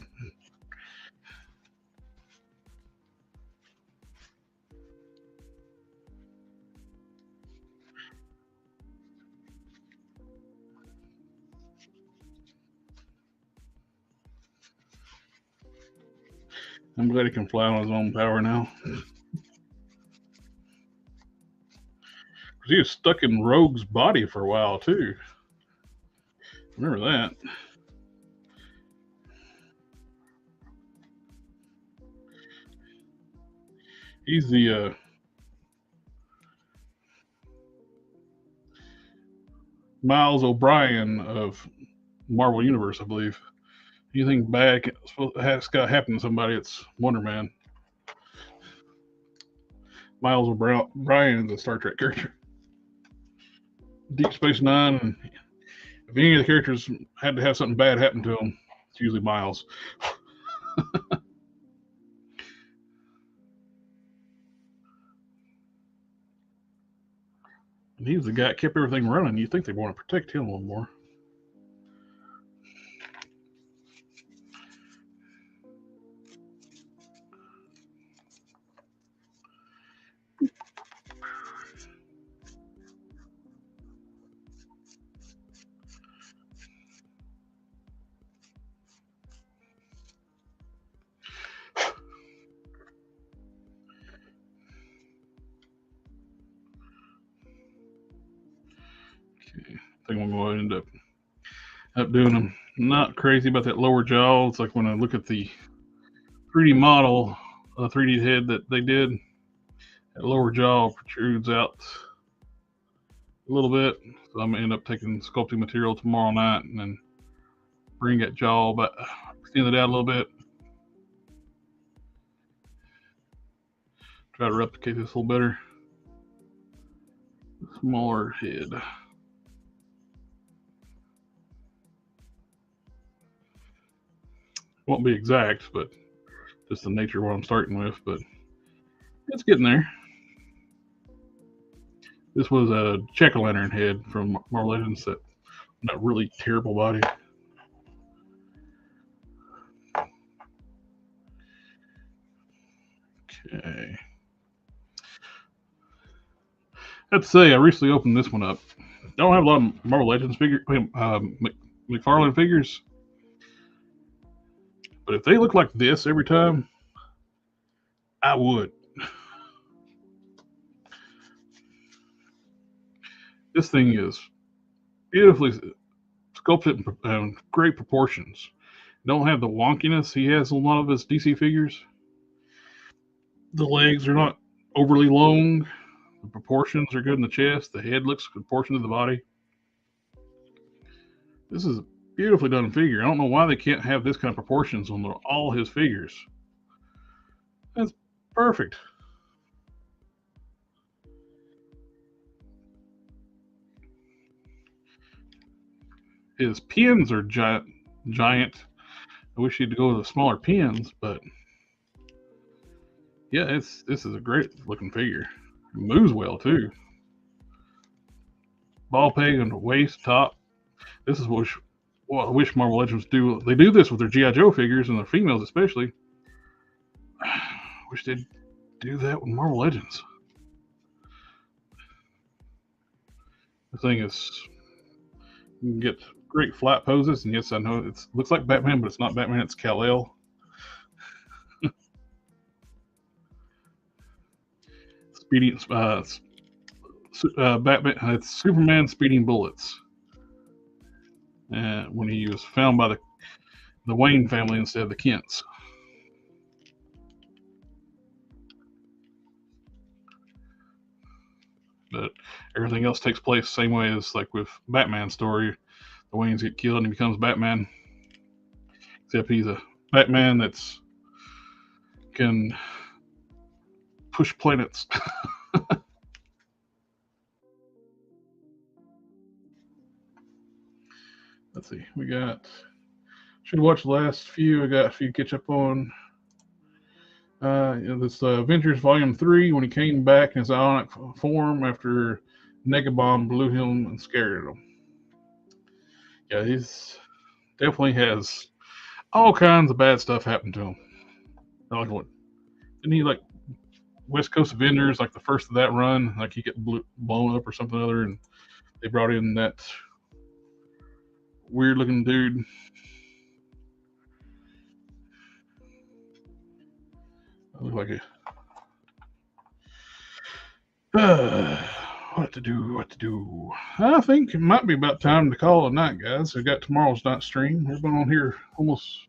I'm glad he can fly on his own power now. Because he was stuck in Rogue's body for a while, too. Remember that. He's the Miles O'Brien of Marvel Universe, I believe. Anything bad has got to happen to somebody, it's Wonder Man. Miles O'Brien is a Star Trek character. Deep Space Nine, if any of the characters had to have something bad happen to them, it's usually Miles. And he was the guy that kept everything running. You'd think they'd want to protect him a little more. I think I'm going to end up doing them. Not crazy about that lower jaw. It's like when I look at the 3D model, 3D head that they did, that lower jaw protrudes out a little bit. So I'm going to end up taking sculpting material tomorrow night and then bring that jaw back, extend it out a little bit. Try to replicate this a little better. Smaller head. Won't be exact, but just the nature of what I'm starting with. But it's getting there. This was a jack-o'-lantern head from Marvel Legends, that really terrible body. Okay. Let's say I recently opened this one up. I don't have a lot of Marvel Legends McFarlane figures, but if they look like this every time, I would. This thing is beautifully sculpted in great proportions. Don't have the wonkiness he has in a lot of his DC figures. The legs are not overly long. The proportions are good in the chest. The head looks proportioned to the body. This is a beautifully done figure. I don't know why they can't have this kind of proportions on all his figures. That's perfect. His pins are giant. I wish he'd go with the smaller pins, but yeah, this is a great looking figure. It moves well too. Ball peg on the waist, top. This is what I wish Marvel Legends do. They do this with their G.I. Joe figures and their females especially. I wish they'd do that with Marvel Legends. The thing is, you can get great flat poses, and yes, I know it looks like Batman, but it's not Batman. It's Kal-El. Speeding Batman. It's Superman speeding bullets. When he was found by the Wayne family instead of the Kents. But everything else takes place the same way as like with Batman's story. The Waynes get killed and he becomes Batman. Except he's a Batman that's can push planets. Let's see. We got. Should watch the last few. I got a few catch up on. This Avengers Volume 3 when he came back in his ionic form after Negabomb blew him and scared him. Yeah, he's definitely has all kinds of bad stuff happen to him. Like what? Didn't he like West Coast Avengers, like the first of that run, like he get blown up or something other, and they brought in that weird looking dude. I look like what to do. I think it might be about time to call it a night, guys. I got tomorrow's night stream. We've been on here almost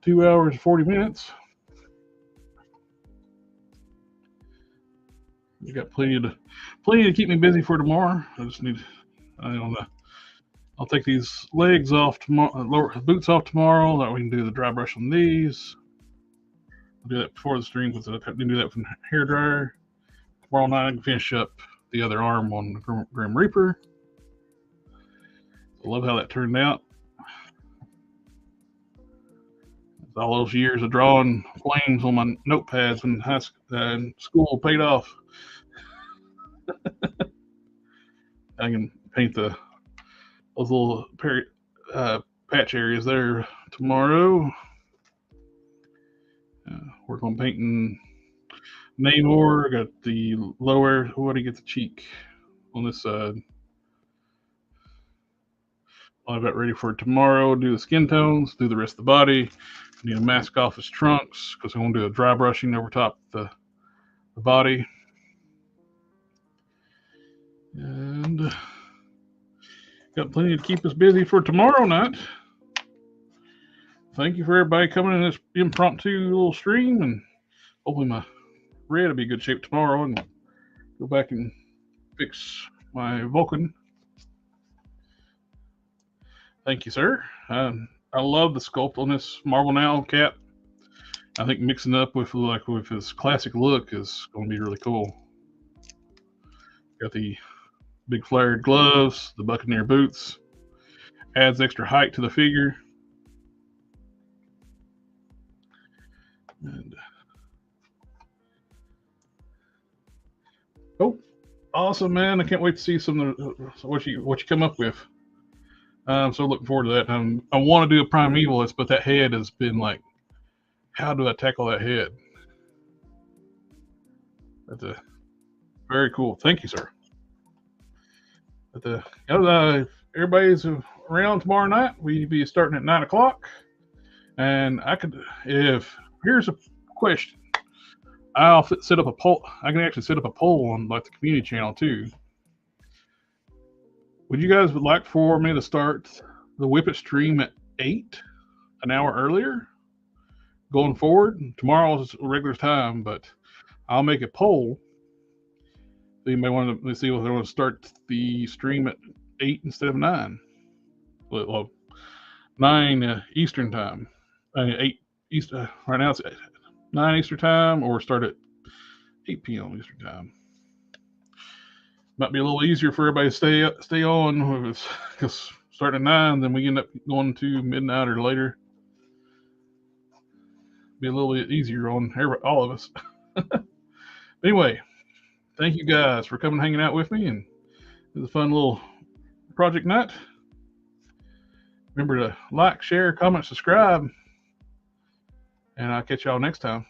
2 hours 40 minutes. We got plenty to keep me busy for tomorrow. I just need, I'll take these legs off tomorrow, boots off tomorrow. That we can do the dry brush on these. I'll do that before the stream because I didn't do that from the hair dryer. Tomorrow night I can finish up the other arm on the Grim Reaper. I love how that turned out. All those years of drawing flames on my notepads in school paid off. I can paint those little patch areas there tomorrow. Work on painting Namor. Got the lower. What do you get the cheek on this side? I'll have that ready for tomorrow. Do the skin tones. Do the rest of the body. Need to mask off his trunks because I'm going to do a dry brushing over top the body. And got plenty to keep us busy for tomorrow night. Thank you for everybody coming in this impromptu little stream, and hopefully my red will be in good shape tomorrow and go back and fix my Vulcan. Thank you, sir. I love the sculpt on this Marvel Now cat. I think mixing up with his classic look is going to be really cool. Got the big flared gloves, the Buccaneer boots, adds extra height to the figure. And oh, awesome, man! I can't wait to see some of what you come up with. I'm so looking forward to that. I want to do a Primevalist, but that head has been like, how do I tackle that head? That's very cool. Thank you, sir. But everybody's around tomorrow night. We'll be starting at 9 o'clock. And here's a question. I'll set up a poll. I can actually set up a poll on like the community channel too. Would you guys like for me to start the Whip It stream at 8, an hour earlier, going forward? Tomorrow's regular time, but I'll make a poll. So you may want to see if they want to start the stream at 8 instead of 9. Well, 9 Eastern time. 8 Eastern. Right now it's 9 Eastern time, or start at 8 p.m. Eastern time. Might be a little easier for everybody to stay on, because starting at 9, then we end up going to midnight or later. Be a little bit easier on all of us. Anyway, thank you guys for coming and hanging out with me, and it was a fun little project night. Remember to like, share, comment, subscribe, and I'll catch y'all next time.